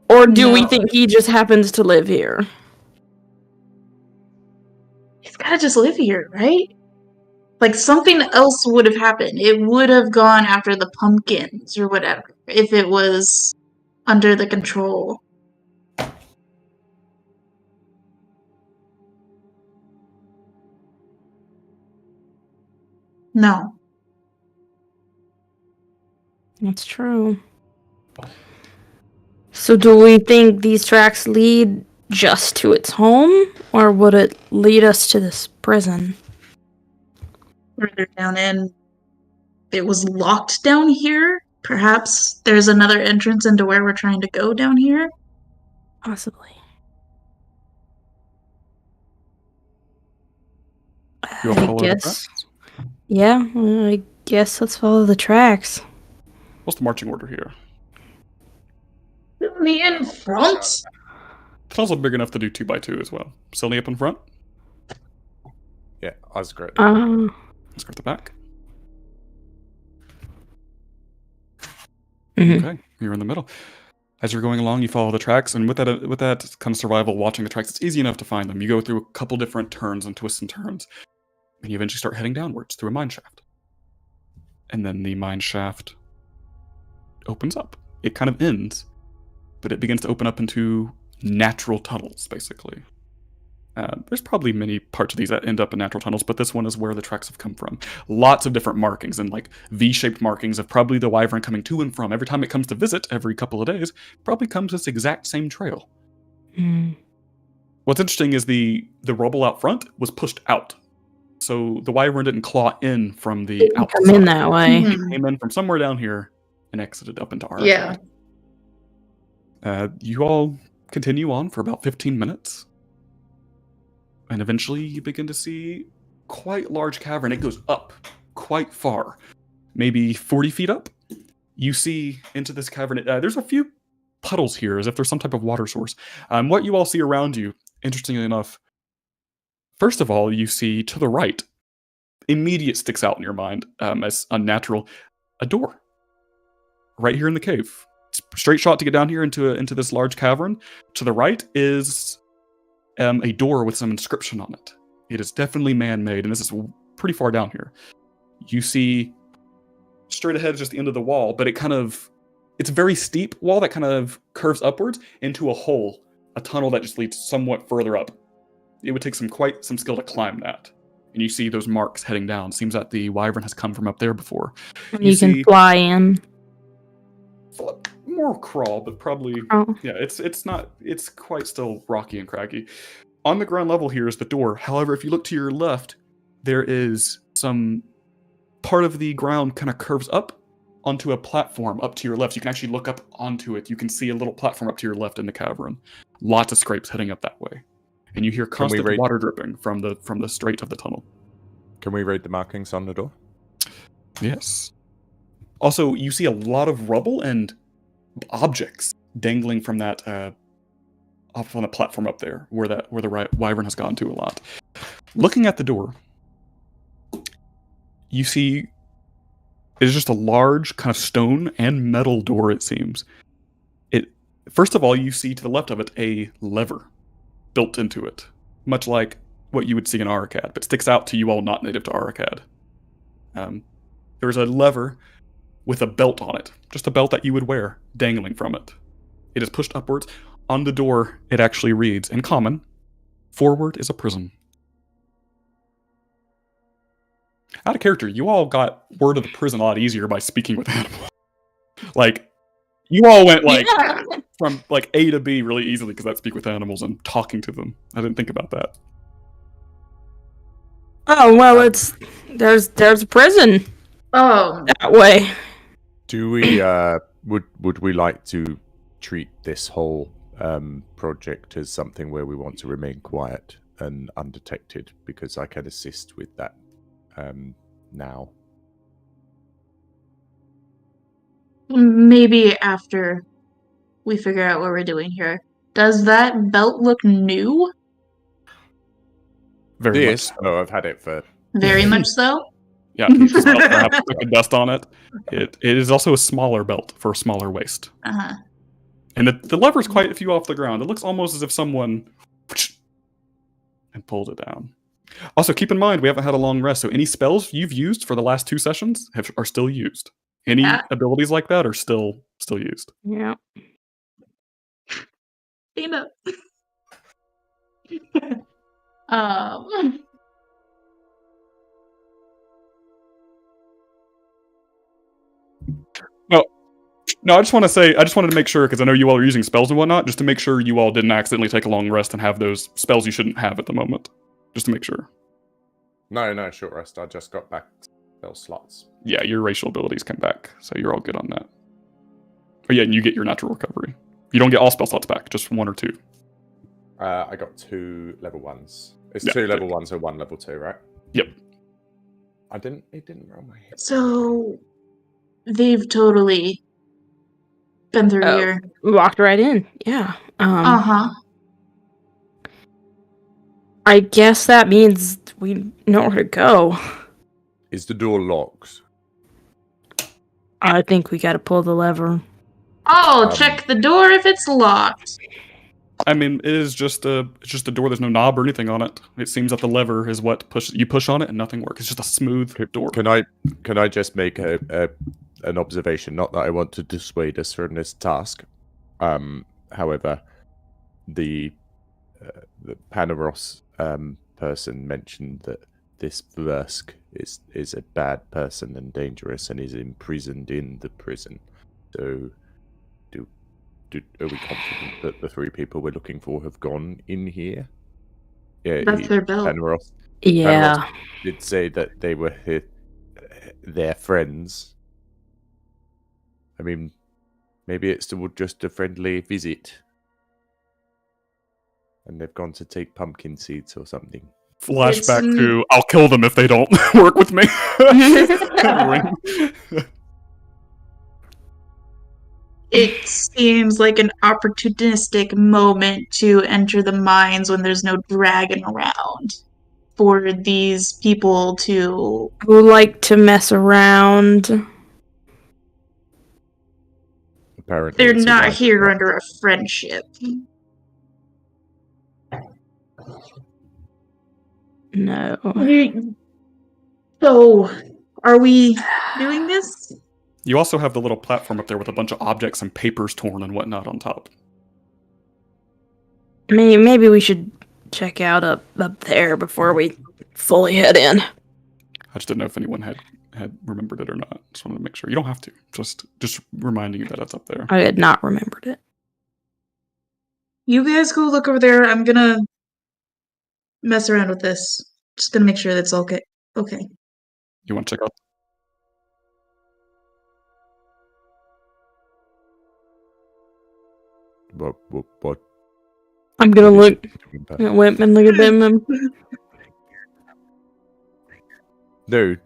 or do we No. think he just happens to live here? He's gotta just live here, right? Like, something else would have happened. It would have gone after the pumpkins or whatever if it was under the control. No. That's true. So do we think these tracks lead just to its home, or would it lead us to this prison? Further down in, it was locked down here. Perhaps there's another entrance into where we're trying to go down here. Possibly. You all I follow the guess. tracks? Yeah, I guess let's follow the tracks. What's the marching order here? Me in front. It's also big enough to do 2x2 as well. Silly up in front. Yeah, I was great. Let's go at the back. Okay, you're in the middle. As you're going along, you follow the tracks, and with that kind of survival, watching the tracks, it's easy enough to find them. You go through a couple different turns and twists and turns, and you eventually start heading downwards through a mine shaft. And then the mine shaft opens up. It kind of ends, but it begins to open up into natural tunnels, basically. There's probably many parts of these that end up in natural tunnels, but this one is where the tracks have come from. Lots of different markings, and like V-shaped markings of probably the wyvern coming to and from. Every time it comes to visit, every couple of days, probably comes this exact same trail. What's interesting is the rubble out front was pushed out. So the wyvern didn't claw in from the outside. Come in that way. It came in from somewhere down here and exited up into our Yeah. You all continue on for about 15 minutes. And eventually you begin to see quite large cavern. It goes up quite far, maybe 40 feet up. You see into this cavern. There's a few puddles here, as if there's some type of water source. What you all see around you, interestingly enough, first of all, you see to the right, immediate sticks out in your mind as unnatural, a door. Right here in the cave. Straight shot to get down here into this large cavern. To the right is a door with some inscription on it. It is definitely man-made, and this is pretty far down here. You see straight ahead is just the end of the wall, but it's a very steep wall that kind of curves upwards into a hole, a tunnel that just leads somewhat further up. It would take quite some skill to climb that. And you see those marks heading down. Seems that the wyvern has come from up there before. You can fly in. More crawl, but probably yeah. It's quite still rocky and craggy. On the ground level here is the door. However, if you look to your left, there is some part of the ground kind of curves up onto a platform up to your left. You can actually look up onto it. You can see a little platform up to your left in the cavern. Lots of scrapes heading up that way, and you hear constant water dripping from the straight of the tunnel. Can we read the markings on the door? Yes. Also, you see a lot of rubble and objects dangling from that off on the platform up there, where the wyvern has gone to a lot. Looking at the door, you see it is just a large kind of stone and metal door. It seems. First of all, you see to the left of it a lever built into it, much like what you would see in Arcad, but sticks out to you all not native to Arcad. There's a lever with a belt on it, just a belt that you would wear, dangling from it. It is pushed upwards. On the door, it actually reads, in common, "Forward is a prison." Out of character, you all got word of the prison a lot easier by speaking with animals. Like, you all went, like, Yeah. from, like, A to B really easily because I speak with animals and talking to them. I didn't think about that. Oh well, there's a prison Oh, that way. Do we would we like to treat this whole project as something where we want to remain quiet and undetected? Because I can assist with that now. maybe after we figure out what we're doing here. Does that belt look new? Very This, much. oh, I've had it for. Very much so. Yeah, you just have to put the dust on it. It is also a smaller belt for a smaller waist. Uh-huh. And the lever's quite a few off the ground. It looks almost as if someone and pulled it down. Also, keep in mind, we haven't had a long rest, so any spells you've used for the last 2 sessions are still used. Any abilities like that are still used. Yeah. Stand up. um. No, I just wanted to make sure, because I know you all are using spells and whatnot, just to make sure you all didn't accidentally take a long rest and have those spells you shouldn't have at the moment. Just to make sure. No, short rest. I just got back to spell slots. Yeah, your racial abilities come back, so you're all good on that. Oh yeah, and you get your natural recovery. You don't get all spell slots back, just 1 or 2. I got 2 level 1s. It's Yeah, 2 level 1s and 1 level 2, right? Yep. It didn't roll my hit. So they've totally been through Oh. here. Walked right in. Yeah. Uh-huh. I guess that means we know where to go. Is the door locked? I think we gotta pull the lever. Oh, check the door if it's locked. I mean, it's just a door. There's no knob or anything on it. It seems that the lever is what you push on it and nothing works. It's just a smooth door. Can I just make an observation? Not that I want to dissuade us from this task. However, the Panaros person mentioned that this Versk is a bad person and dangerous and is imprisoned in the prison. So, are we confident that the 3 people we're looking for have gone in here? Yeah, That's their belt. Panaros Yeah. did say that they were their friends. I mean, maybe it's just a friendly visit. And they've gone to take pumpkin seeds or something. Flashback to, I'll kill them if they don't work with me. It seems like an opportunistic moment to enter the mines when there's no dragon around. For these people to... Who like to mess around. Apparently, They're it's a not wide here plot. under a friendship. No. So, are we doing this? You also have the little platform up there with a bunch of objects and papers torn and whatnot on top. Maybe we should check out up there before we fully head in. I just didn't know if anyone had remembered it or not. Just wanted to make sure. You don't have to. Just reminding you that it's up there. I had not remembered it. You guys go look over there. I'm gonna mess around with this. Just gonna make sure that's okay. Okay. You want to check out? What? I'm gonna what is look it doing, at Whip and look at them. No,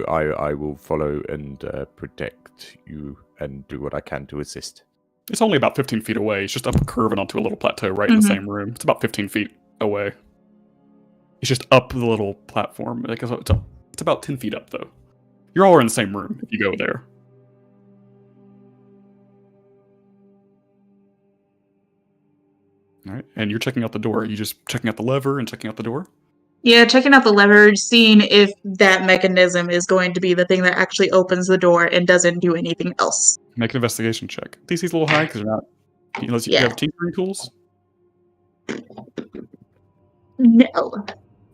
I will follow and protect you and do what I can to assist. It's only about 15 feet away. It's just up a curve and onto a little plateau right in the same room. It's about 15 feet away. It's just up the little platform. Like, it's about 10 feet up, though. You're all in the same room if you go there. All right, and you're checking out the door. Are you just checking out the lever and checking out the door? Yeah, checking out the lever, seeing if that mechanism is going to be the thing that actually opens the door and doesn't do anything else. Make an investigation check. DC's a little high because you're not. You have tinkering tools. No.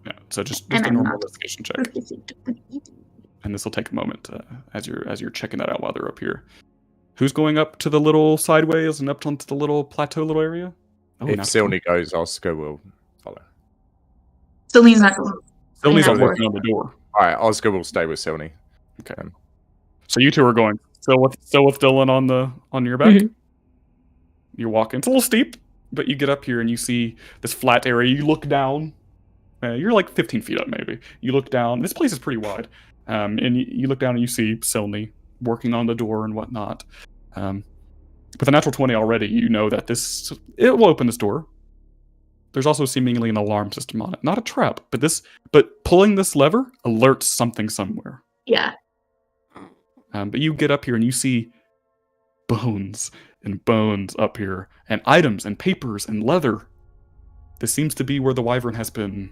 Yeah. So just And a I'm normal not. investigation check, and this will take a moment as you're checking that out while they're up here. Who's going up to the little sideways and up onto the little plateau little area? If natural 20. Silny goes, Oscar will follow. Sylne's not going. Sylne's not not going. working on the door. All right, Oscar will stay with Silny. Okay. So you two are going still with Dylan on your back. Mhm. You're walking. It's a little steep, but you get up here and you see this flat area. You look down. You're like 15 feet up, maybe. You look down. This place is pretty wide, and you look down and you see Silny working on the door and whatnot. With a natural 20 already, you know that it will open this door. There's also seemingly an alarm system on it. Not a trap, but pulling this lever alerts something somewhere. Yeah. But you get up here and you see bones and bones up here, and items and papers and leather. This seems to be where the wyvern has been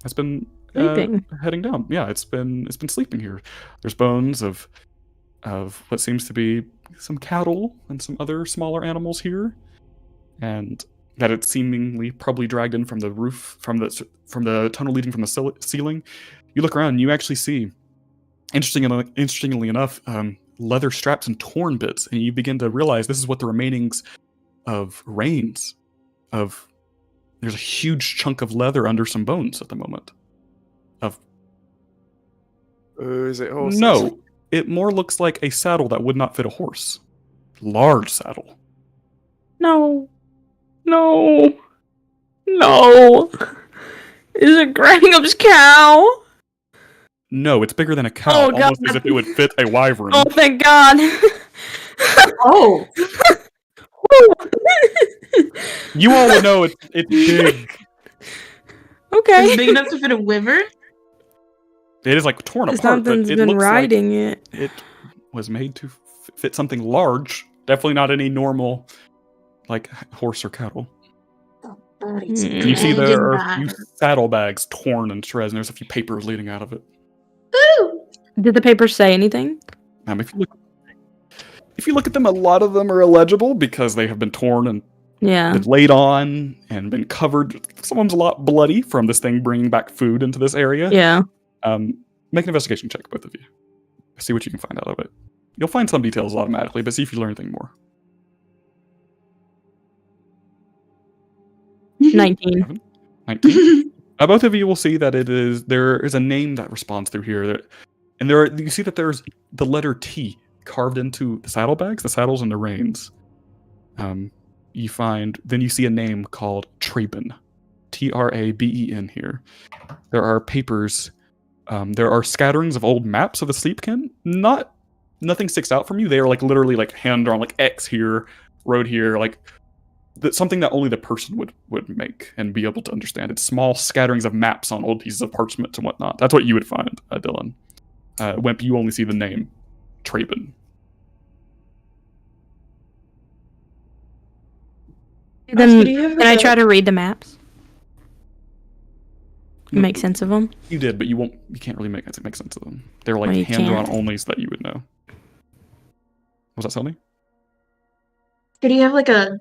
Sleeping. heading down. Yeah, it's been sleeping here. There's bones of what seems to be some cattle and some other smaller animals here, and that it's seemingly probably dragged in from the roof, from the tunnel leading from the ceiling. You look around and you actually see, interestingly enough, leather straps and torn bits, and you begin to realize this is what the remainings of reins of. There's a huge chunk of leather under some bones at the moment. Is it horses? No, it more looks like a saddle that would not fit a horse. Large saddle. No. No. No. Is it Graham's cow? No, it's bigger than a cow, Oh, God. almost as if it would fit a wyvern. Oh, thank God. Oh. You all would know it's big. Okay. It's big enough to fit a wyvern? It is like torn apart, Something's but it been looks riding it. like it was made to fit something large. Definitely not any normal, like horse or cattle. Mm. You see there are a Imagine few saddlebags torn and shreds, and there's a few papers leading out of it. Ooh. Did the paper say anything? If you look at them, a lot of them are illegible because they have been torn and Yeah. been laid on and been covered. Some of them's a lot bloody from this thing bringing back food into this area. Yeah. Make an investigation check, both of you. See what you can find out of it. You'll find some details automatically, but see if you learn anything more. 19. 19. Both of you will see that there is a name that responds through here, and you see that there's the letter T carved into the saddlebags, the saddles, and the reins. Then you see a name called Traben, Traben here. There are papers. There are scatterings of old maps of the Sleepkin. Nothing sticks out from you. They are like literally like hand drawn, like X here, road here, like something that only the person would make and be able to understand. It's small scatterings of maps on old pieces of parchment and whatnot. That's what you would find, Dylan. Wemp, you only see the name Traben. Then can I try to read the maps? Make sense of them? You did, but you can't really make sense of them. They're like Well, you hand-drawn can't. only so that you would know. Was that something? Could you have like a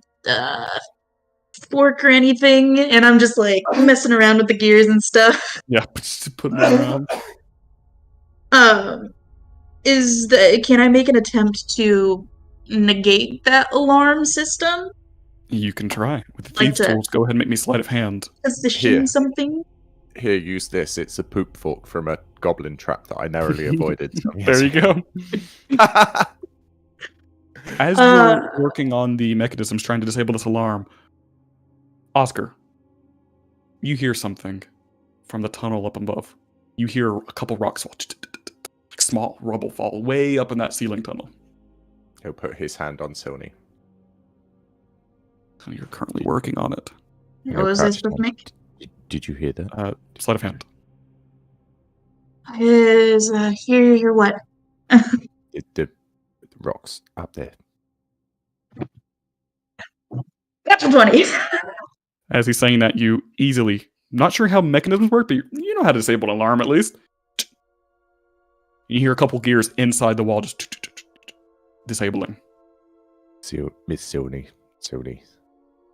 fork or anything? And I'm just like messing around with the gears and stuff. Yeah, put them around. Can I make an attempt to negate that alarm system? You can try. With the Like thieves' to- tools, go ahead and make me sleight of hand. Position Here. something? Here, use this. It's a poop fork from a goblin trap that I narrowly avoided. There you go. As you're working on the mechanisms trying to disable this alarm, Oscar, you hear something from the tunnel up above. You hear a couple rocks fall, like small rubble fall way up in that ceiling tunnel. He'll put his hand on Silny. So you're currently working on it. What was I supposed to make? Did you hear that? Sleight of hand. Hear what? The rocks up there. That's a 20. As he's saying that, you easily, not sure how mechanisms work, but you know how to disable an alarm at least. You hear a couple gears inside the wall just disabling. Miss Silny.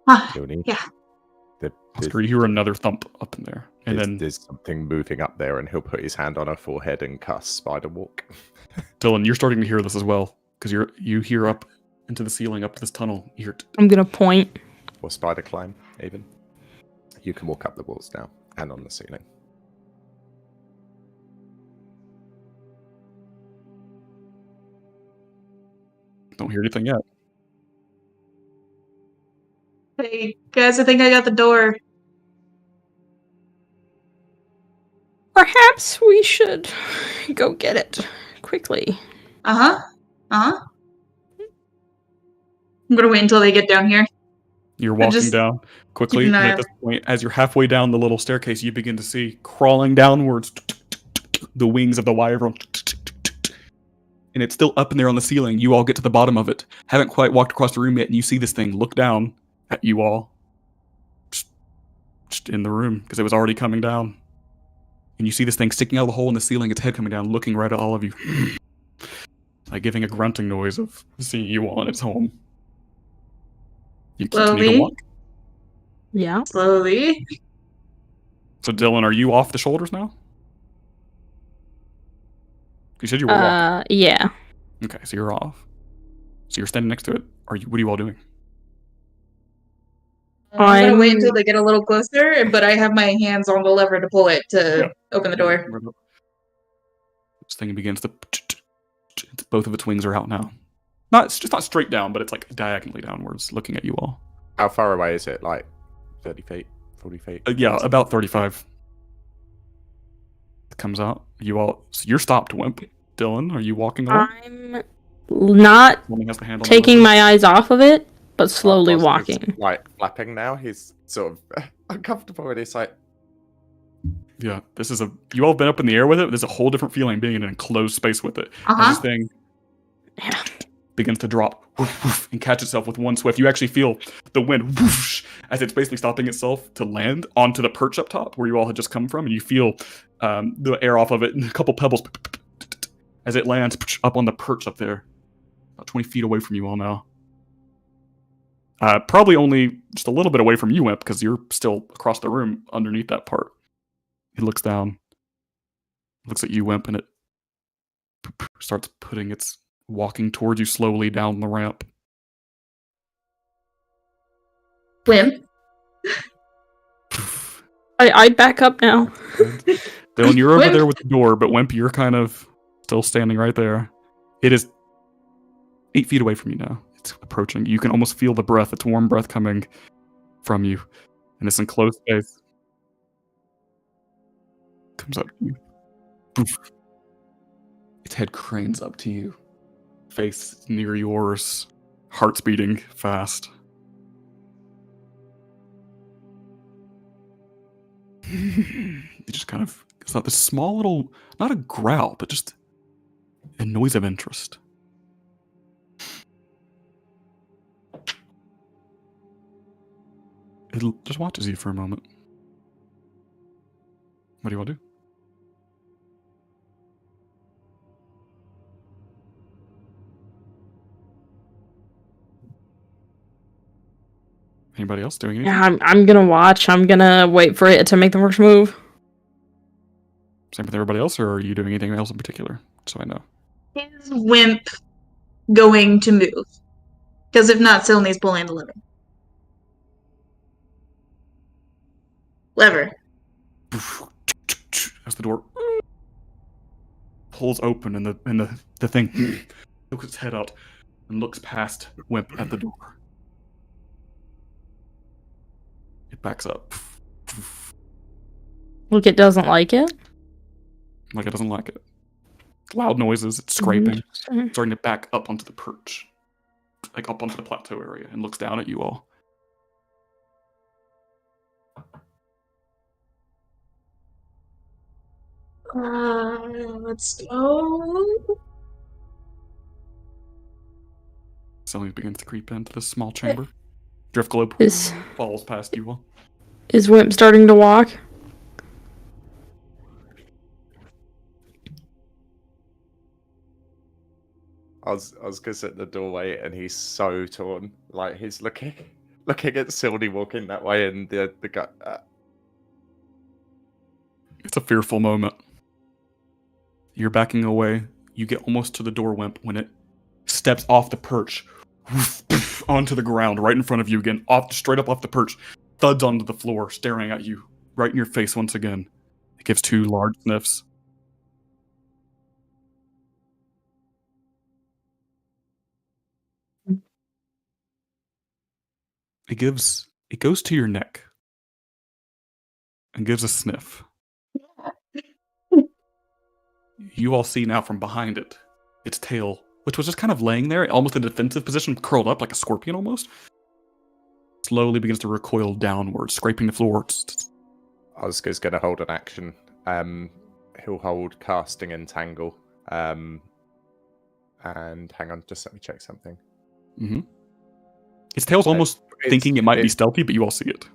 Ah, Silny. yeah. Oscar, you hear another thump up in there, and then there's something moving up there, and he'll put his hand on her forehead and cast Spider Walk. Dylan, you're starting to hear this as well because you hear up into the ceiling, up to this tunnel. You hear I'm gonna point. Or Spider Climb, even. You can walk up the walls now and on the ceiling. Don't hear anything yet. Hey, guys, I think I got the door. Perhaps we should go get it quickly. Uh-huh. Uh-huh. I'm gonna wait until they get down here. You're walking just down quickly, keep an and eye at this point, as you're halfway down the little staircase, you begin to see crawling downwards the wings of the wyvern. And it's still up in there on the ceiling. You all get to the bottom of it. Haven't quite walked across the room yet, and you see this thing look down at you all. Just in the room, because it was already coming down. And you see this thing sticking out of the hole in the ceiling, its head coming down, looking right at all of you. Like giving a grunting noise of seeing you all in its home. You continue to Slowly. walk. Yeah. Slowly. So Dylan, are you off the shoulders now? You said you were walking. Yeah. Okay, so you're off. So you're standing next to it. What are you all doing? I'm gonna wait I'm- until they get a little closer, but I have my hands on the lever to pull it to open the door. This thing begins to. Both of its wings are out now. It's just not straight down, but it's like diagonally downwards, looking at you all. How far away is it? Like 30 feet? 40 feet? Yeah, about 35. It comes out. You all. So you're stopped, Wimp. Dylan, are you walking along? I'm not Someone has the hand on the taking lever. my eyes off of it, but slowly Oscar's, walking. like flapping now. He's sort of uncomfortable, and he's like, Yeah, this is you all have been up in the air with it. There's a whole different feeling being in an enclosed space with it. As this thing Yeah. begins to drop whoosh, whoosh, and catch itself with one swift. You actually feel the wind whoosh, as it's basically stopping itself to land onto the perch up top where you all had just come from, and you feel the air off of it and a couple pebbles as it lands up on the perch up there, about 20 feet away from you all now. Probably only just a little bit away from you, Wimp, because you're still across the room underneath that part. It looks down, looks at you, Wimp, and it starts walking towards you slowly down the ramp. Wimp. I back up now. Dylan, you're over Wimp. there with the door, but Wimp, you're kind of still standing right there. It is 8 feet away from you now. It's approaching. You can almost feel the breath, its warm breath coming from you in this enclosed space. Comes up to you. Poof. Its head cranes up to you. Face near yours. Heart's beating fast. It just kind of, it's not this small little, not a growl, but just a noise of interest. It just watches you for a moment. What do you want to do? Anybody else doing anything? Yeah, I'm gonna watch. I'm gonna wait for it to make the first move. Same with everybody else, or are you doing anything else in particular? So I know. Is Wimp going to move? Because if not, Silney's pulling the lever. Lever. As the door pulls open and the thing looks its head out and looks past Wimp at the door. It backs up. Look, it doesn't like it. Like it doesn't like it. Loud noises, it's scraping. Interesting. Starting to back up onto the perch. Like up onto the plateau area and looks down at you all. Let's go. Suddenly begins to creep into this small chamber. Drift globe Is falls past you all. Wimp starting to walk? I was gonna sit in the doorway, and he's so torn. Like he's looking looking at Sildy walking that way, and the guy. It's a fearful moment. You're backing away. You get almost to the door, Wimp, when it steps off the perch, onto the ground, right in front of you again, straight up off the perch, thuds onto the floor, staring at you, right in your face once again. It gives 2 large sniffs. It goes to your neck and gives a sniff. You all see now from behind it, its tail, which was just kind of laying there, almost in a defensive position, curled up like a scorpion almost, slowly begins to recoil downwards, scraping the floor. Oscar's going to hold an action. He'll hold casting entangle. And hang on, just let me check something. Mm-hmm. Its tail's almost thinking it might be stealthy, but you all see it.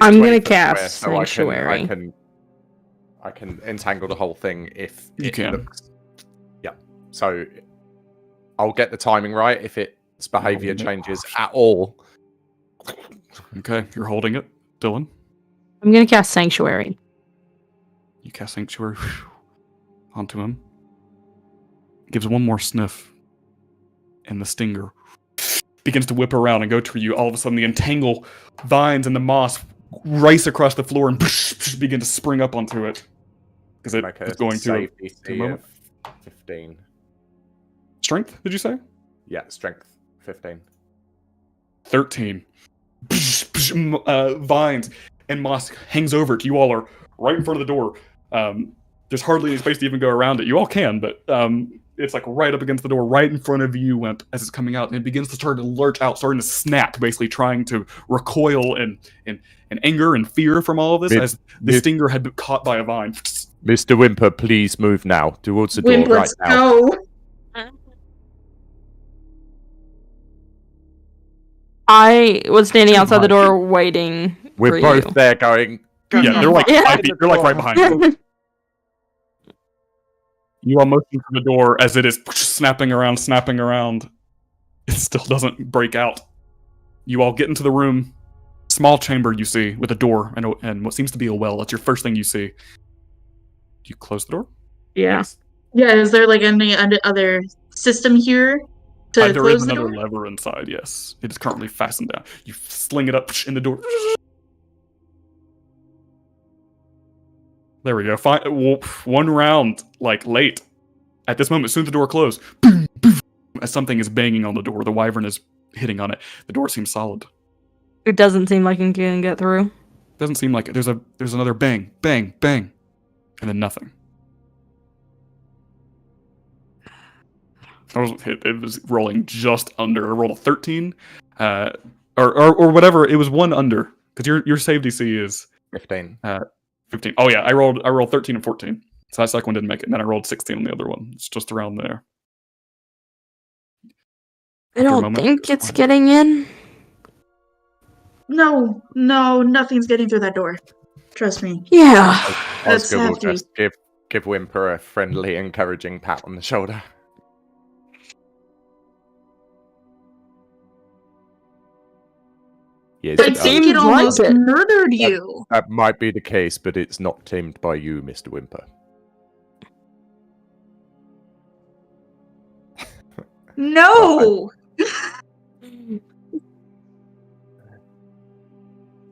I'm going to cast Sanctuary. I can entangle the whole thing if you can. Looks... Yeah. So I'll get the timing right if its behavior changes at all. Okay, you're holding it. Dylan? I'm going to cast Sanctuary. You cast Sanctuary onto him. Gives one more sniff. And the stinger begins to whip around and go to you. All of a sudden, the entangle vines and the moss race across the floor and begin to spring up onto it. Because it's going through a moment. 15. Strength, did you say? Yeah, strength 15. 13. Vines and moss hangs over it. You all are right in front of the door. There's hardly any space to even go around it. You all can, but it's like right up against the door, right in front of you, Wimp, as it's coming out. And it begins to start to lurch out, starting to snap, basically trying to recoil in anger and fear from all of this, as the stinger had been caught by a vine. Mr. Wimper, please move now towards the door right now. Go. I was standing outside the door waiting. We're both there going. Yeah, they're like 5 feet. They're like right behind you. You are motioning for the door as it is snapping around. It still doesn't break out. You all get into the room. Small chamber you see with a door and what seems to be a well. That's your first thing you see. Do you close the door? Yeah. Yeah, is there like any other system here to There close is the another door? lever inside, yes. It is currently fastened down. You sling it up in the door. There we go. One round, like, late. At this moment, as soon as the door closed, as something is banging on the door, the wyvern is hitting on it. The door seems solid. It doesn't seem like it can get through. Doesn't seem like it. There's another bang, bang, bang, and then nothing. It was rolling just under. I rolled a 13, or whatever. It was one under because your save DC is 15. 15. Oh yeah, I rolled 13 and 14. So that second one didn't make it. And then I rolled 16 on the other one. It's just around there. I don't think it's getting in. No, nothing's getting through that door. Trust me. Yeah. That's Oscar will hefty. just give Wimper a friendly, encouraging pat on the shoulder. Yes, I think it almost murdered you. That might be the case, but it's not tamed by you, Mr. Wimper. No.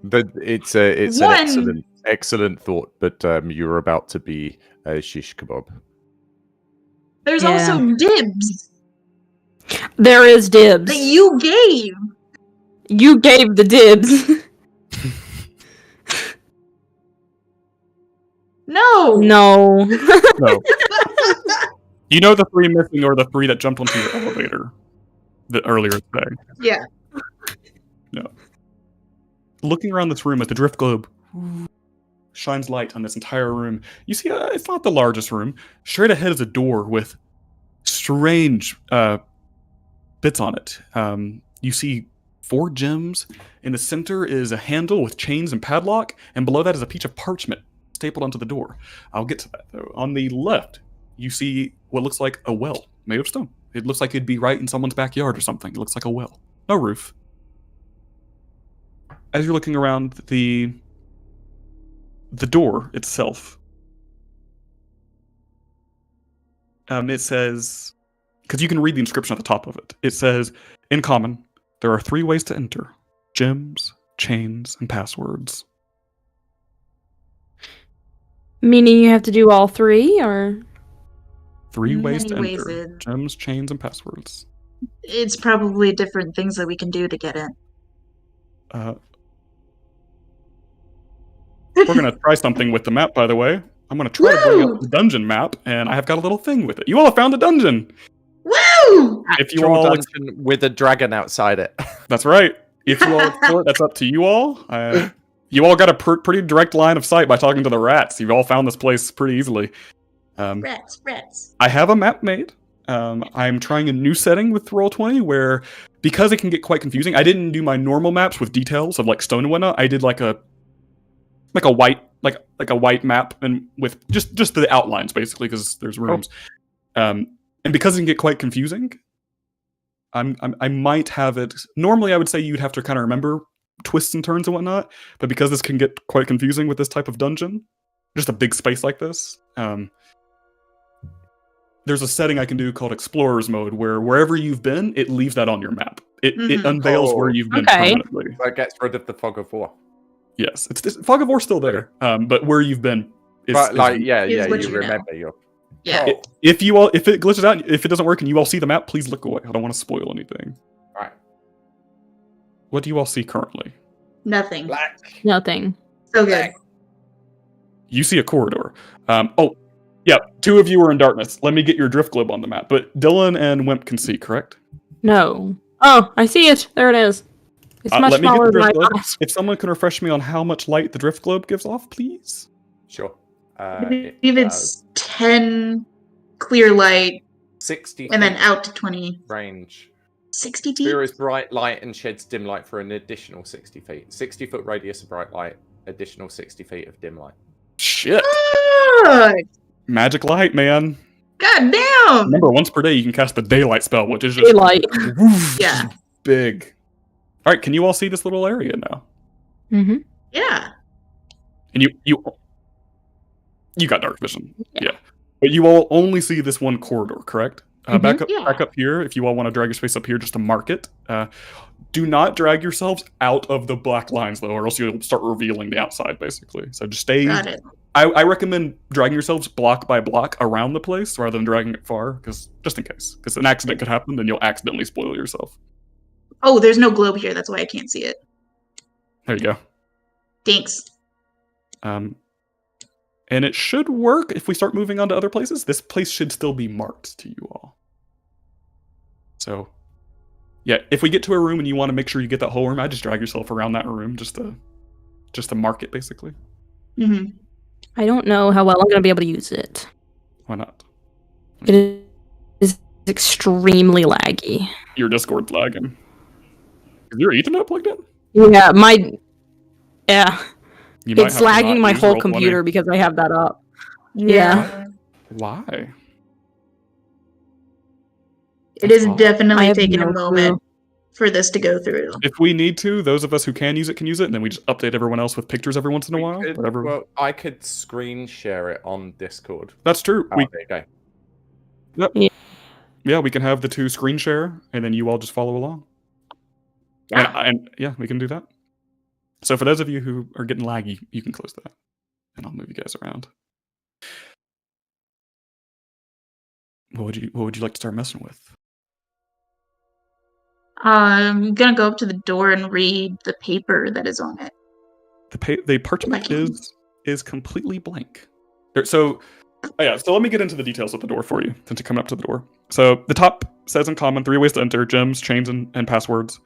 But it's an excellent thought. But you're about to be a shish kebab. There's also dibs There is dibs. that you gave. You gave the dibs. No. No. No. You know the 3 missing or the 3 that jumped onto your elevator earlier today. Yeah. No. Looking around this room at the drift globe shines light on this entire room. You see, it's not the largest room. Straight ahead is a door with strange bits on it. You see 4 gems. In the center is a handle with chains and padlock, and below that is a piece of parchment stapled onto the door. I'll get to that, though. On the left, you see what looks like a well made of stone. It looks like it'd be right in someone's backyard or something. It looks like a well. No roof. as you're looking around the door itself, it says, because you can read the inscription at the top of it. It says, in common, there are 3 ways to enter: gems, chains, and passwords. Meaning you have to do all 3, or 3 ways to Many ways enter: in. gems, chains, and passwords. It's probably different things that we can do to get in. We're going to try something with the map, by the way. I'm going to try to bring Woo! up the dungeon map, and I have got a little thing with it. You all have found a dungeon! Woo! If you Troll all... dungeon with a dragon outside it. That's right. If you all explore it, that's up to you all. You all got a pretty direct line of sight by talking to the rats. You've all found this place pretty easily. Rats. I have a map made. I'm trying a new setting with Roll20 where, because it can get quite confusing, I didn't do my normal maps with details of like stone and whatnot. I did like a white map and with just the outlines basically because there's rooms. And because it can get quite confusing, I might have it. Normally, I would say you'd have to kind of remember twists and turns and whatnot, but because this can get quite confusing with this type of dungeon, just a big space like this, there's a setting I can do called Explorer's Mode, where wherever you've been, it leaves that on your map. It unveils where you've been permanently. So it gets rid of the fog of war. Yes, it's fog of war's still there, but where you've been is what you you remember your. Yeah. If it glitches out, if it doesn't work, and you all see the map, please look away. I don't want to spoil anything. Right. What do you all see currently? Nothing. Black. nothing? So good. You see a corridor. Yeah, 2 of you are in darkness. Let me get your drift globe on the map. But Dylan and Wimp can see, correct? No. Oh, I see it. There it is. It's much let me get smaller the than my drift globe. eyes. If someone can refresh me on how much light the drift globe gives off, please. Sure. I believe it's 10 clear light 60 and then feet out to 20. range. 60 feet? Sphere is bright light and sheds dim light for an additional 60 feet. 60-foot radius of bright light, additional 60 feet of dim light. Shit. Fuck! Magic light, man. God damn! Remember, once per day you can cast the daylight spell, which is just Daylight. woof, Yeah. big. All right, can you all see this little area now? Mm-hmm. Yeah. And you got dark vision, yeah. But you all only see this one corridor, correct? Back up here. If you all want to drag your space up here, just to mark it. Do not drag yourselves out of the black lines, though, or else you'll start revealing the outside, basically. So just stay. Got it. I recommend dragging yourselves block by block around the place rather than dragging it far, because just in case, because an accident could happen, then you'll accidentally spoil yourself. Oh, there's no globe here. That's why I can't see it. There you go. Thanks. And it should work if we start moving on to other places. This place should still be marked to you all. So, yeah, if we get to a room and you want to make sure you get that whole room, I just drag yourself around that room just to mark it, basically. Mm-hmm. I don't know how well I'm going to be able to use it. Why not? It is extremely laggy. Your Discord's lagging. Is your Ethernet plugged in? Yeah, You might it's have to lagging not my use whole Roll20. computer because I have that up. Yeah. Why? It is Oh, I definitely have taking no a moment for this to go through. If we need to, those of us who can use it, and then we just update everyone else with pictures every once in a while. Whatever. Well, I could screen share it on Discord. That's true. Oh, there you go. Yeah, we can have the 2 screen share, and then you all just follow along. Yeah. And yeah, we can do that. So for those of you who are getting laggy, you can close that, and I'll move you guys around. What would you like to start messing with? I'm gonna go up to the door and read the paper that is on it. The parchment is completely blank. So let me get into the details of the door for you, since you're coming up to the door. So the top says in common 3 ways to enter: gems, chains, and passwords.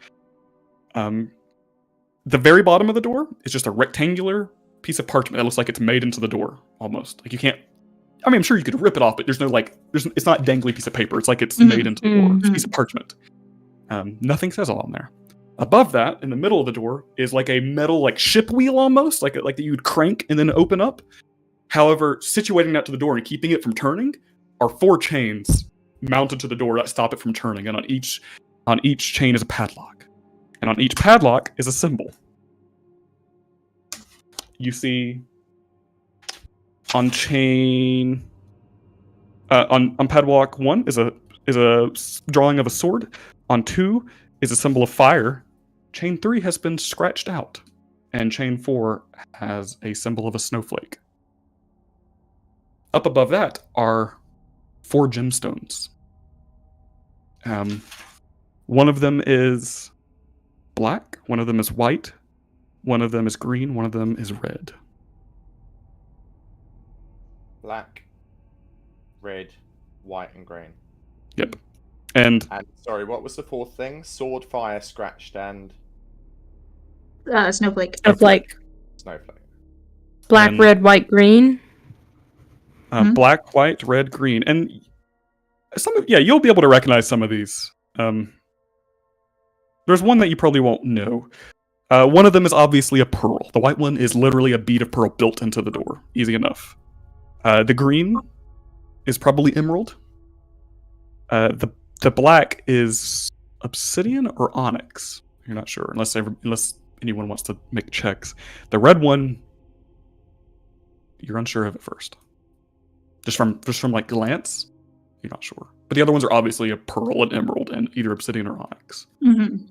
The very bottom of the door is just a rectangular piece of parchment that looks like it's made into the door, almost. Like you can't. I mean, I'm sure you could rip it off, but it's not a dangly piece of paper. It's like it's made into the door. It's a piece of parchment. Nothing says all on there. Above that, in the middle of the door, is like a metal ship wheel almost, like that you'd crank and then open up. However, situating that to the door and keeping it from turning are 4 chains mounted to the door that stop it from turning, and on each chain is a padlock, and on each padlock is a symbol. you see on chain on padlock 1 is a drawing of a sword. On 2 is a symbol of fire. Chain 3 has been scratched out, and chain 4 has a symbol of a snowflake. Up above that are 4 gemstones. One of them is black, one of them is white, one of them is green, one of them is red. Black, red, white, and green. Yep. And sorry, what was the fourth thing? Sword, fire, scratched, and Snowflake. Snowflake. snowflake. Black, And- red, white, green. black, white, red, green, and you'll be able to recognize some of these. There's one that you probably won't know. One of them is obviously a pearl. The white one is literally a bead of pearl built into the door. Easy enough. The green is probably emerald. The black is obsidian or onyx. You're not sure unless anyone wants to make checks. The red one, you're unsure of at first. Just from like glance, you're not sure. But the other ones are obviously a pearl and emerald and either obsidian or onyx. Mm-hmm.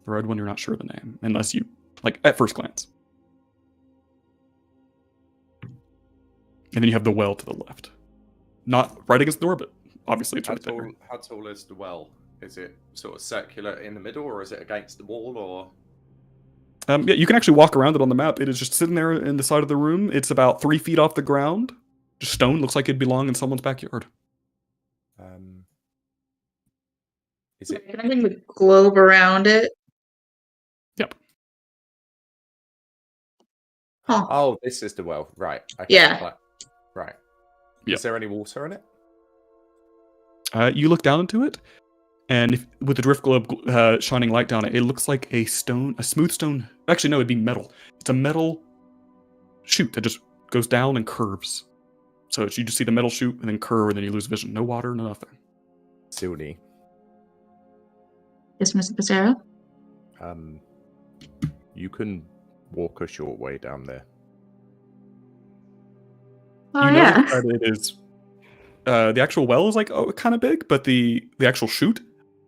The red one, you're not sure of the name unless you like at first glance. And then you have the well to the left, not right against the door, but obviously it's right there. How tall is the well? Is it sort of circular in the middle, or is it against the wall, or? Yeah, you can actually walk around it on the map. It is just sitting there in the side of the room. It's about 3 feet off the ground. Just stone. Looks like it'd belong in someone's backyard. Is it? Can I bring the globe around it? Yep. Huh. Oh, this is the well, right? Okay, Yeah. Right. Yep. Is there any water in it? You look down into it, and with the drift globe shining light down it, it looks like a smooth stone. Actually, no, it'd be metal. It's a metal chute that just goes down and curves. So you just see the metal chute and then curve, and then you lose vision. No water, no nothing. Silny. Yes, Mr. Pissarro? You can walk a short way down there. Oh, You yeah. notice that it is the actual well is like kind of big, but the actual chute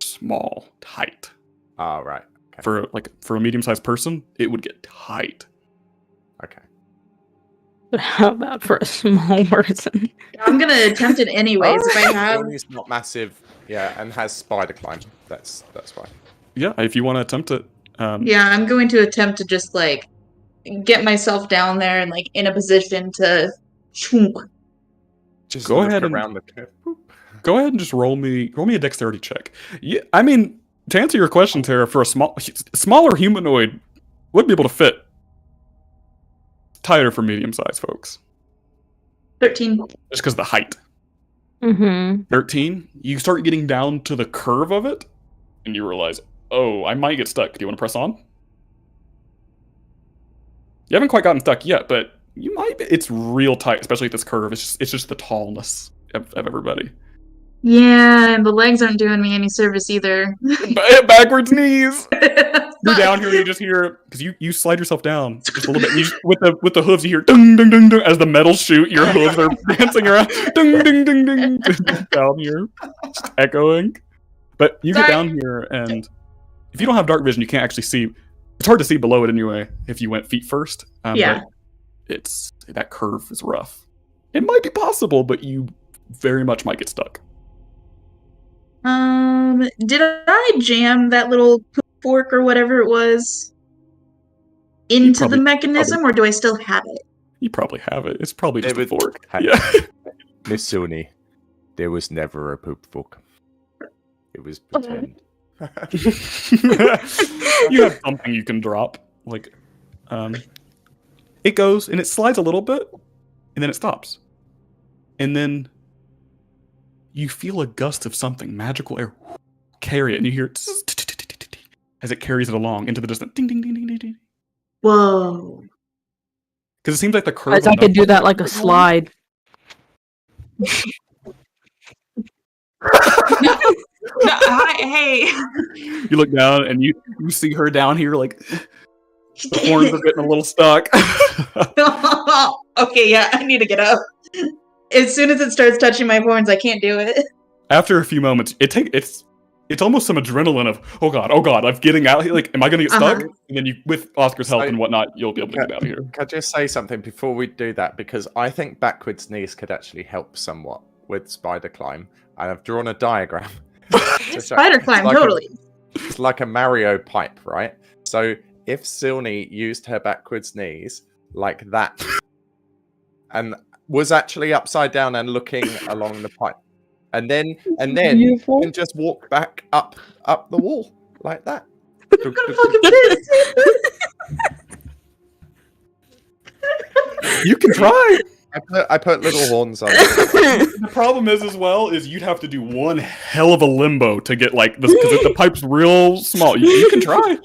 small, tight. Ah, right. Okay. For a medium-sized person, it would get tight. Okay. But how about for a small person? I'm going to attempt it anyways if I have. Silny's not massive, yeah, and has spider climb. That's fine. Yeah, if you want to attempt it. Yeah, I'm going to attempt to just, like, get myself down there and, like, in a position to chunk. Just Go look ahead and- around the curve. Go ahead and just roll me a dexterity check. Yeah, I mean, to answer your question, Tara, for a smaller humanoid would be able to fit. Tighter for medium-sized folks. 13. Just because of the height. Mm-hmm. 13, you start getting down to the curve of it, and you realize, oh, I might get stuck. Do you want to press on? You haven't quite gotten stuck yet, but you might be. It's real tight, especially at this curve. It's just the tallness of everybody. Yeah, and the legs aren't doing me any service either. Backwards knees! You're down here, you just hear, because you slide yourself down just a little bit. You just, with the hooves, you hear dung, dung, dung, dung, as the metal chute, your hooves are dancing around. Dung, dung, dung, dung, down here, just echoing. But you get Sorry. down here, and if you don't have dark vision, you can't actually see. It's hard to see below it anyway, if you went feet first. Yeah. But that curve is rough. It might be possible, but you very much might get stuck. Did I jam that little poop fork or whatever it was into probably- the mechanism, or do I still have it? You probably have it. It's probably just a David, fork. ha- Yeah. Miss Silny, there was never a poop fork. It was pretend. You have something you can drop. It goes and it slides a little bit, and then it stops. And then you feel a gust of something, magical air, carry it, and you hear it as it carries it along into the distance. Ding, ding, ding, ding, ding, ding. Whoa. Because it seems like the curve. I could do that like a slide. Hey. You look down and you see her down here, like The horns are getting a little stuck. Okay, yeah, I need to get up. As soon as it starts touching my horns, I can't do it. After a few moments, it's almost some adrenaline of oh god, I'm getting out here. Like, am I gonna get stuck? And then with Oscar's help and whatnot, you'll be able to get out of here. Can I just say something before we do that? Because I think backwards knees could actually help somewhat with spider climb. And I've drawn a diagram. Spider climb, like totally. It's like a Mario pipe, right? So if Silny used her backwards knees like that, and was actually upside down and looking along the pipe, and then Beautiful. you can just walk back up the wall like that. I'm gonna fucking piss. You can try. I put little horns on. The problem is you'd have to do one hell of a limbo to get like this because the pipe's real small. You can try.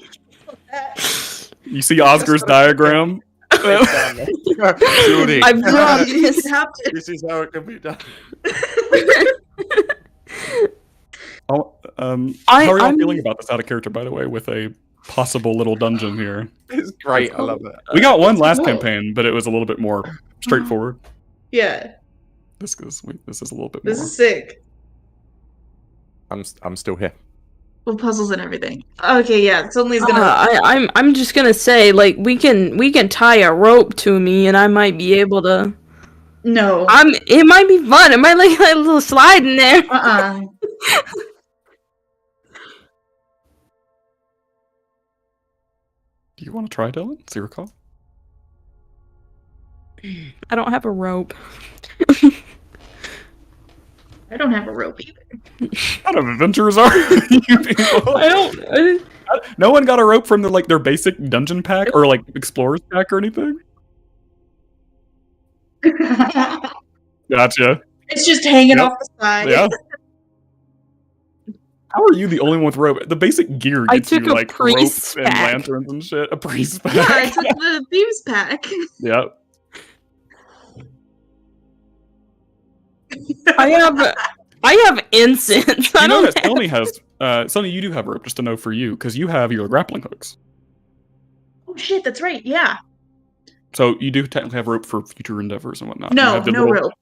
You see Oscar's diagram? Judy, I've drawn this. this is how it can be done. How are y'all feeling about this out of character, by the way, with a possible little dungeon here? It's great. I love it. We got one last cool. campaign, but it was a little bit more straightforward. Yeah, This is a little bit more. this is sick. I'm still here. With puzzles and everything. Okay, yeah, suddenly he's gonna. I'm just gonna say, like, we can tie a rope to me, and I might be able to. No. It might be fun. It might like a little slide in there. Do you want to try, Dylan? Is your call? I don't have a rope. I don't have a rope either. What kind of adventurers are you people? I don't. No one got a rope from their basic dungeon pack or like explorer's pack or anything. Gotcha. It's just hanging Yep. off the side. Yeah. How are you the only one with rope? The basic gear I gets you took a like priest's ropes and pack. lanterns and shit. A priest pack. Yeah, I took the thieves pack. Yep. I have incense. I You know don't. that Sony has. Sony, you do have rope. Just to know for you, because you have your grappling hooks. Oh shit, that's right. Yeah. So you do technically have rope for future endeavors and whatnot. You No, have the no little- rope.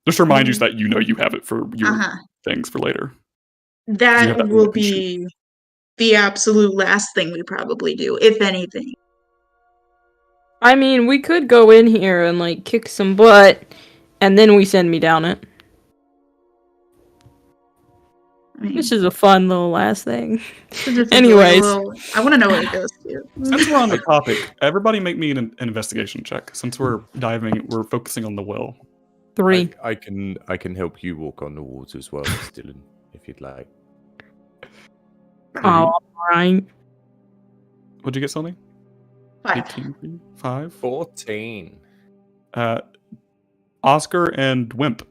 Just to remind you that you know you have it for your Uh-huh. things for later. You have That that will rope and be the absolute last thing we probably do, if anything. I mean, we could go in here and like kick some butt, and then we send me down it. I mean, This is a fun little last thing. it's just like a anyways. little- I want to know what it goes to. Since we're on the topic, everybody make me an investigation check. Since we're focusing on the well. 3. I can help you walk on the walls as well, Miss Dylan, if you'd like. Oh, alright. What'd you get, Sony? 5. 18, 5. 14. Oscar and Wimp.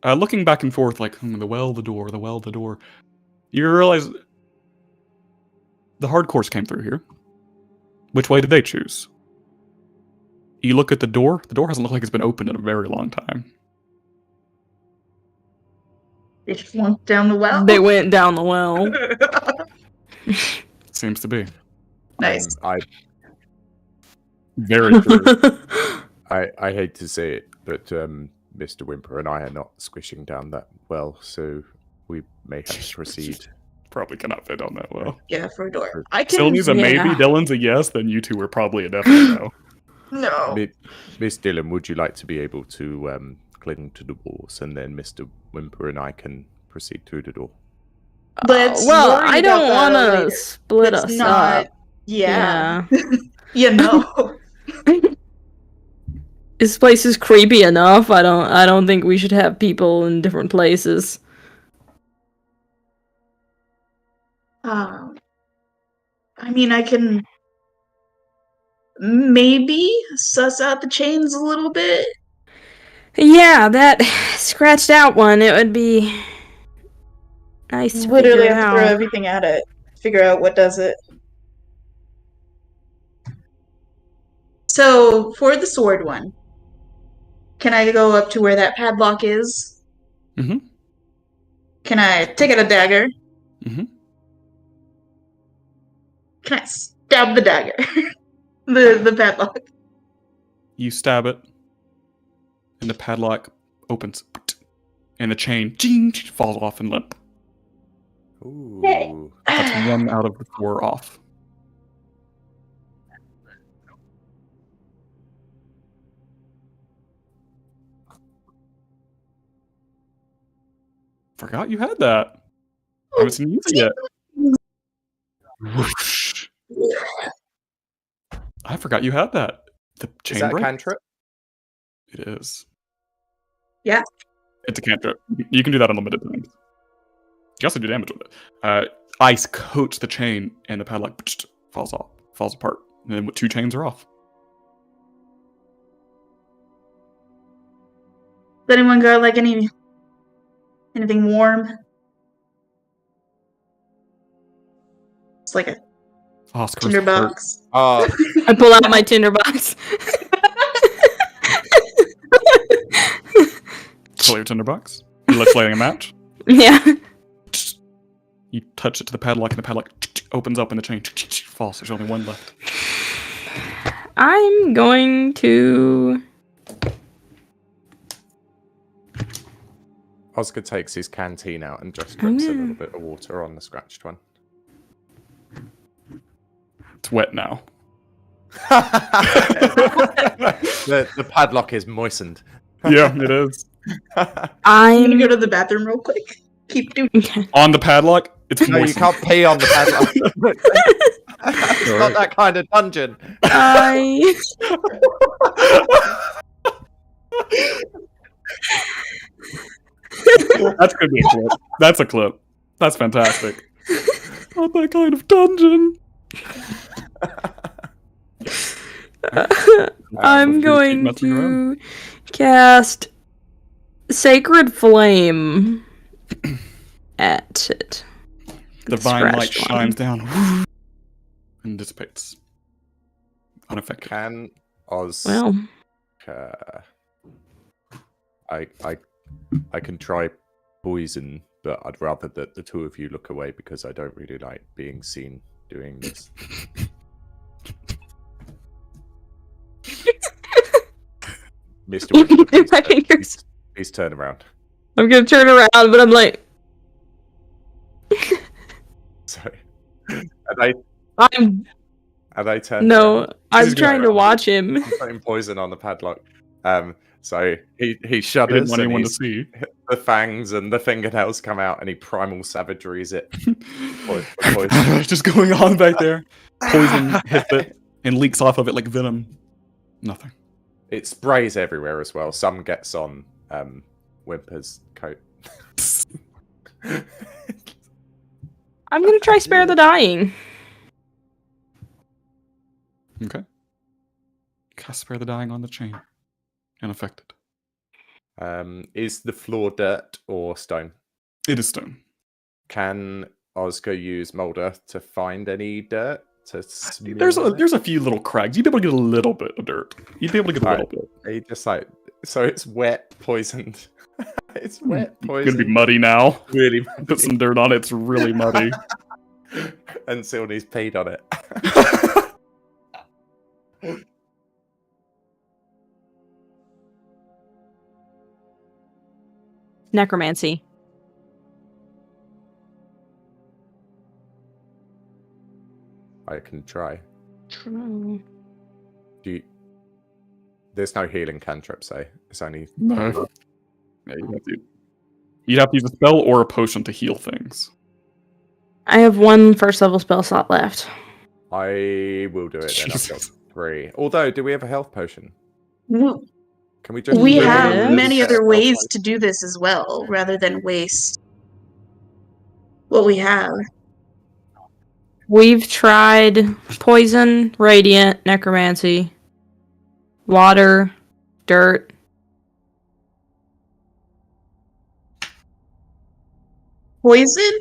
Looking back and forth, like, the well, the door, the well, the door. You realize the hardcores came through here. Which way did they choose? You look at the door hasn't looked like it's been opened in a very long time. They just went down the well. They went down the well. Seems to be. Nice. Very true. I hate to say it, but Mr. Wimper and I are not squishing down that well, so we may have to proceed. Probably cannot fit on that well. Yeah, for a door. I can. Sylvie's a maybe, yeah. Dylan's a yes, then you two are probably a definite no. No. Miss Dylan, would you like to be able to cling to the walls, and then Mr. Wimper and I can proceed through the door? Let's well, worry I don't about that want to later. split It's us not. up. Yeah. You know. This place is creepy enough. I don't think we should have people in different places. I mean, I can maybe suss out the chains a little bit. Yeah, that scratched out one. It would be nice to Literally figure have to throw out. everything at it. Figure out what does it. So, for the sword one, can I go up to where that padlock is? Mhm. Can I take out a dagger? Mhm. Can I stab the dagger? the padlock. You stab it, and the padlock opens, and the chain falls off and limp. Ooh. That's 1 out of the 4 off. Forgot you had that. I haven't seen you use it yet. Whoosh. I forgot you had that. The chain Is that a break. cantrip? It is. Yeah. It's a cantrip. You can do that unlimited times. You can also do damage with it. Ice coats the chain, and the padlock falls apart. And then 2 chains are off. Does anyone got like anything warm? It's like a Oscar's tinder hurt. box. I pull out my tinderbox. Pull your tinderbox. You let's lighting a match. Yeah. You touch it to the padlock, and the padlock opens up, and the chain falls. There's only 1 left. I'm going to. Oscar takes his canteen out and just drips a little bit of water on the scratched one. It's wet now. The padlock is moistened. Yeah, it is. I'm gonna I'm. go to the bathroom real quick. Keep doing. On the padlock, it's No, you moistened. can't pee on the padlock. It's not that kind of dungeon. I. That's gonna be a clip. That's a clip. That's fantastic. Not that kind of dungeon. I'm keep going messing around. to cast Sacred Flame at it. Divine light Scratched one. shines down and dissipates. Unaffected. Can Oz? Well, I can try poison, but I'd rather that the 2 of you look away because I don't really like being seen doing this. Mr. you Whitford, do my fingers. please turn around. I'm gonna turn around, but I'm like, Sorry. And I'm I turn. no, I'm She's trying to going watch him. I'm putting poison on the padlock. So he I didn't shudders want and anyone to he's- see. the fangs and the fingernails come out and he primal savageries it. Poison. Just going on back there. Poison hits it and leaks off of it like venom. Nothing. It sprays everywhere as well. Some gets on Whimper's coat. I'm gonna try Spare the Dying. Okay. Cast Spare the Dying on the chain. Unaffected. Is the floor dirt or stone? It is stone. Can Oscar use mold earth to find any dirt? There's a few little crags. You'd be able to get a little bit of dirt. You'd be able to get a little bit. He just like so it's wet, poisoned. It's wet, It's poisoned. gonna be muddy now. Really Put muddy. some dirt on it. It's really muddy. And Silney's peed on it. Necromancy. I can try. True. Do you... There's no healing cantrip, say. It's only No. Yeah, you'd have to use a spell or a potion to heal things. I have 1 first level spell slot left. I will do it then. I've got Jesus. 3. Although, do we have a health potion? We Can we just Yeah. have many get a other health ways potion? to do this as well, rather than waste what we have. We've tried poison, radiant, necromancy, water, dirt. Poison?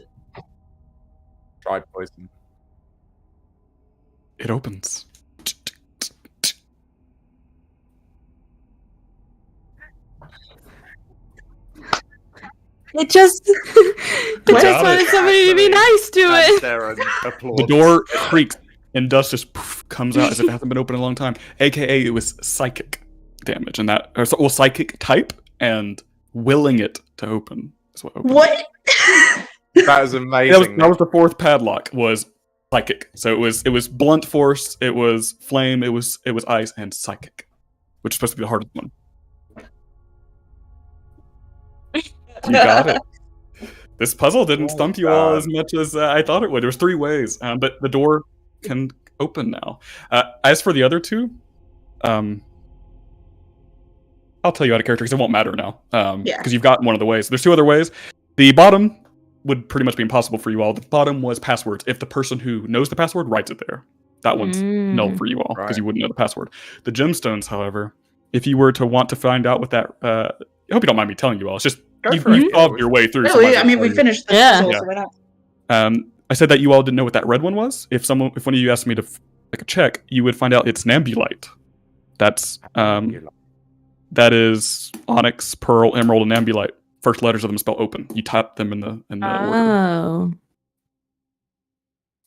Try poison. It opens. It just, it Got just wanted it. somebody to be nice to Stand it. there and applaud. The door creaks and dust just comes out as if it hasn't been open in a long time. AKA, it was psychic damage, and psychic type, and willing it to open is what opened. What? That was amazing. That was the fourth padlock. Was psychic. So it was blunt force. It was flame. It was ice and psychic, which is supposed to be the hardest one. You got it. This puzzle didn't stump you all as much as I thought it would. There was 3 ways, but the door can open now. As for the other 2, I'll tell you out of character because it won't matter now. Because you've gotten one of the ways. There's 2 other ways. The bottom would pretty much be impossible for you all. The bottom was passwords. If the person who knows the password writes it there, that one's null for you all because you wouldn't know the password. The gemstones, however, if you were to want to find out what that, I hope you don't mind me telling you all. It's just you solved your way through. No, I mean we finished the puzzle, so why not? I said that you all didn't know what that red one was. If one of you asked me to make a check, you would find out it's Nambulite. That's that is onyx, pearl, emerald, and Nambulite. First letters of them spell open. You type them in the order.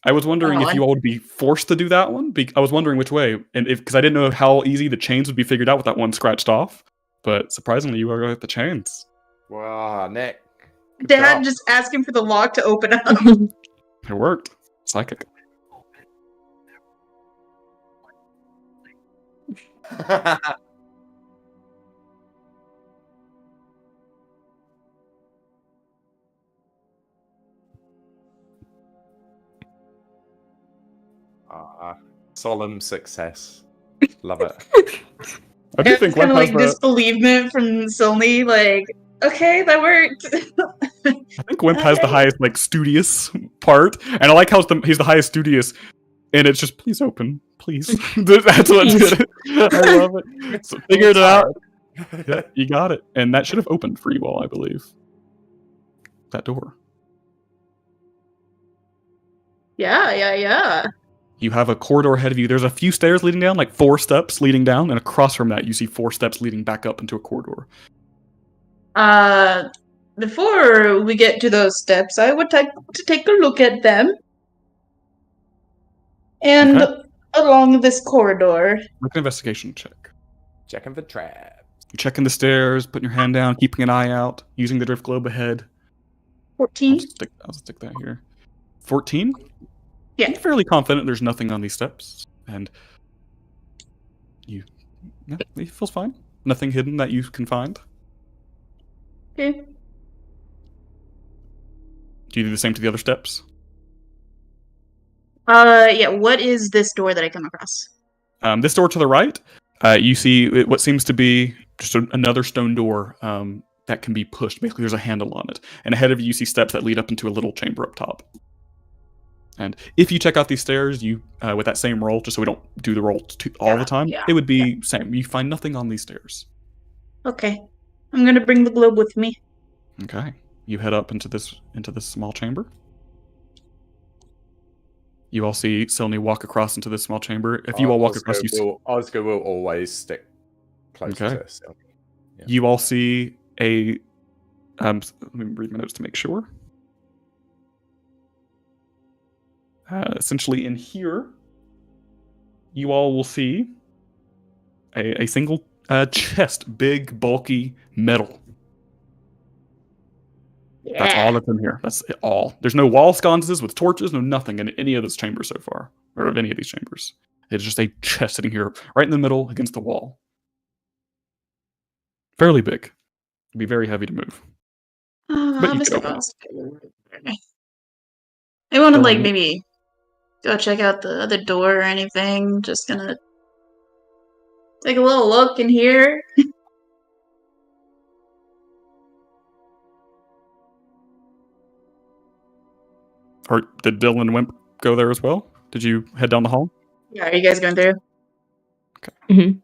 I was wondering if you all would be forced to do that one. I was wondering which way, and because I didn't know how easy the chains would be figured out with that one scratched off. But surprisingly, you are going with the chains. Wow, Nick. Dad just asking for the lock to open up. It worked. Psychic. Solemn success. Love it. I do think kind of Wimp has disbelievement from Silny, like, okay, that worked. I think Wimp has the highest studious part, and I like how he's the highest studious, and it's just please open, please. That's what's good. I love it. So figured it out. Yeah, you got it, and that should have opened for you all, I believe. That door. Yeah. You have a corridor ahead of you. There's a few stairs leading down, 4 steps leading down, and across from that, you see 4 steps leading back up into a corridor. Before we get to those steps, I would like to take a look at them. And along this corridor. Make an investigation check. Checking for traps. You're checking the stairs, putting your hand down, keeping an eye out, using the drift globe ahead. 14. I'll stick that here. 14? Yeah. I'm fairly confident there's nothing on these steps, and it feels fine. Nothing hidden that you can find. Okay. Do you do the same to the other steps? Yeah, what is this door that I come across? This door to the right, you see what seems to be just another stone door that can be pushed. Basically, there's a handle on it. And ahead of you, you see steps that lead up into a little chamber up top. And if you check out these stairs, you with that same roll, just so we don't do the roll all the time, it would be same. You find nothing on these stairs. Okay. I'm going to bring the globe with me. Okay. You head up into this small chamber. You all see Silny walk across into this small chamber. If you all walk across, Oscar will always stick close to Silny. Yeah. You all see a. Let me read my notes to make sure. Essentially, in here, you all will see a single chest, big, bulky metal. Yeah. That's all that's in here. That's it all. There's no wall sconces with torches, no nothing in any of this chamber so far, or of any of these chambers. It's just a chest sitting here, right in the middle, against the wall. Fairly big. It'd be very heavy to move. But you can open it. I want to maybe go check out the other door or anything. Just gonna take a little look in here. Or did Dylan and Wimp go there as well? Did you head down the hall? Yeah, are you guys going through? Okay. Mm-hmm.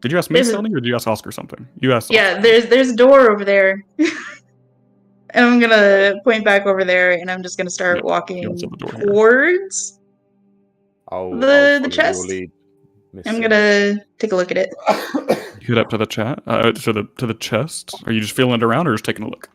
Did you ask me something, or did you ask Oscar something? You asked. Yeah, there's a door over there. And I'm gonna point back over there, and I'm just gonna start walking towards the chest. I'm gonna take a look at it. You head up to the to the chest. Are you just feeling it around, or just taking a look?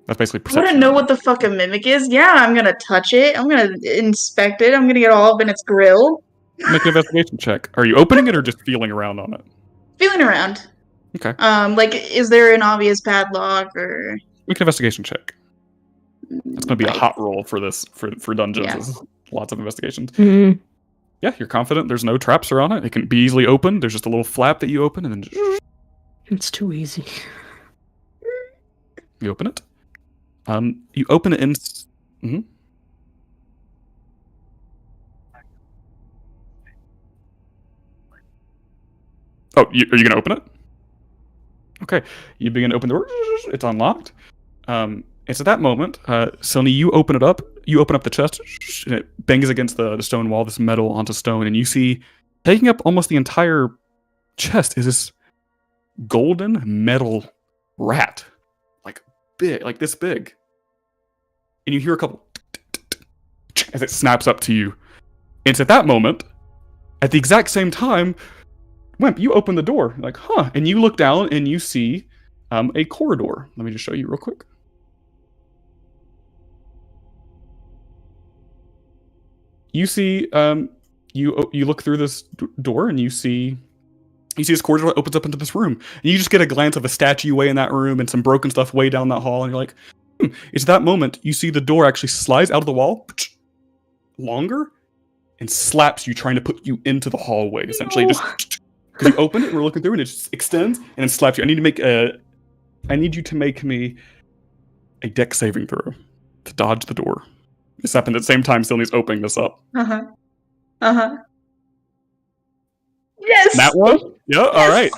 That's basically I perception. want to know what the fuck a mimic is. Yeah, I'm gonna touch it. I'm gonna inspect it. I'm gonna get all up in its grill. Make an investigation check. Are you opening it or just feeling around on it? Feeling around. Okay. Like, is there an obvious padlock or? Make an investigation check. It's going to be a Like, hot roll for this for dungeons. Yeah. This is lots of investigations. Mm. Yeah, you're confident. There's no traps around it. It can be easily opened. There's just a little flap that you open, and then just It's too easy. you open it. You open it in. Oh, are you going to open it? Okay. You begin to open the door. It's unlocked. It's at that moment, Sony, you open it up. You open up the chest, and it bangs against the stone wall, this metal onto stone, and you see, taking up almost the entire chest, is this golden metal rat. Like, big, like this big. And you hear a couple as it snaps up to you. And it's at that moment, at the exact same time, Wimp, you open the door. You're like, huh. And you look down and you see a corridor. Let me just show you real quick. You see, you look through this door and you see this corridor that opens up into this room. And you just get a glance of a statue way in that room and some broken stuff way down that hall. And you're like, It's that moment you see the door actually slides out of the wall, longer, and slaps you, trying to put you into the hallway, essentially. No. Just because you open it, we're looking through, and it just extends and then slaps you. I need you to make me a deck saving throw to dodge the door. This happened at the same time Sylvie's opening this up. Yes. That one? Yeah, all right.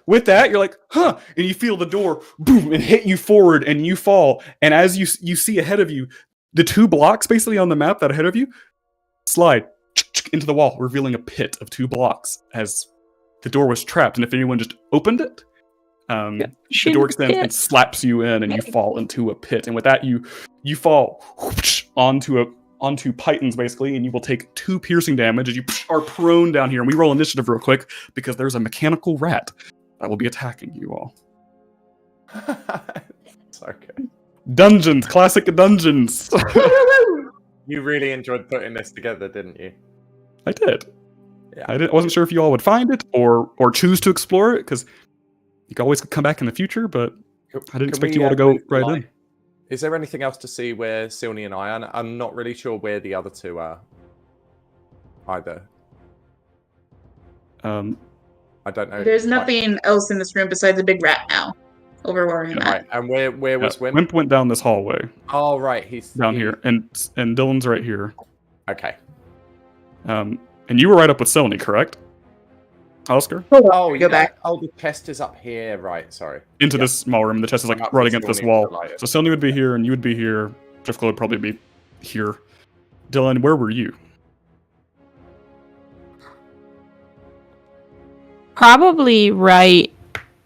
With that, you're like, huh, and you feel the door boom and hit you forward, and you fall. And as you see ahead of you, the 2 blocks basically on the map that ahead of you slide into the wall, revealing a pit of 2 blocks as the door was trapped. And if anyone just opened it, the door extends and slaps you in, and you fall into a pit. And with that, you fall onto pythons basically, and you will take 2 piercing damage as you are prone down here. And we roll initiative real quick because there's a mechanical rat that will be attacking you all. It's okay. Dungeons, classic dungeons. You really enjoyed putting this together, didn't you? I did. Yeah. I wasn't sure if you all would find it or choose to explore it, because you can always come back in the future, but I didn't expect you all to go right in. Is there anything else to see where Silny and I are? I'm not really sure where the other 2 are either. I don't know. There's nothing else in this room besides a big rat now. Over where I'm Right. at. And where was Wimp? Wimp went down this hallway. Oh, right. He's down here, and Dylan's right here. Okay. And you were right up with Sony, correct, Oscar? Oh, Go back. Oh, the chest is up here. Right. Sorry. Into this small room. The chest is like Up right with against this Sony wall. to light it. So Sony would be here, and you would be here. Driftglow would probably be here. Dylan, where were you? Probably right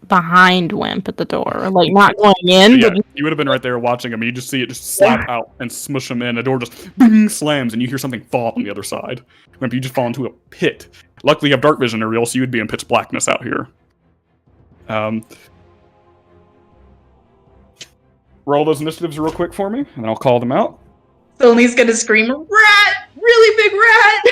behind Wimp at the door. Like, not going in, Yeah, but you would have been right there watching him. And you just see it just slap out and smush him in. The door just boom, slams, and you hear something fall on the other side. Wimp, you just fall into a pit. Luckily, you have dark vision, or else you would be in pitch blackness out here. Roll those initiatives real quick for me, and I'll call them out. Sony's gonna scream, "Rat! Really big rat!"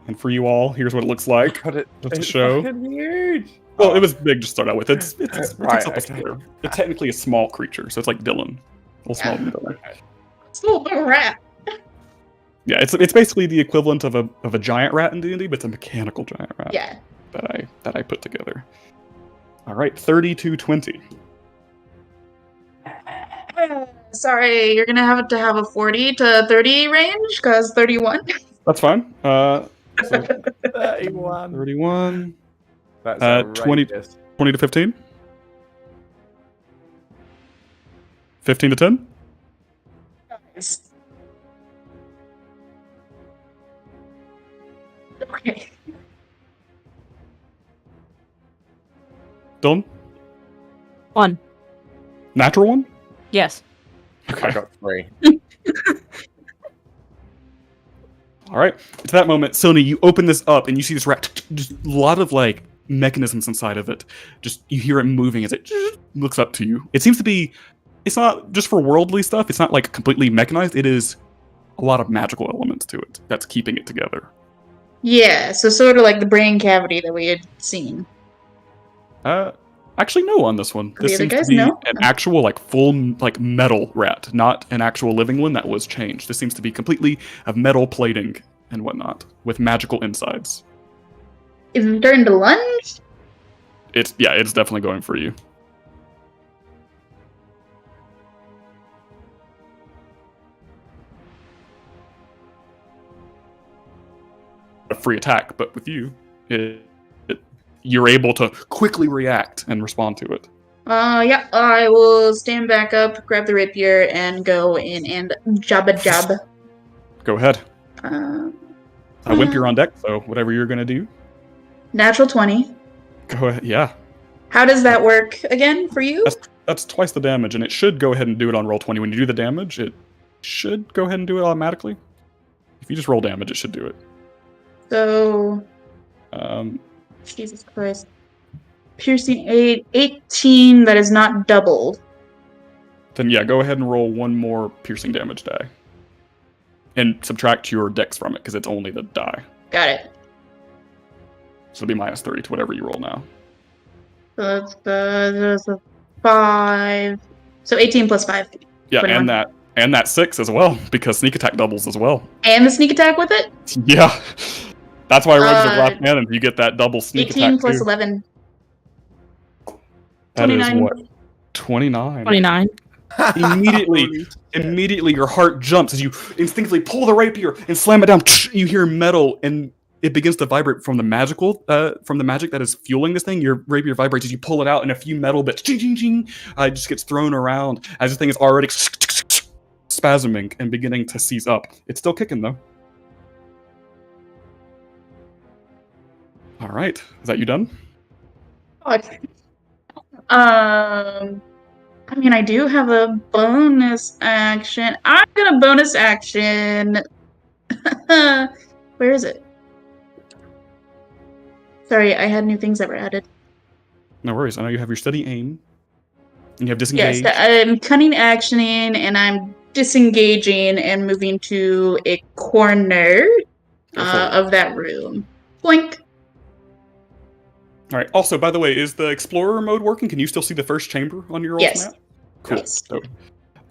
And for you all, here's what it looks like. Just to show. Fucking huge. Well, it was big to start out with. It's Right, up a okay. square. It's technically a small creature, so it's like Dylan. A little smaller than Dylan. It's a little big rat. Yeah, it's basically the equivalent of a giant rat in D&D, but it's a mechanical giant rat. Yeah. That I put together. All right, 30-20. Sorry, you're gonna have to have a 40 to 30 range, because 31. That's fine. So 31. 31. That's 20 outrageous. 20 to 15. 15 to 10. Okay. Dylan? 1. Natural one? Yes. I got 3. All right. To that moment, Sony, you open this up and you see this rat. Just a lot of like mechanisms inside of it. Just you hear it moving as it looks up to you. It seems to be. It's not just for worldly stuff. It's not like completely mechanized. It is a lot of magical elements to it that's keeping it together. Yeah, so sort of like the brain cavity that we had seen. Actually, no on this one. The This other seems to guys, be no? an actual, like, full, like, metal rat, not an actual living one that was changed. This seems to be completely of metal plating and whatnot, with magical insides. Is it starting to lunge? It's definitely going for you. A free attack, but with you, you're able to quickly react and respond to it. Yeah, I will stand back up, grab the rapier, and go in and jab a jab. Go ahead. Wimp, you're uh, on deck, so whatever you're gonna do, Natural 20. go ahead. Yeah, How does that work again for you? that's twice the damage, and it should go ahead and do it on roll 20. When you do the damage, it should go ahead and do it automatically. If you just roll damage, it should do it. So, Um, Jesus Christ. Piercing 18, that is not doubled. then yeah, go ahead and roll one more piercing damage die. And subtract your dex from it, because it's only the die. Got it. So it'll be -3 to whatever you roll now. So that's a 5. So 18 plus 5. Yeah, 21. and that 6 as well, because sneak attack doubles as well. And the sneak attack with it? Yeah. That's why rogues are black cannon. You get that double sneak 18 attack plus too. 11. That is 29. what? 29. 29. Immediately your heart jumps as you instinctively pull the rapier and slam it down. You hear metal and it begins to vibrate from the magic that is fueling this thing. Your rapier vibrates as you pull it out, and a few metal bits just gets thrown around as the thing is already spasming and beginning to seize up. It's still kicking though. All right, is that you done? Okay. I mean, I do have a bonus action. I'm gonna bonus action. Where is it? Sorry, I had new things that were added. No worries. I know you have your steady aim. And you have disengage. Yes, I'm cunning actioning, and I'm disengaging and moving to a corner of that room. Blink. All right. Also, by the way, is the Explorer mode working? Can you still see the first chamber on your Yes. map? Cool. Yes. So,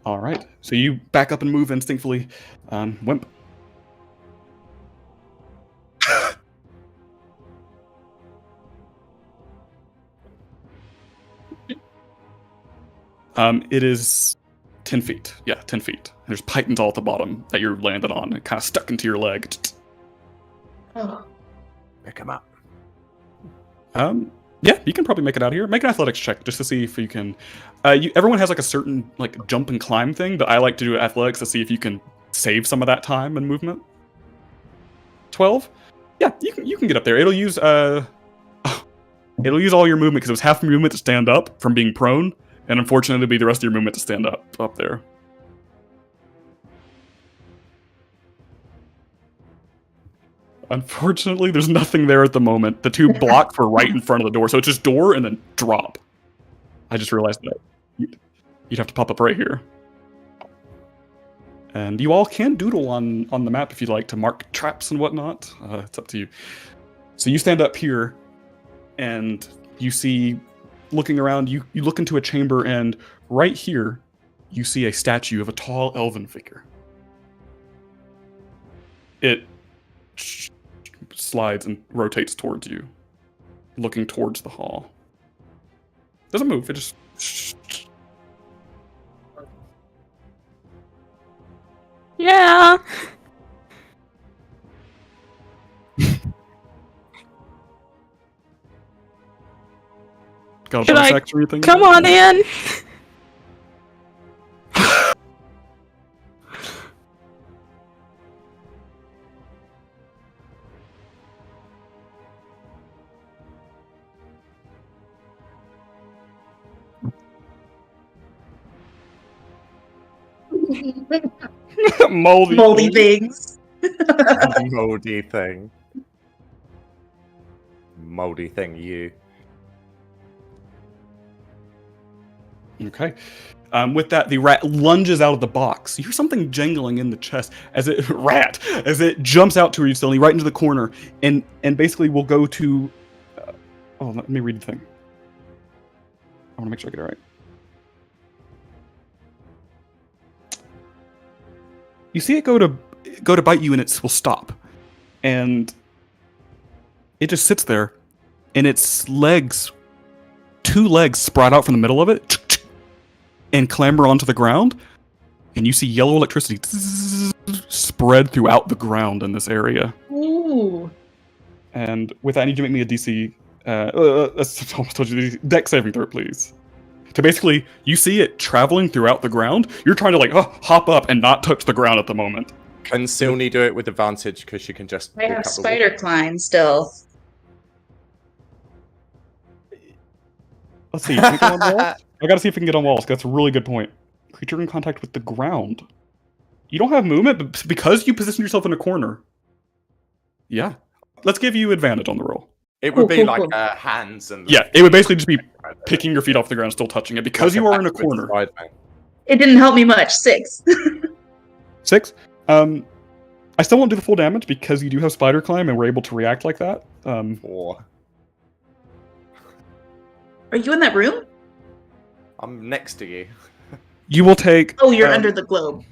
all right. So you back up and move instinctively. Wimp. It is 10 feet. Yeah, 10 feet. There's pythons all at the bottom that you're landed on. It kind of stuck into your leg. Oh. Pick him up. Yeah, you can probably make it out of here. Make an athletics check just to see if you can. Everyone has like a certain like jump and climb thing, but I like to do athletics to see if you can save some of that time and movement. 12. Yeah, you can get up there. It'll use all your movement because it was half your movement to stand up from being prone, and unfortunately, it'll be the rest of your movement to stand up there. Unfortunately, there's nothing there at the moment. The two blocks were right in front of the door, so it's just door and then drop. I just realized that. You'd have to pop up right here. And you all can doodle on the map if you'd like to mark traps and whatnot. It's up to you. So you stand up here, and you see, looking around, you look into a chamber, and right here, you see a statue of a tall elven figure. It slides and rotates towards you, looking towards the hall. Doesn't move, it just... Yeah. Got a Should bonus I action or anything? Come on in. Moldy things. Moldy thing. moldy thing. You. Okay. With that, the rat lunges out of the box. You hear something jangling in the chest as it jumps out to you, Stilny, right into the corner, and basically will go to. Let me read the thing. I want to make sure I get it right. You see it go to bite you, and it will stop, and it just sits there, and its legs, 2 legs, sprout out from the middle of it. And clamber onto the ground, and you see yellow electricity spread throughout the ground in this area. Ooh. And with that, I need you to make me a DC. I almost told you, dex saving throw, please. To basically, you see it traveling throughout the ground. You're trying to hop up and not touch the ground at the moment. Can Silny do it with advantage because she can just. I have spider climb still. Let's see. Can we get on walls? I gotta see if we can get on walls. That's a really good point. Creature in contact with the ground. You don't have movement, but because you position yourself in a corner. Yeah. Let's give you advantage on the roll. It would be Cool, like cool. hands and. Yeah, it would basically just be picking your feet off the ground, still touching it, because you are in a corner. It didn't help me much. 6. 6. I still won't do the full damage because you do have spider climb and we're able to react like that. 4. Are you in that room? I'm next to you. You will take. Oh, you're under the globe.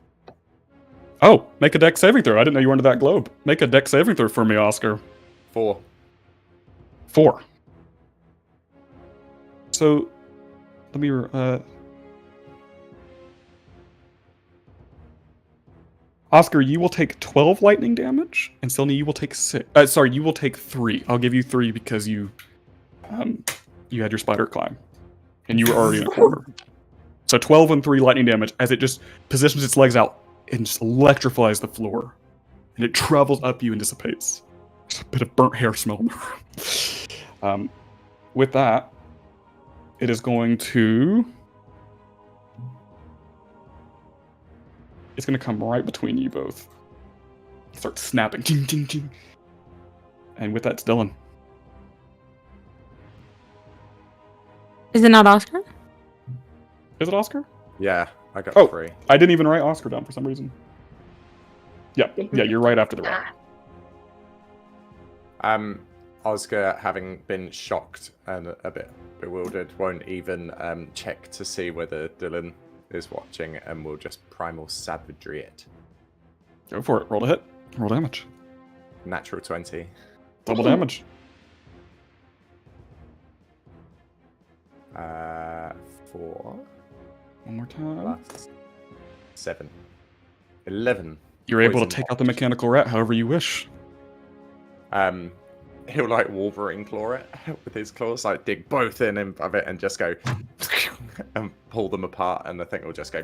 Oh, make a dex saving throw. I didn't know you were under that globe. Make a dex saving throw for me, Oscar. 4. 4. So, let me. Oscar, you will take 12 lightning damage, and Silny, you will take 6. You will take 3. I'll give you 3 because you had your spider climb, and you were already in a corner. So 12 and 3 lightning damage as it just positions its legs out and just electrifies the floor, and it travels up you and dissipates. There's a bit of burnt hair smell in the room. With that, it is going to. It's going to come right between you both. Start snapping. Ching, ching, ching. And with that, it's Dylan. Is it not Oscar? Is it Oscar? Yeah, I got 3. I didn't even write Oscar down for some reason. Yeah, you're right after the rat. Oscar, having been shocked and a bit bewildered, won't even check to see whether Dylan is watching, and will just primal savagery it. Go for it. Roll to hit. Roll damage. Natural 20. Double damage. 4 One more time. plus 7. 11. You're able to Poison take out the mechanical rat however you wish. He'll like Wolverine claw it with his claws, like dig both in of it and just go and pull them apart, and the thing will just go.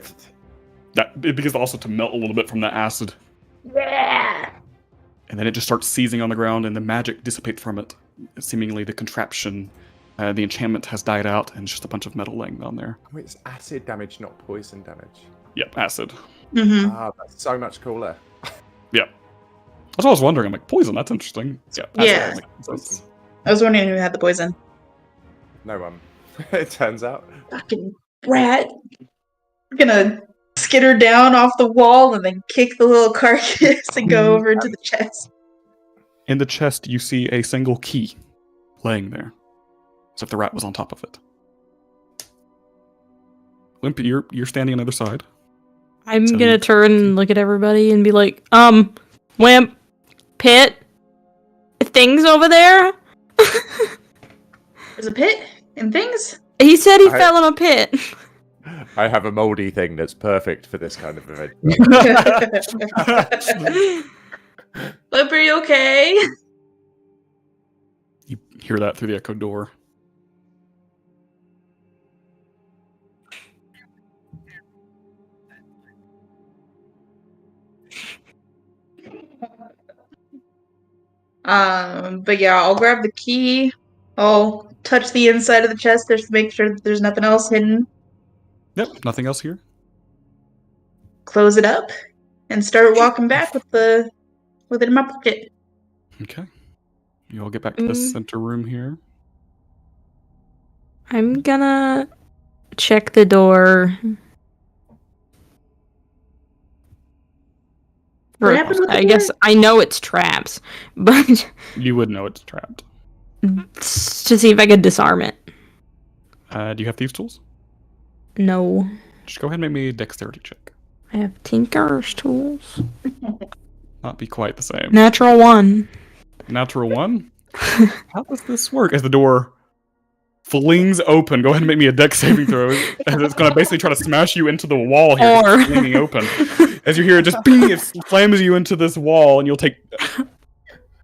That because also to melt a little bit from the acid. Yeah. And then it just starts seizing on the ground, and the magic dissipates from it. Seemingly, the contraption, the enchantment has died out, and just a bunch of metal laying down there. Oh, it's acid damage, not poison damage. Yep, acid. Mm-hmm. Ah, that's so much cooler. Yep. That's what I was wondering. I'm like, poison, that's interesting. Yeah. Yeah. Acid makes sense. I was wondering who had the poison. No one. It turns out. Fucking rat. We're gonna skitter down off the wall and then kick the little carcass and go over into the chest. In the chest, you see a single key laying there, as if the rat was on top of it. Limp, you're standing on the other side. I'm So gonna you- turn and look at everybody and be like, Wimp, Pit, things over there? There's a pit and things. He said he I- fell in a pit. I have a moldy thing that's perfect for this kind of event. Flip, are you okay? You hear that through the echo door. But yeah, I'll grab the key. I'll touch the inside of the chest just to make sure that there's nothing else hidden. Yep, nothing else here. Close it up and start walking back with it in my pocket. Okay. You all get back to the center room here. I'm gonna check the door. What happened with the I door? guess I know it's traps, but You would know it's trapped. to see if I could disarm it. Do you have thieves' tools? No. Just go ahead and make me a dexterity check. I have Tinker's tools. Not be quite the same. Natural 1. Natural 1? How does this work? As the door flings open, go ahead and make me a dex saving throw. As it's going to basically try to smash you into the wall here. Or- Flinging open. As you hear it just bing, it slams you into this wall, and you'll take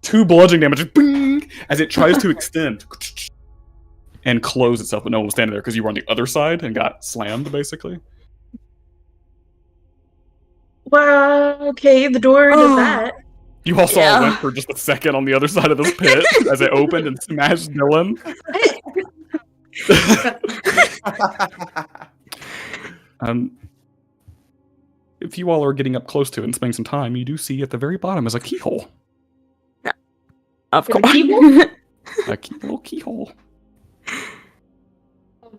2 bludgeoning damage. Just bing, as it tries to extend and close itself, but no one was standing there because you were on the other side and got slammed, basically. Wow, okay, the door does that. You all saw Yeah. it went for just a second on the other side of this pit as it opened and smashed Dylan. If you all are getting up close to it and spending some time, you do see at the very bottom is a keyhole. Of A course. keyhole? Little keyhole.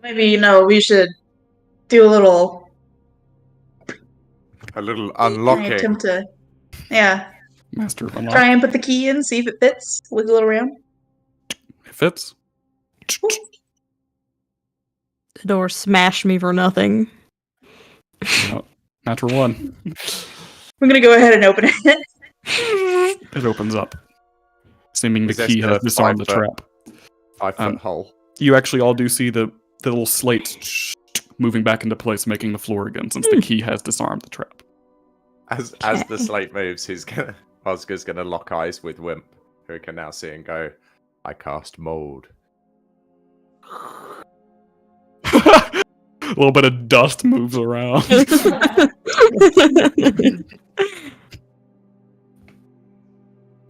Maybe, we should do a little A little I unlocking. attempt to, yeah, Master of Unlock. try and put the key in, see if it fits, wiggle it around. It fits. The door smashed me for nothing. No, natural 1. We're gonna go ahead and open it. It opens up. Seeming the Is that key just disarmed the 5 foot? trap. 5-foot hole. You actually all do see the little slate moving back into place, making the floor again, since the key has disarmed the trap. As the slate moves, Oscar's gonna lock eyes with Wimp, who he can now see and go, I cast mold. A little bit of dust moves around.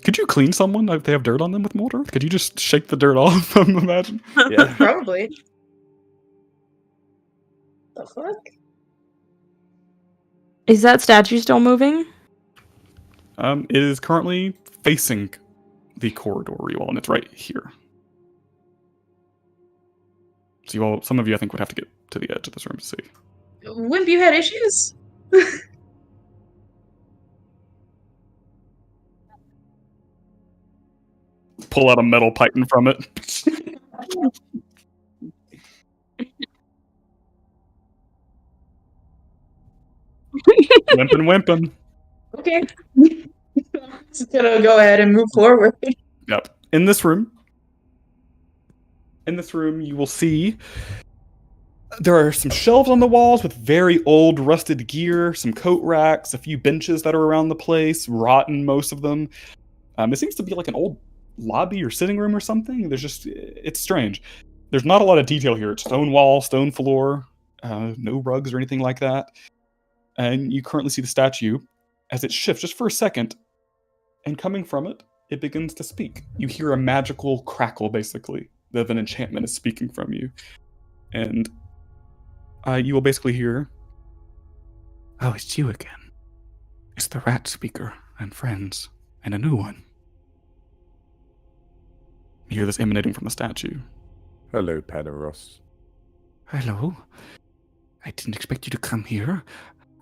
Could you clean someone if they have dirt on them with mortar? Could you just shake the dirt off? Imagine. Yeah. Probably. The fuck? Is that statue still moving? It is currently facing the corridor you all, and it's right here. So you all, some of you I think would have to get to the edge of this room to see. Wimp, you had issues? Pull out a metal python from it. Wimpin'. Okay. Just gonna go ahead and move forward. Yep. In this room, you will see there are some shelves on the walls with very old, rusted gear, some coat racks, a few benches that are around the place, rotten, most of them. It seems to be like an old lobby or sitting room or something. It's strange. There's not a lot of detail here. It's stone wall, stone floor, no rugs or anything like that. And you currently see the statue as it shifts just for a second, and coming from it, it begins to speak. You hear a magical crackle, basically, of an enchantment is speaking from you. And you will basically hear, "Oh, it's you again. It's the rat speaker and friends, and a new one." You hear this emanating from the statue. Hello, Paneros. Hello. I didn't expect you to come here.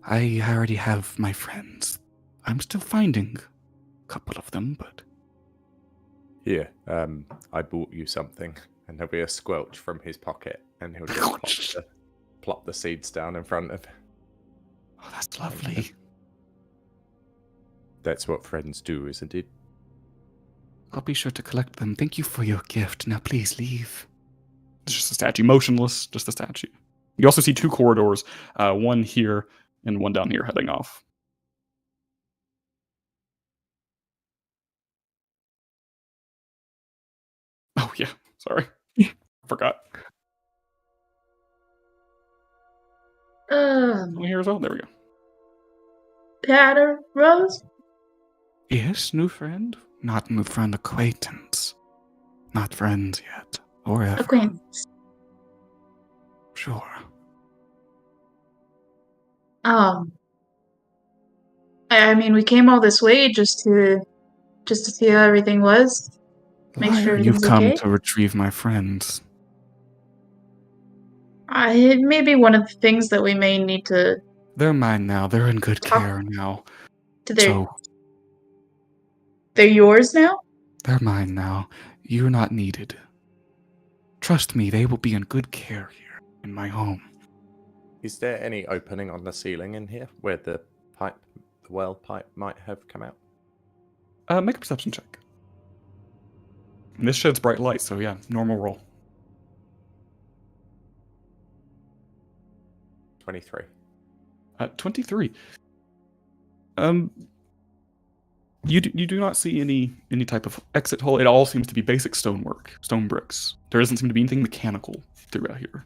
I already have my friends. I'm still finding a couple of them, but... Here, I bought you something. And there'll be a squelch from his pocket, and he'll just plop the seeds down in front of... Oh, that's lovely. That's what friends do, isn't it? I'll be sure to collect them. Thank you for your gift. Now please leave. It's just a statue, motionless, just a statue. You also see 2 corridors, one here and one down here heading off. Oh, yeah. Sorry. Forgot. Here as well. There we go. Patter Rose? Yes, new friend? Not new friend, acquaintance. Not friends yet. Or ever. Acquaintance. Sure. I mean, we came all this way just to see how everything was. Make Why sure are you everything's come okay. to retrieve my friends? It may be one of the things that we may need to They're mine now. They're in good talk care now. to. So They're yours now? they're mine now. You're not needed. Trust me, they will be in good care here in my home. Is there any opening on the ceiling in here where the well pipe might have come out? Make a perception check. And this sheds bright light, so yeah, normal roll. 23. 23. You do not see any type of exit hole. It all seems to be basic stonework, stone bricks. There doesn't seem to be anything mechanical throughout here.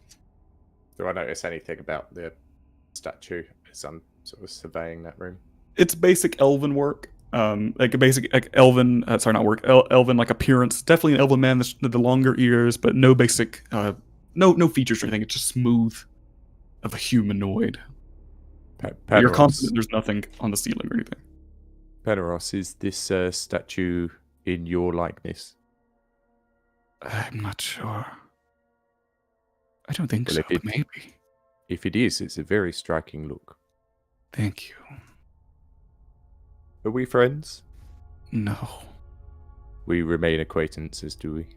Do I notice anything about the statue as I'm sort of surveying that room? It's basic elven work, like a basic elven, sorry, not work, elven like appearance. Definitely an elven man, the longer ears, but no basic, no features or anything. It's just smooth of a humanoid. But you're confident there's nothing on the ceiling or anything. Peneros, is this statue in your likeness? I'm not sure. I don't think Well, so, if it- but maybe. If it is, it's a very striking look. Thank you. Are we friends? No. We remain acquaintances, do we?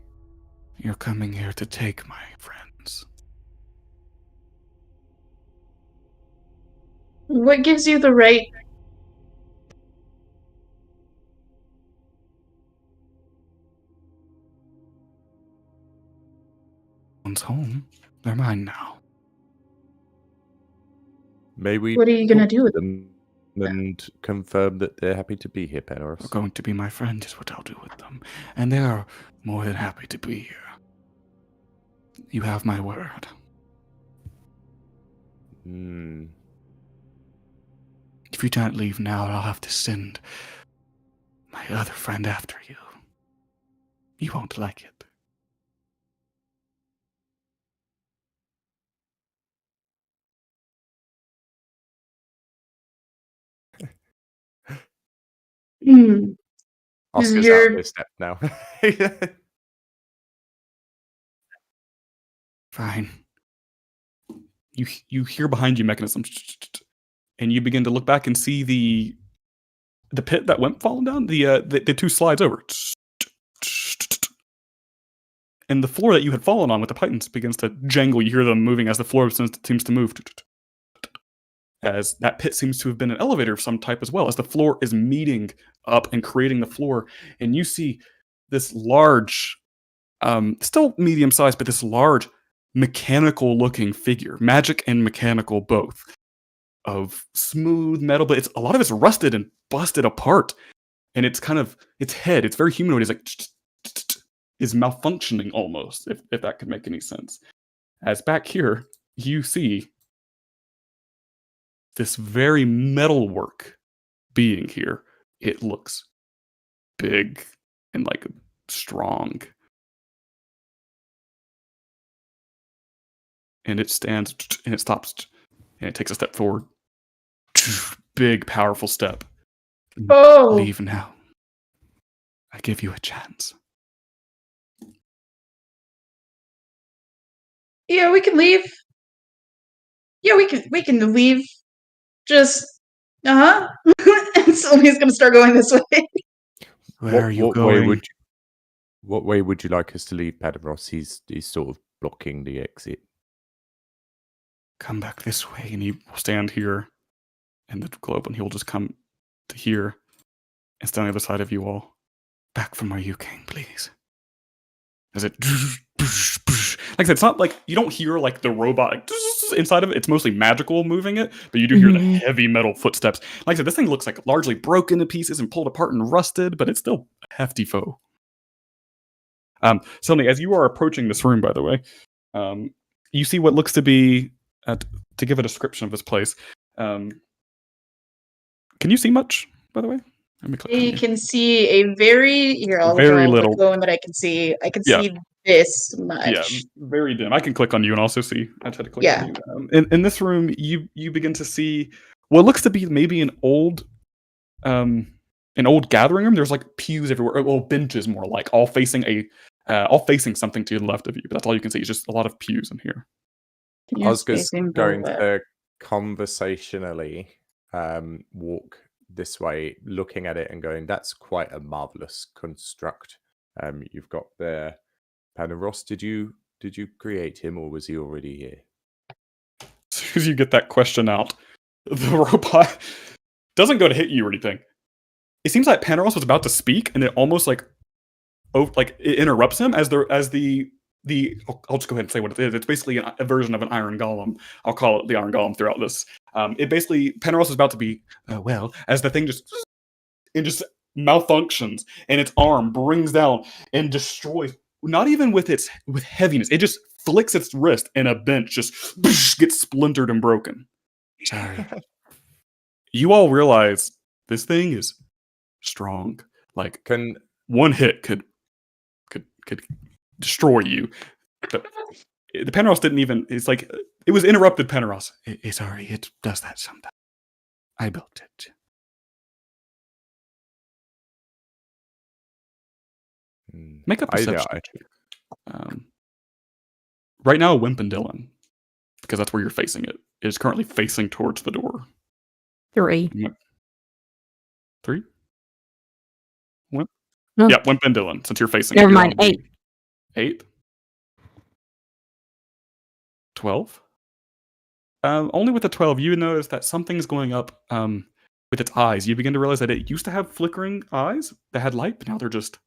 You're coming here to take my friends. What gives you the right? One's home. They're mine now. May we What are you gonna talk do to with them and confirm that they're happy to be here, They're Peneros? going to be my friend is what I'll do with them. And they are more than happy to be here. You have my word. Hmm. If you don't leave now, I'll have to send my other friend after you. You won't like it. Hmm. Oscar's You're- out of his step now. Fine. You hear behind you mechanisms, and you begin to look back and see the pit that went falling down. The two slides over, and the floor that you had fallen on with the pythons begins to jangle. You hear them moving as the floor seems to move. As that pit seems to have been an elevator of some type as well, as the floor is meeting up and creating the floor, and you see this large, still medium sized, but this large mechanical looking figure, magic and mechanical both, of smooth metal, but a lot of it's rusted and busted apart, and it's kind of its head, it's very humanoid, is like is malfunctioning almost, if that could make any sense. As back here you see this very metalwork being here. It looks big and like strong. And it stands and it stops and it takes a step forward. Big, powerful step. Oh, Leave now. I give you a chance. yeah, we can leave. Yeah, we can leave. Just and Sylvia's gonna start going this way. Where are you going? What way would you like us to leave, Peneros? He's sort of blocking the exit. Come back this way. And he will stand here in the globe, and he will just come to here and stand on the other side of you all. Back from where you came, please. As it, like I said, it's not like you don't hear like the robot like, inside of it. It's mostly magical moving it, but you do hear the heavy metal footsteps. Like I said, this thing looks like largely broken to pieces and pulled apart and rusted, but it's still a hefty foe. Suddenly, as you are approaching this room, by the way, you see what looks to be, to give a description of this place. Can you see much, by the way? Let me click on You you. can see a very I'll Very look little. the one that I can see. I can Yeah. see this much. Yeah, very dim. I can click on you and also see. I tried to click Yeah. on you. In this room, you begin to see what looks to be maybe an old, an old gathering room. There's like pews everywhere, well, benches more like, all facing something to the left of you. But that's all you can see. It's just a lot of pews in here. Oscar's going to conversationally walk this way, looking at it and going, "That's quite a marvelous construct you've got there, Paneros. Did you create him, or was he already here?" As soon as you get that question out, the robot doesn't go to hit you or anything. It seems like Paneros was about to speak, and it almost like it interrupts him as the I'll just go ahead and say what it is. It's basically a version of an iron golem. I'll call it the iron golem throughout this. It basically, Paneros is about to be as the thing just malfunctions, and its arm brings down and destroys. Not even with heaviness, it just flicks its wrist, and a bench just gets splintered and broken. Sorry. You all realize this thing is strong. Like, one hit could destroy you. But the Penros didn't even. It's like it was interrupted. Penros. Sorry, it does that sometimes. I built it. Make a perception check. Right now, Wimp and Dylan, because that's where you're facing it, is currently facing towards the door. 3. 3? Wimp? No. Yeah, Wimp and Dylan, since you're facing Never it. mind, 8. 8? 12? Only with the 12, you notice that something's going up with its eyes. You begin to realize that it used to have flickering eyes that had light, but now they're just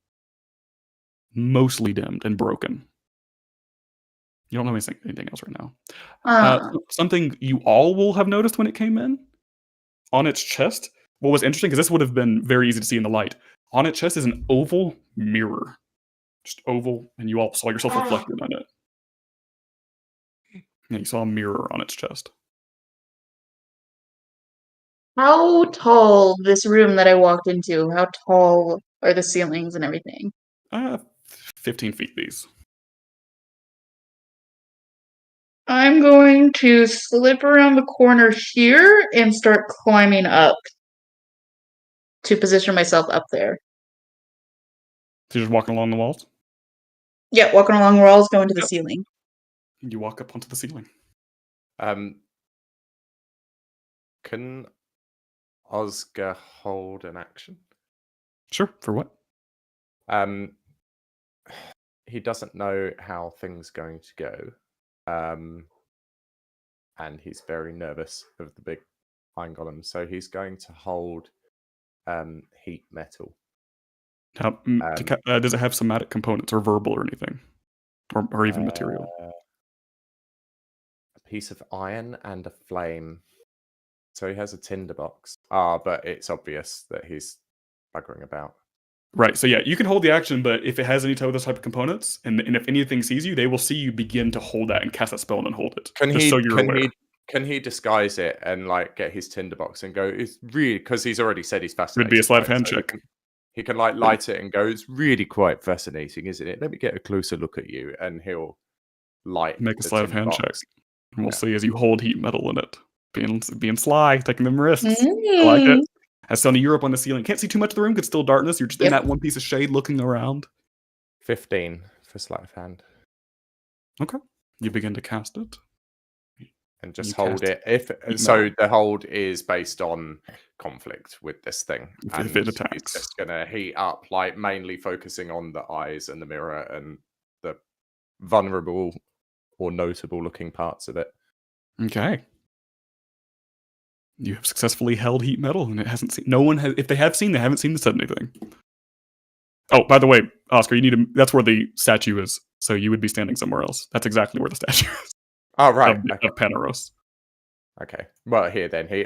mostly dimmed and broken. You don't know anything else right now. Something you all will have noticed when it came in, on its chest, what was interesting, because this would have been very easy to see in the light, on its chest is an oval mirror. Just oval, and you all saw yourself reflected in it. Yeah, you saw a mirror on its chest. How tall this room that I walked into? How tall are the ceilings and everything? 15 feet these. I'm going to slip around the corner here and start climbing up to position myself up there. So you're just walking along the walls? Yeah, walking along the walls, going to the ceiling. You walk up onto the ceiling. Can Oscar hold an action? Sure. For what? He doesn't know how things are going to go. And he's very nervous of the big iron golem, so he's going to hold heat metal. Now, does it have somatic components or verbal or anything? Or even material? A piece of iron and a flame. So he has a tinderbox. But it's obvious that he's buggering about. Right, so yeah, you can hold the action, but if it has any type of components, and if anything sees you, they will see you begin to hold that and cast that spell and then hold it. Can he disguise it and like get his tinderbox and go, it's really, because he's already said he's fascinated. Would be a sleight of hand check. He can like light it and go, it's really quite fascinating, isn't it? Let me get a closer look at you. And he'll make a sleight of hand check. And we'll see as you hold heat metal in it. Being sly, taking them risks. I like it. As Sonny, you're up on the ceiling. Can't see too much of the room, it's still darkness. You're just in that one piece of shade looking around. 15 for sleight of hand. Okay. You begin to cast it. And just hold it. The hold is based on conflict with this thing. If it attacks. It's just gonna heat up, like mainly focusing on the eyes and the mirror and the vulnerable or notable looking parts of it. Okay. You have successfully held heat metal, and it hasn't seen. No one has. If they have seen, they haven't seen said anything. Oh, by the way, Oscar, you need to. That's where the statue is. So you would be standing somewhere else. That's exactly where the statue is. Oh, right. Of Paneros. Okay. Well, here then. He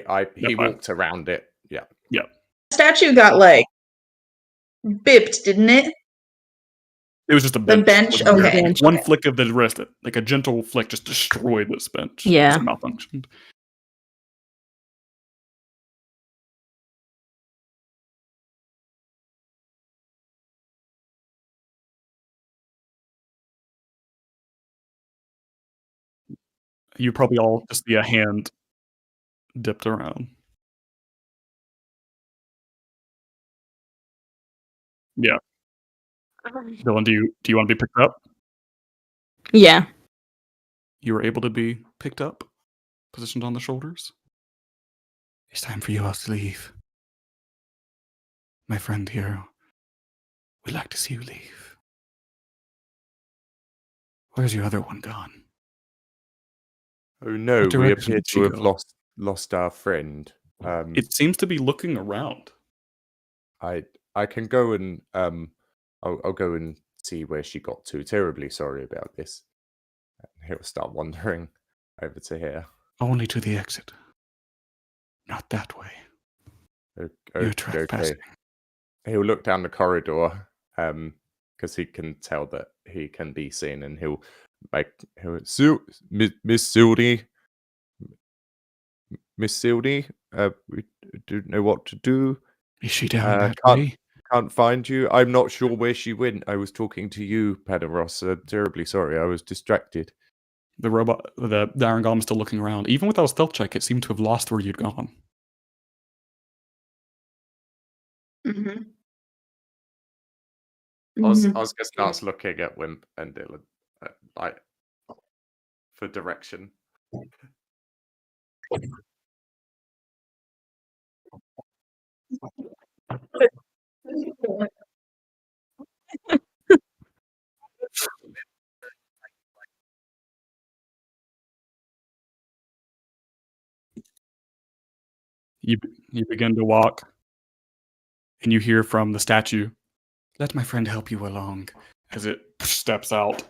walked around it. Yeah. Yeah. The statue got like bipped, didn't it? It was just a bench. The bench. Okay. One flick of the wrist, like a gentle flick, just destroyed this bench. Yeah. It malfunctioned. You probably all just see a hand dipped around. Yeah. Dylan, do you want to be picked up? Yeah. You were able to be picked up, positioned on the shoulders. It's time for you all to leave. My friend here would like to see you leave. Where's your other one gone? Oh no, What we direction appear did to she have go? lost our friend. It seems to be looking around. I can go and I'll go and see where she got to. Terribly sorry about this. And he'll start wandering over to here. Only to the exit. Not that way. You're trespassing. He'll look down the corridor, because he can tell that he can be seen, and he'll Miss Sildy, we don't know what to do. Is she down that Can't way? can't find you. I'm not sure where she went. I was talking to you, Padaros. Terribly sorry. I was distracted. The robot, the Iron Golem is still looking around. Even without a stealth check, it seemed to have lost where you'd gone. Mm-hmm. Oscar starts looking at Wimp and Dylan, like for direction. You begin to walk, and you hear from the statue, Let my friend help you along. as it steps out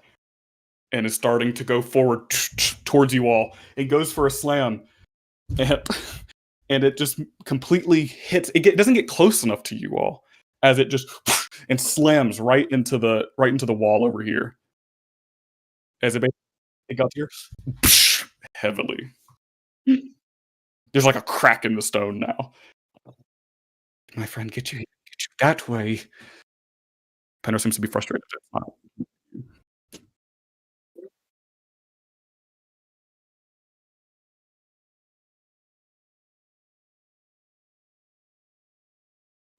and is starting to go forward towards you all. It goes for a slam, and it just completely hits. It doesn't get close enough to you all, as it just and slams right into the wall over here. As it got here heavily. There's like a crack in the stone now. My friend, get you that way. Penner seems to be frustrated.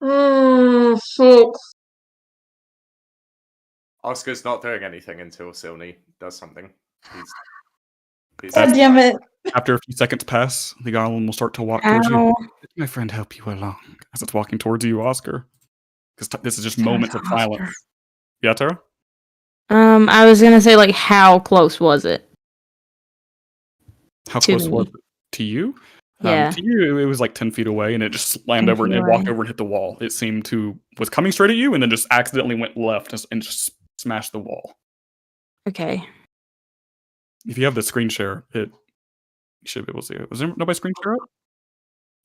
Oh, fuck. Oscar's not doing anything until Silny does something. He's God damn it. After a few seconds pass, the golem will start to walk towards you. Ow. Let my friend help you along. As it's walking towards you, Oscar. Because this is just Sounds moments of Oscar. silence. Yeah, Tara? I was gonna say, like, how close was it? How To close was me. it to you? Yeah. To you, it was like 10 feet away, and it just slammed 10 over and feet it walked away. over and hit the wall. It seemed to was coming straight at you, and then just accidentally went left and just smashed the wall. Okay. If you have the screen share, you should be able to see it. Was there nobody screen share it?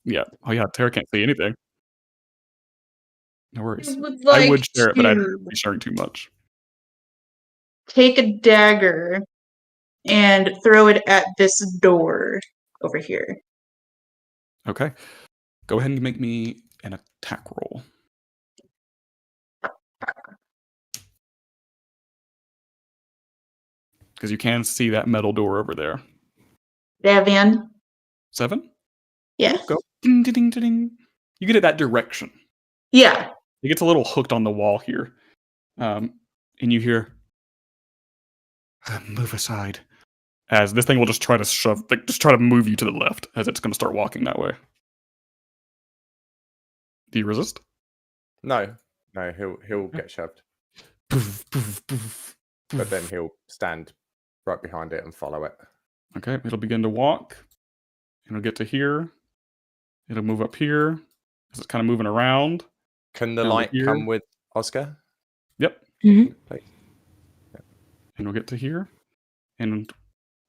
Yeah. Oh yeah, Tara can't see anything. No worries. I would I like would share it, but I'd to be sharing too much. take a dagger and throw it at this door over here. Okay. Go ahead and make me an attack roll. Because you can see that metal door over there. Davian? 7? Yeah. Go. Ding, ding, ding, ding. You get it that direction. Yeah. It gets a little hooked on the wall here. And you hear, Move aside. as this thing will just try to just try to move you to the left as it's going to start walking that way. Do you resist? No, he'll get shoved, Poof, poof, poof, but then poof. he'll stand right behind it and follow it. Okay, it'll begin to walk. It'll get to here. It'll move up here. As it's kind of moving around. Can the Down to light here. come with Oscar? Yep. Mhm. Please. And we'll get to here. And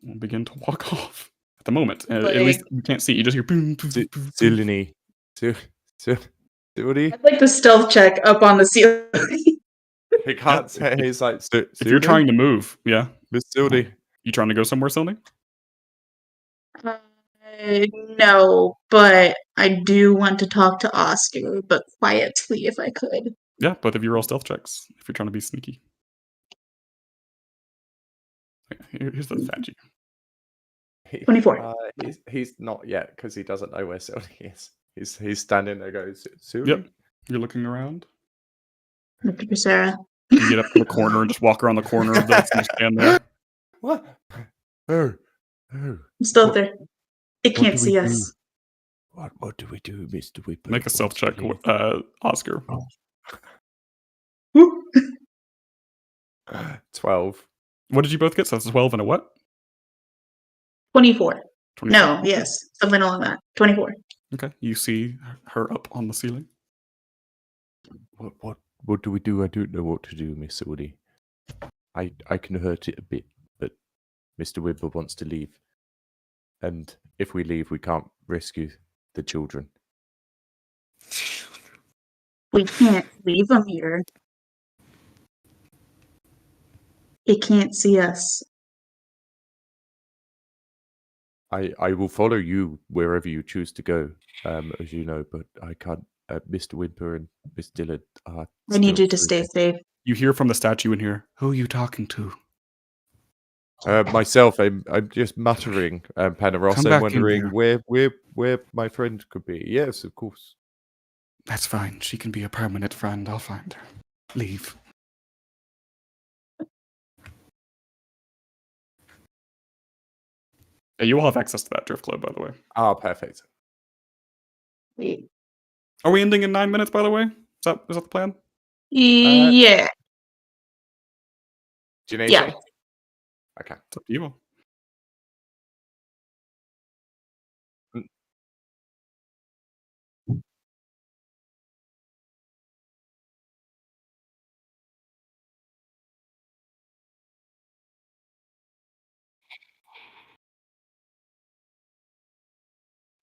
we'll begin to walk off. At the moment. At least you can't see. You just hear boom, boom, boom, boom. Silny. Silny? I'd like to stealth check up on the ceiling. He can't say. He's like, If you're trying to move, yeah. Miss Silny. You trying to go somewhere, Sylvie? No, but I do want to talk to Oscar, but quietly if I could. Yeah, both of you roll stealth checks if you're trying to be sneaky. Okay, here's the statue. 24. He's not yet because he doesn't know where Silny is. He's standing there going, Silny? Yep. You're looking around. Mr. Sarah. You get up to the corner and just walk around the corner of the stand there. What? Oh, oh. I'm still What- up there. It what can't do we see do? us. What do we do, Mr. Whipper? Make a self check, Oscar. 12. What did you both get? So that's 12 and a what? 24. 24. No, yes. Something along that. 24. Okay. You see her up on the ceiling. What do we do? I don't know what to do, Miss Woody. I can hurt it a bit, but Mr. Whipper wants to leave. And if we leave, we can't rescue the children. We can't leave them here. It can't see us. I will follow you wherever you choose to go, as you know, but I can't. Mr. Whipper and Miss Dillard are. I need still you to stay frozen. safe. You hear from the statue in here. Who are you talking to? Myself, I'm just muttering, Paneros. Come I'm back in wondering here. where my friend could be. Yes, of course. That's fine. She can be a permanent friend. I'll find her. Leave. Yeah, you all have access to that drift club, by the way. Ah, perfect. Wait. Are we ending in 9 minutes, by the way? Is that the plan? Yeah. Do you need Yeah. me? Okay. It's up to you all.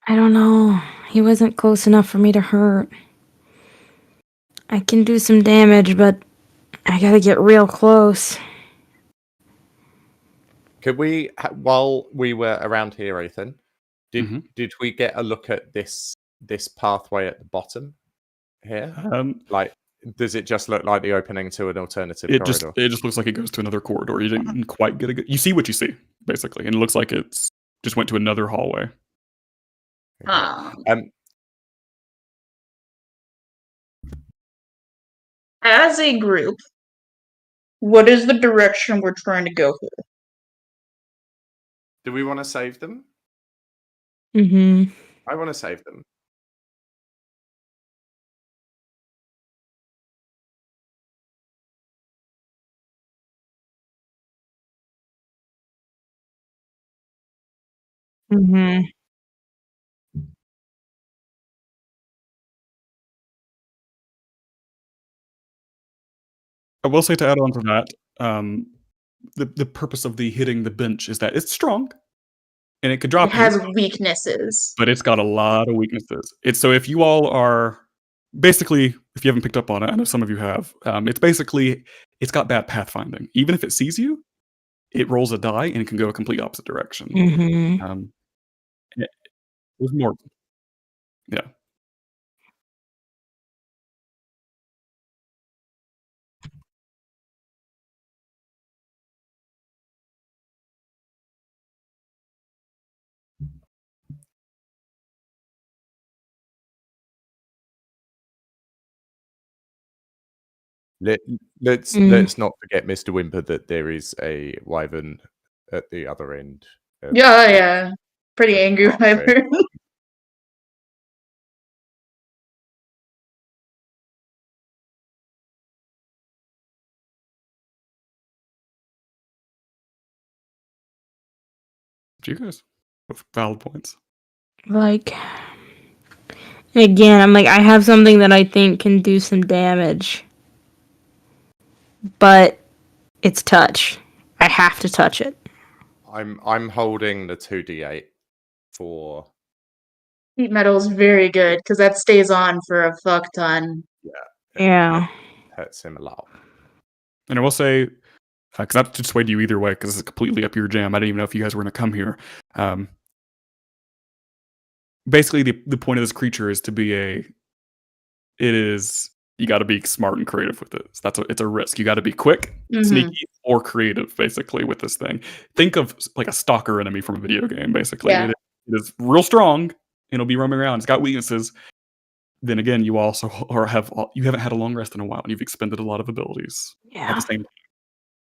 I don't know. He wasn't close enough for me to hurt. I can do some damage, but I gotta get real close. Could we, while we were around here, Ethan, Mhm. did we get a look at this pathway at the bottom here? Like, does it just look like the opening to an alternative corridor? It just looks like it goes to another corridor. You didn't quite get a good. You see what you see, basically, and it looks like it's just went to another hallway. As a group, what is the direction we're trying to go here? Do we want to save them? Mm-hmm. I want to save them. Mm-hmm. I will say to add on to that, the purpose of the hitting the bench is that it's strong, and it could drop It has you, weaknesses. but it's got a lot of weaknesses. It's so if you all are basically, if you haven't picked up on it, I know some of you have. It's basically it's got bad pathfinding. Even if it sees you, it rolls a die and it can go a complete opposite direction. Mm-hmm. It was more, yeah. Let's not forget, Mr. Whimper, that there is a wyvern at the other end. Yeah. Pretty angry wyvern. To you guys with valid points. Like, again, I'm like, I have something that I think can do some damage, but it's touch. I have to touch it. I'm holding the 2d8 for. Heat metal is very good because that stays on for a fuck ton. Yeah. Hurts him a lot. And I will say, because that just swayed you either way, because it's completely up your jam. I didn't even know if you guys were going to come here. Basically, the point of this creature is to be you got to be smart and creative with it. So it's a risk. You got to be quick, sneaky, or creative, basically, with this thing. Think of like a stalker enemy from a video game, basically. Yeah. It is real strong, and it'll be roaming around. It's got weaknesses, then again, you also you haven't had a long rest in a while, and you've expended a lot of abilities at Yeah. the same time.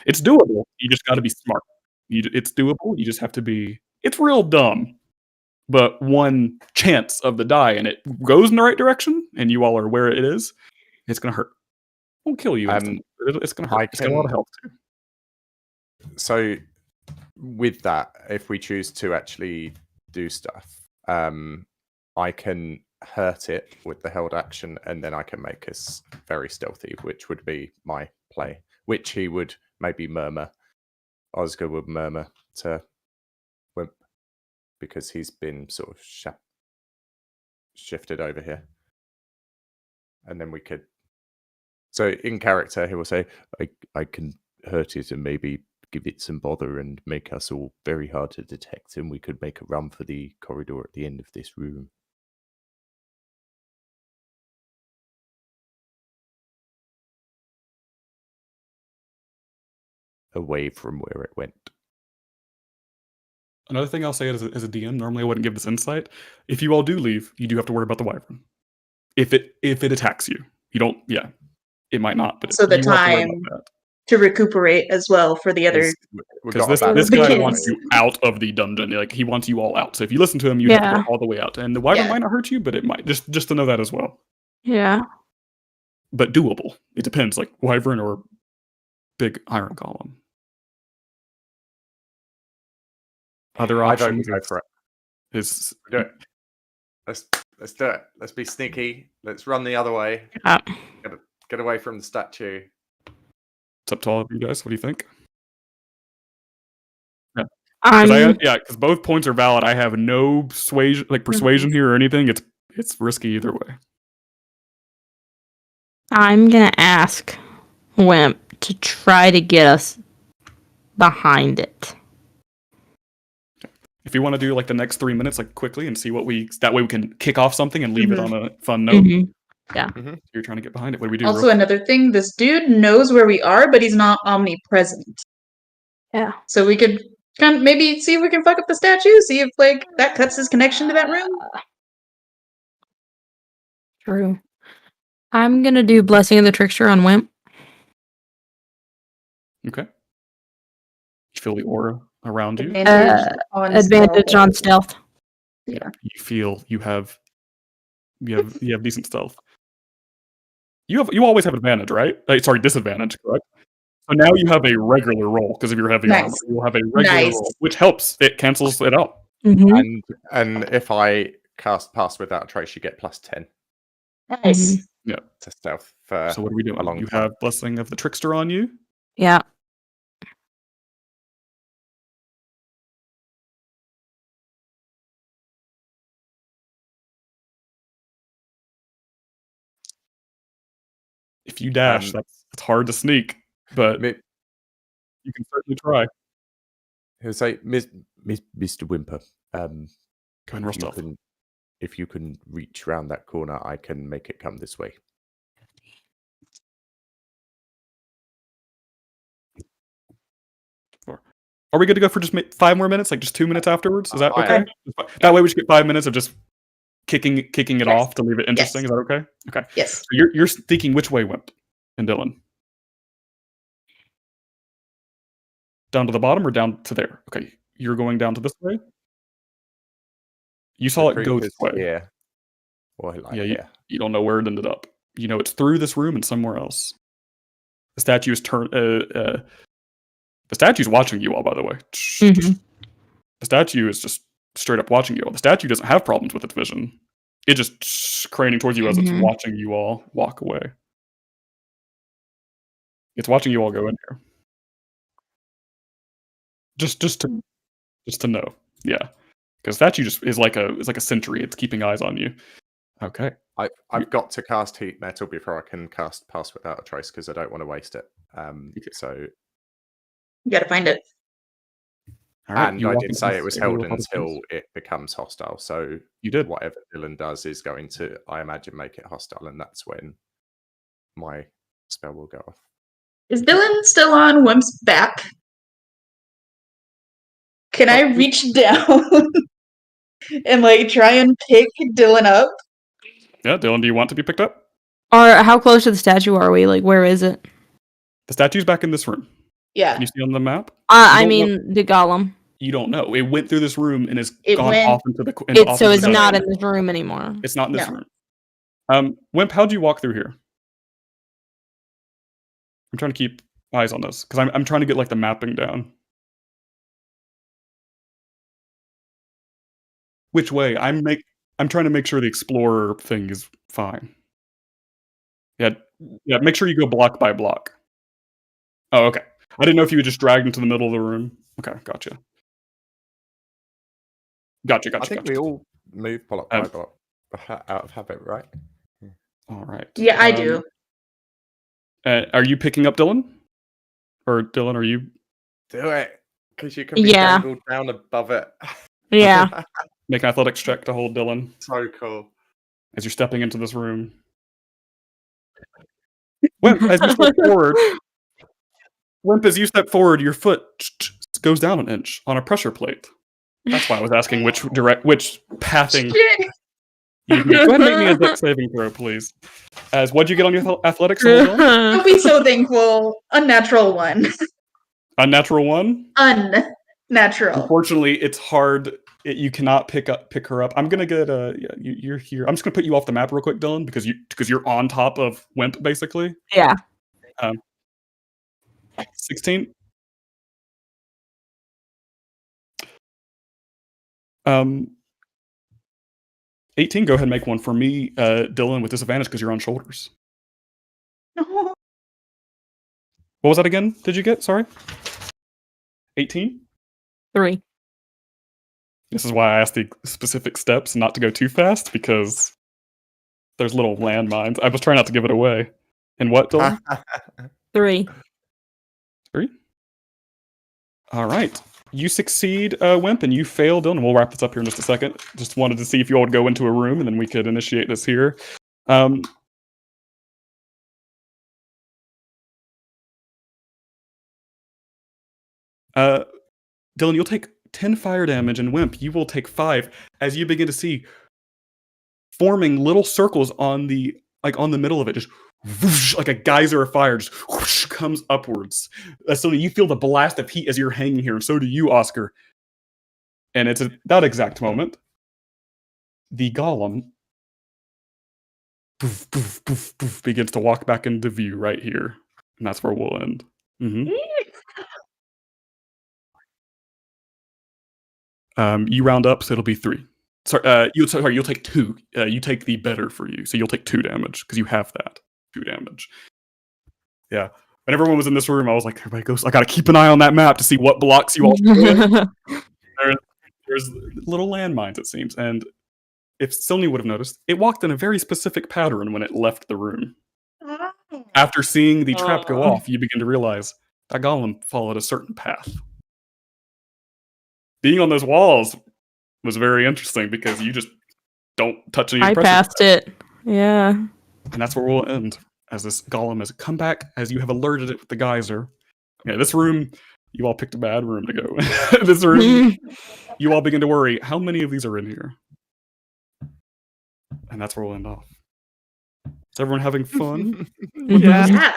It's doable. You just got to be smart. It's doable. You just have to be. It's real dumb, but one chance of the die, and it goes in the right direction, and you all are where it is. It's gonna hurt. It won't kill you. It's gonna hurt. It's got a lot of health too. So, with that, if we choose to actually do stuff, I can hurt it with the held action, and then I can make us very stealthy, which would be my play. Which he would maybe murmur. Oscar would murmur to Wimp because he's been sort of shifted over here, and then we could. So in character, he will say, "I can hurt it and maybe give it some bother and make us all very hard to detect, and we could make a run for the corridor at the end of this room." Away from where it went. Another thing I'll say as a DM, normally I wouldn't give this insight. If you all do leave, you do have to worry about the wyvern. If it attacks you, you don't. Yeah, it might not, but So the you will have to worry time about that. to recuperate as well for the other. Because this The guy kids. wants you out of the dungeon. Like he wants you all out. So if you listen to him, you have to Yeah. go all the way out. And the wyvern Yeah. might not hurt you, but it might. Just to know that as well. Yeah. But doable. It depends. Like wyvern or big iron golem. Other I vote we options go for it. is Do it. Let's do it. Let's be sneaky. Let's run the other way. Yeah. Get away from the statue. it's up to all of you guys. What do you think? I'm Because both points are valid. I have no persuasion here or anything. It's risky either way. I'm gonna ask Wimp to try to get us behind it. If you want to do like the next 3 minutes, like quickly, and see that way we can kick off something and leave it on a fun note. You're trying to get behind it. What do we do? Also, another thing, this dude knows where we are, but he's not omnipresent. Yeah. So we could kind of maybe see if we can fuck up the statue, see if like that cuts his connection to that room. True. I'm gonna do Blessing of the Trickster on Wimp. Okay. You feel the aura around you. Advantage on stealth. Yeah. You feel you have decent stealth. You always have advantage, right? Sorry, disadvantage, correct? So now you have a regular roll because of your heavy armor. You'll have a regular roll, which helps. It cancels it out. Mm-hmm. And if I cast Pass Without a Trace, you get +10 Nice. Yeah. to stealth. So what are we doing? a long You time. have Blessing of the Trickster on you. Yeah. If you dash, it's hard to sneak, but Mi- you can certainly try. He'll say, Mr. Wimper, Go ahead and roll stealth. if you can reach around that corner, I can make it come this way. Are we good to go for just 5 more minutes? Like just 2 minutes afterwards? Is that Okay. okay? That way we should get 5 minutes of just kicking it Yes. off to leave it interesting. Yes. Is that okay? Okay. Yes. So you're thinking which way, Wimp and Dylan? Down to the bottom or down to there? Okay. You're going down to this way? You saw it go this way. Yeah. Or like Yeah, you don't know where it ended up. You know it's through this room and somewhere else. The statue is the statue's watching you all, by the way. Mhm. The statue is just straight up watching you all. The statue doesn't have problems with its vision. It just craning towards you as it's watching you all walk away. It's watching you all go in here. Just to know. Yeah. Because statue just is like a sentry. It's keeping eyes on you. Okay. I've got to cast Heat Metal before I can cast Pass Without a Trace because I don't want to waste it. So You gotta find it. All right. and I did say it was held until it becomes hostile. So you did. Whatever Dylan does is going to, I imagine, make it hostile, and that's when my spell will go off. Is Dylan still on Wimp's back? Can I reach down and like try and pick Dylan up? Yeah, Dylan, do you want to be picked up? Or how close to the statue are we? Like, where is it? The statue's back in this room. Yeah. Can you see on the map? I don't mean, the golem. You don't know. It went through this room and has It gone went- off into the. So it's the not dungeon. in this room anymore. It's not in this No. room. Wimp, how'd you walk through here? I'm trying to keep eyes on this because I'm trying to get like the mapping down. Which way? I'm trying to make sure the explorer thing is fine. Yeah, make sure you go block by block. Oh, okay. I didn't know if you were just dragged into the middle of the room. Okay, gotcha. I think we all move block by block out of habit, right? All right. Yeah, I do. Are you picking up Dylan? Or Dylan, are you? Do it, because you can be Yeah. dangled down above it. Yeah. Make an athletics check to hold Dylan So cool. as you're stepping into this room. Wimp, as you step forward, your foot goes down an inch on a pressure plate. That's why I was asking which pathing. Shit. You can go ahead and make me a dex saving throw, please. As what'd you get on your athletics? to hold on? I'll be so thankful. Unnatural one. Unnatural 1. Unnatural. Unfortunately, it's hard. You cannot pick her up. I'm gonna get you're here. I'm just gonna put you off the map real quick, Dylan, because you're on top of Wimp basically. Yeah. 16. 18. Go ahead and make one for me, Dylan, with disadvantage because you're on shoulders. No. What was that again? Did you get? Sorry. 18. 3. This is why I asked the specific steps, not to go too fast, because there's little landmines. I was trying not to give it away. And what, Dylan? 3. 3. All right. You succeed, Wimp, and you fail, Dylan. We'll wrap this up here in just a second. Just wanted to see if you all would go into a room, and then we could initiate this here. Dylan, you'll take 10 fire damage, and Wimp, you will take 5 as you begin to see forming little circles on the middle of it, just whoosh, like a geyser of fire, just whoosh, comes upwards. So you feel the blast of heat as you're hanging here, and so do you, Oscar. And it's at that exact moment, the golem poof, poof, poof, poof, begins to walk back into view right here. And that's where we'll end. You round up, so it'll be 3. You'll take 2. You take the better for you, so you'll take 2 damage because you have that 2 damage. Yeah. When everyone was in this room, I was like, everybody goes. I gotta keep an eye on that map to see what blocks you all. There's little landmines, it seems, and if Sylvie would have noticed, it walked in a very specific pattern when it left the room. After seeing the trap go off, you begin to realize that golem followed a certain path. Being on those walls was very interesting because you just don't touch any I pressure. passed it. Yeah. And that's where we'll end, as this golem has come back, as you have alerted it with the geyser. Yeah, this room, you all picked a bad room to go. This room, you all begin to worry, how many of these are in here? And that's where we'll end off. Is everyone having fun? Yeah. Yeah.